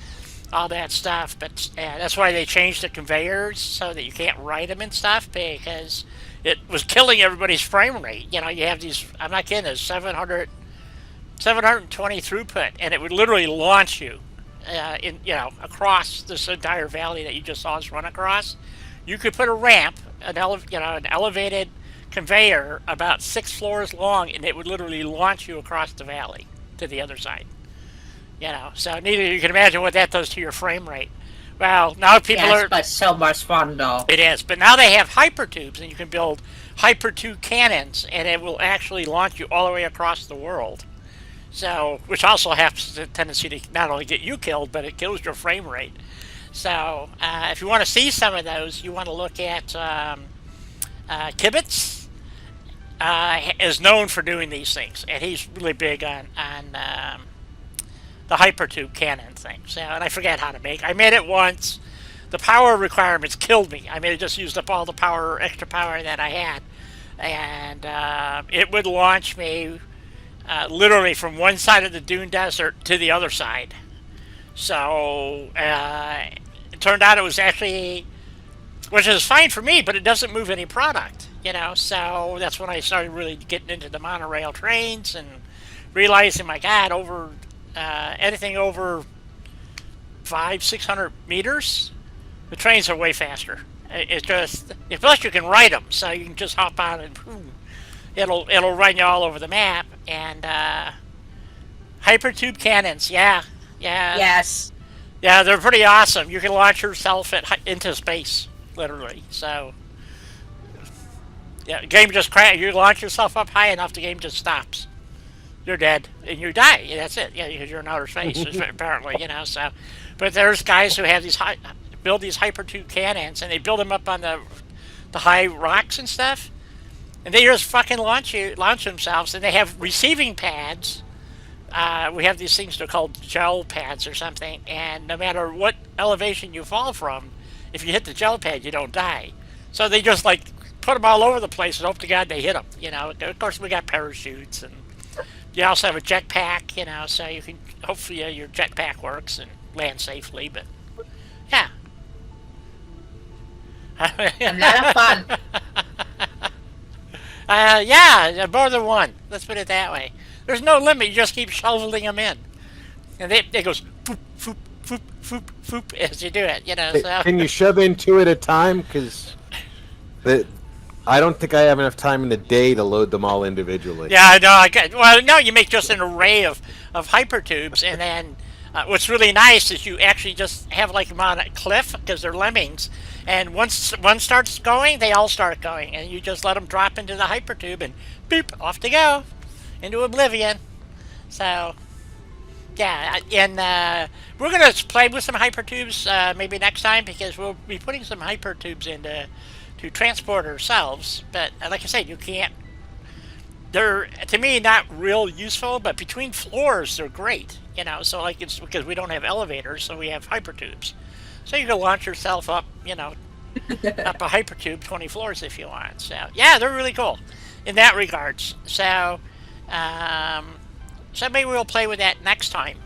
all that stuff. But that's why they changed the conveyors so that you can't write them and stuff, because it was killing everybody's frame rate. You have these, I'm not kidding, there's 720 throughput, and it would literally launch you across this entire valley that you just saw us run across. You could put a ramp, an elevated conveyor about 6 floors long, and it would literally launch you across the valley to the other side. So you can imagine what that does to your frame rate. Well, now people are. But so much fun though. It is, but now they have hypertubes, and you can build hypertube cannons, and it will actually launch you all the way across the world. So, which also has the tendency to not only get you killed, but it kills your frame rate. So, if you want to see some of those, you want to look at Kibitz. Is known for doing these things, and he's really big on the hypertube cannon thing. So, and I forget how to make. I made it once. the power requirements killed me. I mean, it just used up all the power, extra power that I had, and it would launch me literally from one side of the dune desert to the other side. So it turned out it was actually, which is fine for me, but it doesn't move any product, you know. So that's when I started really getting into the monorail trains and realizing, my God, over anything over 500-600 meters, the trains are way faster. It's just, plus you can ride them, so you can just hop on and boom, it'll run you all over the map. And hypertube cannons, yeah. Yes. Yeah, they're pretty awesome. You can launch yourself into space, literally. So, yeah, the game just crashes. You launch yourself up high enough, the game just stops. You're dead, and you die. That's it. Yeah, because you're in outer space, apparently, you know. So, but there's guys who have build these hypertube cannons, and they build them up on the high rocks and stuff, and they just fucking launch themselves, and they have receiving pads. We have these things, they're called gel pads or something, and no matter what elevation you fall from, if you hit the gel pad, you don't die. So they just like put them all over the place and hope to God they hit them. You know, of course we got parachutes, and you also have a jetpack. You know, so you can hopefully your jetpack works and land safely. But yeah, A lot of fun. Yeah, more than one. Let's put it that way. There's no limit. You just keep shoveling them in, and it goes foop, foop, foop, foop, foop as you do it. You know. So. Can you shove in two at a time? Because I don't think I have enough time in the day to load them all individually. Yeah, I know. Well, no, you make just an array of hypertubes, and then what's really nice is you actually just have like them on a cliff because they're lemmings, and once one starts going, they all start going, and you just let them drop into the hypertube, and beep, off they go into oblivion. So, yeah, and we're gonna play with some hypertubes maybe next time, because we'll be putting some hypertubes into to transport ourselves. But like I said, you can't. They're, to me, not real useful, but between floors they're great. You know, so like it's because we don't have elevators, so we have hypertubes. So you can launch yourself up, you know, up a hypertube 20 floors if you want. So yeah, they're really cool in that regards. So so maybe we'll play with that next time,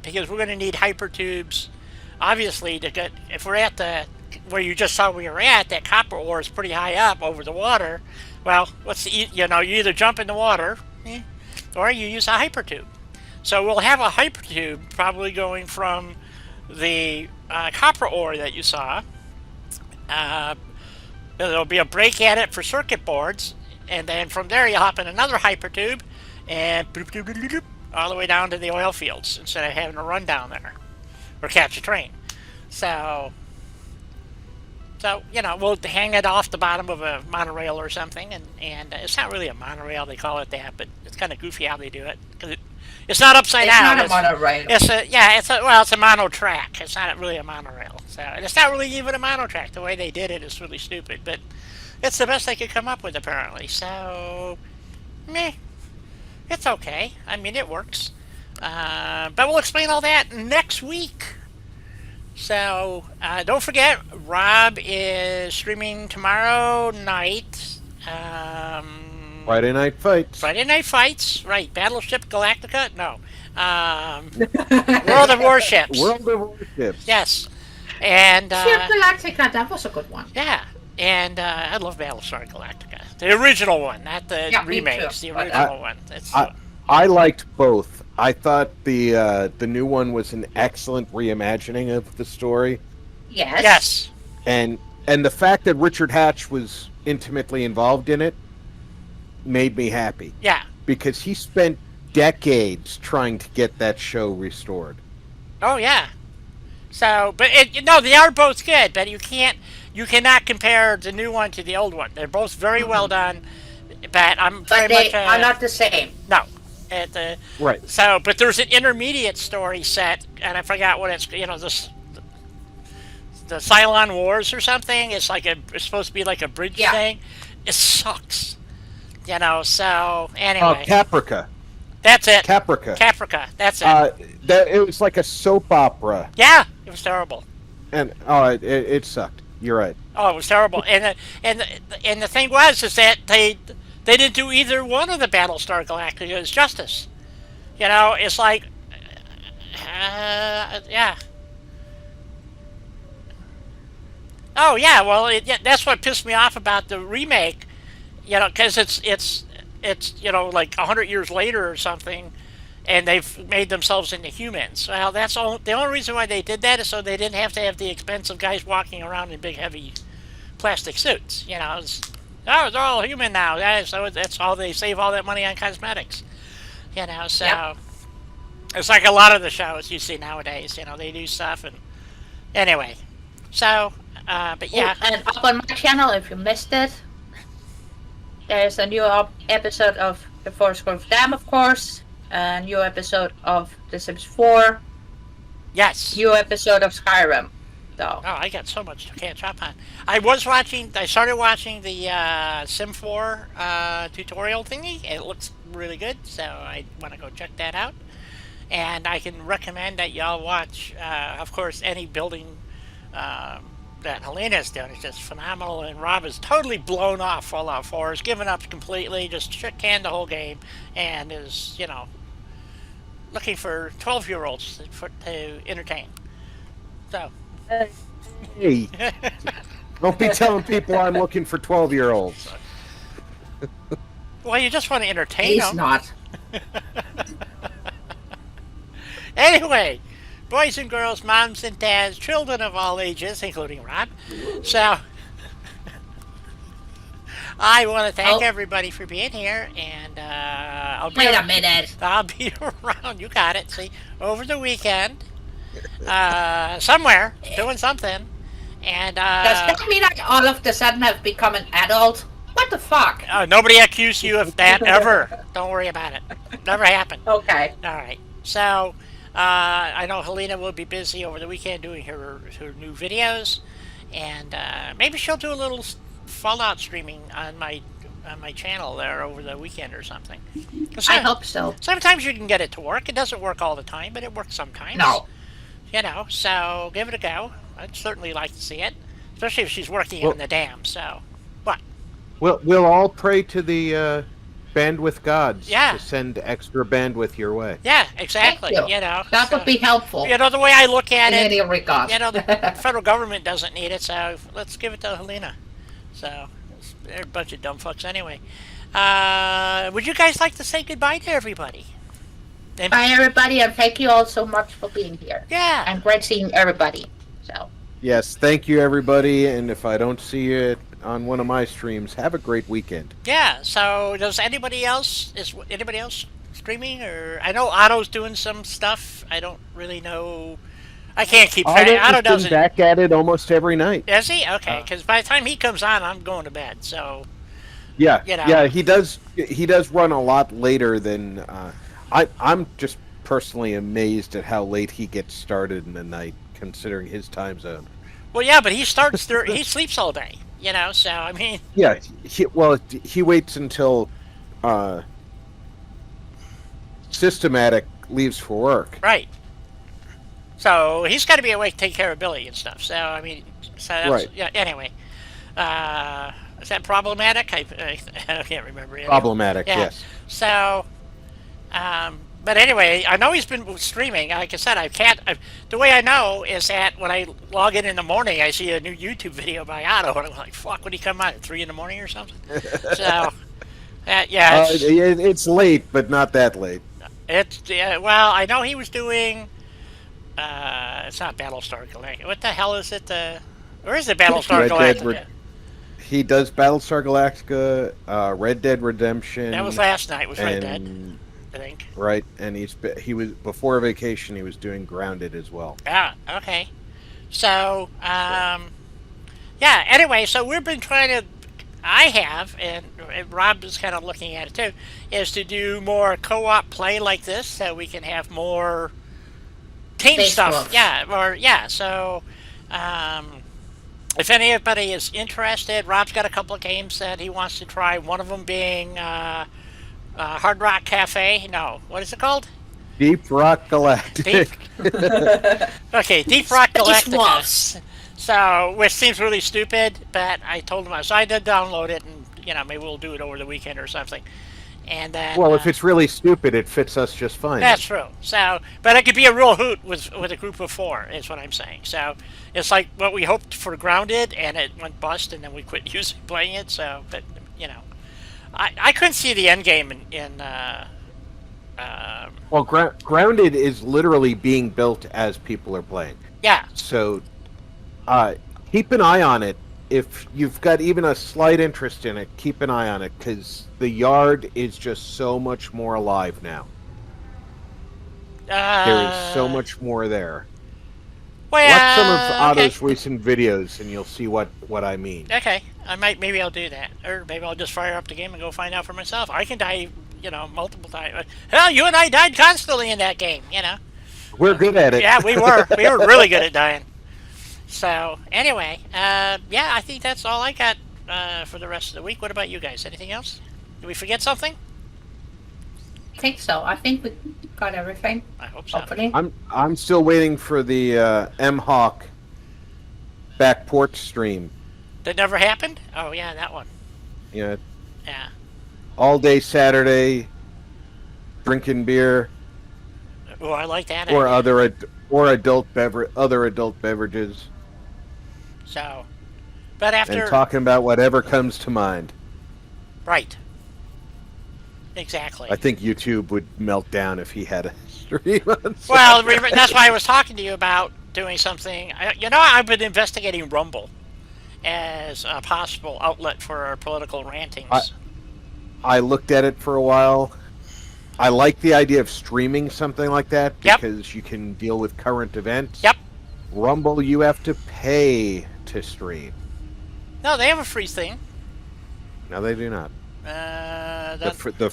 because we're going to need hypertubes, obviously, to get, if we're at the where you just saw we were at, that copper ore is pretty high up over the water. Well, you know, you either jump in the water, or you use a hypertube. So we'll have a hypertube probably going from the copper ore that you saw. There'll be a break at it for circuit boards, and then from there you hop in another hypertube and boop, boop, boop, boop, boop, all the way down to the oil fields instead of having to run down there or catch a train. So you know, we'll hang it off the bottom of a monorail or something, and it's not really a monorail, they call it that, but it's kind of goofy how they do it, because it's not upside down. It's not a monorail. It's a mono track. It's not really a monorail. So, and it's not really even a mono track. The way they did it is really stupid, but it's the best they could come up with, apparently. So, meh, it's okay. I mean, it works. But we'll explain all that next week. So, don't forget, Rob is streaming tomorrow night. Friday Night Fights. Friday Night Fights, right. Battleship Galactica? No. World of Warships. World of Warships. Yes. And, Ship Galactica, that was a good one. yeah. And I love Battlestar Galactica. The original one, not the remakes. The original one. I liked both. I thought the new one was an excellent reimagining of the story. Yes. Yes. And the fact that Richard Hatch was intimately involved in it made me happy. Yeah. Because he spent decades trying to get that show restored. Oh, yeah. So, but they are both good, but you cannot compare the new one to the old one. They're both very well done, but they are not the same. No. Right. So, but there's an intermediate story set, and I forgot what it's, the Cylon Wars or something. It's supposed to be like a bridge thing. It sucks. So anyway. Caprica. That's it. Caprica. That's it. It was like a soap opera. Yeah, it was terrible. And it sucked. You're right. Oh, it was terrible. And the thing was is that they didn't do either one of the Battlestar Galactica's justice. You know, it's like, yeah. Oh yeah, well, yeah, that's what pissed me off about the remake. You know, because it's like 100 years later or something, and they've made themselves into humans. Well, the only reason why they did that is so they didn't have to have the expense of guys walking around in big heavy plastic suits. You know, they're all human now. So that's all they save all that money on cosmetics. You know, so Yep. it's like a lot of the shows you see nowadays. You know, they do stuff and anyway. So, but yeah. Oh, and up on my channel, if you missed it, there's a new episode of The Foursquare of Dam, of course, a new episode of The Sims 4, Yes. new episode of Skyrim. So, Oh, I got so much to catch up on. I started watching the Sim 4 tutorial thingy, and it looks really good, so I want to go check that out. And I can recommend that y'all watch, of course, any building that Helena's doing is just phenomenal, and Rob is totally blown off Fallout 4, has given up completely, just shit-canned the whole game, and is, looking for 12-year-olds to entertain. So, Hey, don't be telling people I'm looking for 12-year-olds. well, you just want to entertain he's them. not. Anyway, boys and girls, moms and dads, children of all ages, including Rob. So, I want to thank everybody for being here, and Wait a minute. I'll be around. You got it. See, over the weekend, somewhere doing something, and Does that mean I all of a sudden have become an adult? What the fuck? nobody accused you of that ever. Don't worry about it. Never happened. Okay. All right. So, I know Helena will be busy over the weekend doing her new videos, and maybe she'll do a little Fallout streaming on my channel there over the weekend or something. I hope so. Sometimes you can get it to work. It doesn't work all the time, but it works sometimes. No. So give it a go. I'd certainly like to see it, especially if she's working on the dam. So, what? We'll all pray to the bandwidth gods Yeah. to send extra bandwidth your way. Yeah, exactly. Thank you. That would be helpful. The way I look at in it, any regard. the federal government doesn't need it, so let's give it to Helena. So, they're a bunch of dumb fucks anyway. Would you guys like to say goodbye to everybody? And, Bye, everybody, and thank you all so much for being here. yeah. And great seeing everybody. So, Yes, thank you everybody, and if I don't see you on one of my streams, have a great weekend. Yeah, so is anybody else streaming? Or I know Otto's doing some stuff. I don't really know. I can't keep track. Otto Otto's doesn't. been back at it almost every night. Is he? Okay, because by the time he comes on, I'm going to bed. So, Yeah, You know. yeah, he does run a lot later than I'm just personally amazed at how late he gets started in the night, considering his time zone. well, yeah, but he sleeps all day. So I mean, Yeah, he waits until Systematic leaves for work. right. So he's got to be awake to take care of Billy and stuff. So I mean, Right. Yeah. Anyway, is that problematic? I can't remember. Anyway. Problematic, Yeah. yes. So, but anyway, I know he's been streaming. Like I said, the way I know is that when I log in the morning, I see a new YouTube video by Otto, and I'm like, "Fuck, would he come on at 3 in the morning or something?" So, yeah, It's late, but not that late. well, I know he was doing. It's not Battlestar Galactica. What the hell is it? Or is it Battlestar Galactica? He does Battlestar Galactica, Red Dead Redemption. That was last night. Was Red Dead, and I think. right, and he was before vacation. He was doing Grounded as well. Ah, okay. So, yeah. Anyway, so we've been trying to. I have, and Rob is kind of looking at it too, is to do more co-op play like this, so we can have more team stuff. Facebook. Yeah. So, if anybody is interested, Rob's got a couple of games that he wants to try. One of them being Hard Rock Cafe. No, what is it called? Deep Rock Galactic. Okay, Deep Rock Space Galactica. Wolves. So, which seems really stupid, but I told him, so I did download it, and, maybe we'll do it over the weekend or something. And then... Well, if it's really stupid, it fits us just fine. That's true. So, but it could be a real hoot with a group of 4, is what I'm saying. So, it's like what we hoped for Grounded, and it went bust, and then we quit playing it, so, but, I couldn't see the end game in Well, Grounded is literally being built as people are playing. yeah. So, keep an eye on it. If you've got even a slight interest in it, keep an eye on it, because the yard is just so much more alive now. There is so much more there. Well, Watch some of okay. Otto's recent videos, and you'll see what I mean. Okay, maybe I'll do that. Or maybe I'll just fire up the game and go find out for myself. I can die, multiple times. Hell, you and I died constantly in that game, We're good at it. Yeah, we were. We were really good at dying. So, anyway, yeah, I think that's all I got for the rest of the week. What about you guys? Anything else? Did we forget something? I think so. I think we got everything. I hope so. Hopefully. I'm still waiting for the M-Hawk back porch stream. That never happened? Oh, yeah, that one. Yeah, Yeah. all day Saturday, drinking beer Oh, I like that. or idea. other adult beverages, So, but after... and talking about whatever comes to mind. Right. Exactly. I think YouTube would melt down if he had a stream on Well, Saturday. that's why I was talking to you about doing something. I've been investigating Rumble as a possible outlet for our political rantings. I looked at it for a while. I like the idea of streaming something like that Yep. because you can deal with current events. Yep. Rumble, you have to pay to stream. No, they have a free thing. No, they do not. The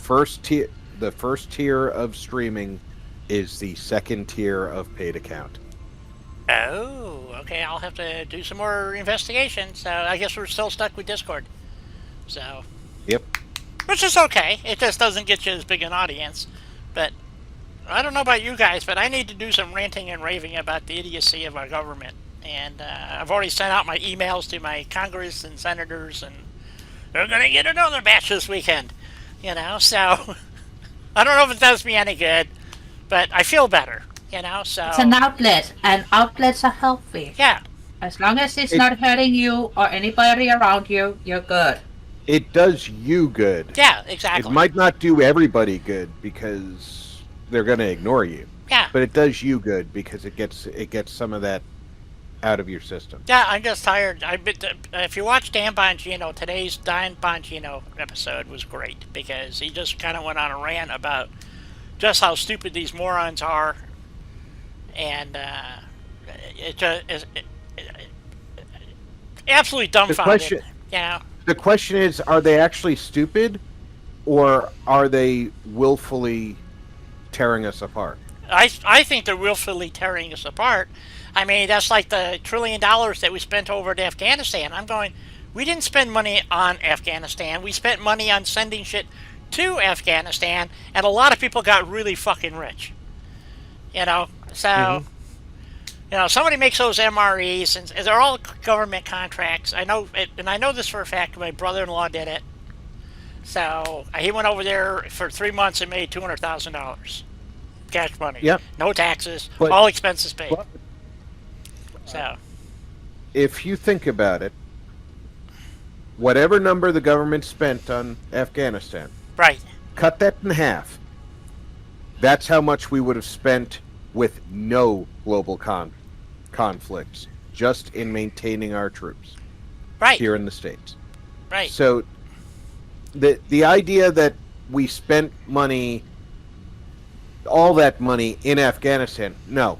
first tier of streaming is the second tier of paid account. Oh, okay. I'll have to do some more investigation. So I guess we're still stuck with Discord. So, Yep. which is okay. It just doesn't get you as big an audience. But I don't know about you guys, but I need to do some ranting and raving about the idiocy of our government. And I've already sent out my emails to my Congress and senators, and they're going to get another batch this weekend. So I don't know if it does me any good, but I feel better. So It's an outlet, and outlets are healthy. yeah. As long as it's not hurting you or anybody around you, you're good. It does you good. Yeah, exactly. It might not do everybody good because they're going to ignore you. Yeah. But it does you good because it gets some of that out of your system. Yeah, I'm just tired. If you watch Dan Bongino, today's Dan Bongino episode was great because he just kind of went on a rant about just how stupid these morons are, and it just is absolutely dumbfounded. The question is, are they actually stupid, or are they willfully tearing us apart? I think they're willfully tearing us apart. I mean, that's like the $1 trillion that we spent over at Afghanistan. I'm going, we didn't spend money on Afghanistan. We spent money on sending shit to Afghanistan, and a lot of people got really fucking rich. So, somebody makes those MREs, and they're all government contracts. I know, and I know this for a fact. My brother-in-law did it. So he went over there for 3 months and made $200,000 cash money. Yep. No taxes, But- all expenses paid. but- So, If you think about it, whatever number the government spent on Afghanistan, right. cut that in half. That's how much we would have spent with no global conflicts, just in maintaining our troops Right. here in the States. Right. So the idea that we spent money, all that money in Afghanistan, no.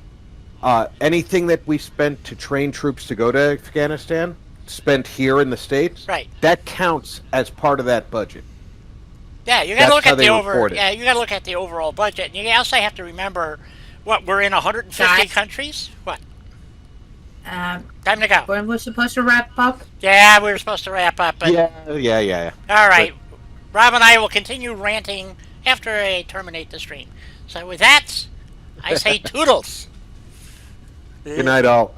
Anything that we spent to train troops to go to Afghanistan, spent here in the States, Right. that counts as part of that budget. Yeah, you got That's to look how at they the report it. Yeah, you got to look at the overall budget. And you also have to remember what we're in 150 Guys. countries. What? Um, Time to go. when we're supposed to wrap up, Yeah, we were supposed to wrap up, but Yeah. all right. Rob and I will continue ranting after I terminate the stream. So with that, I say toodles. Good night, all.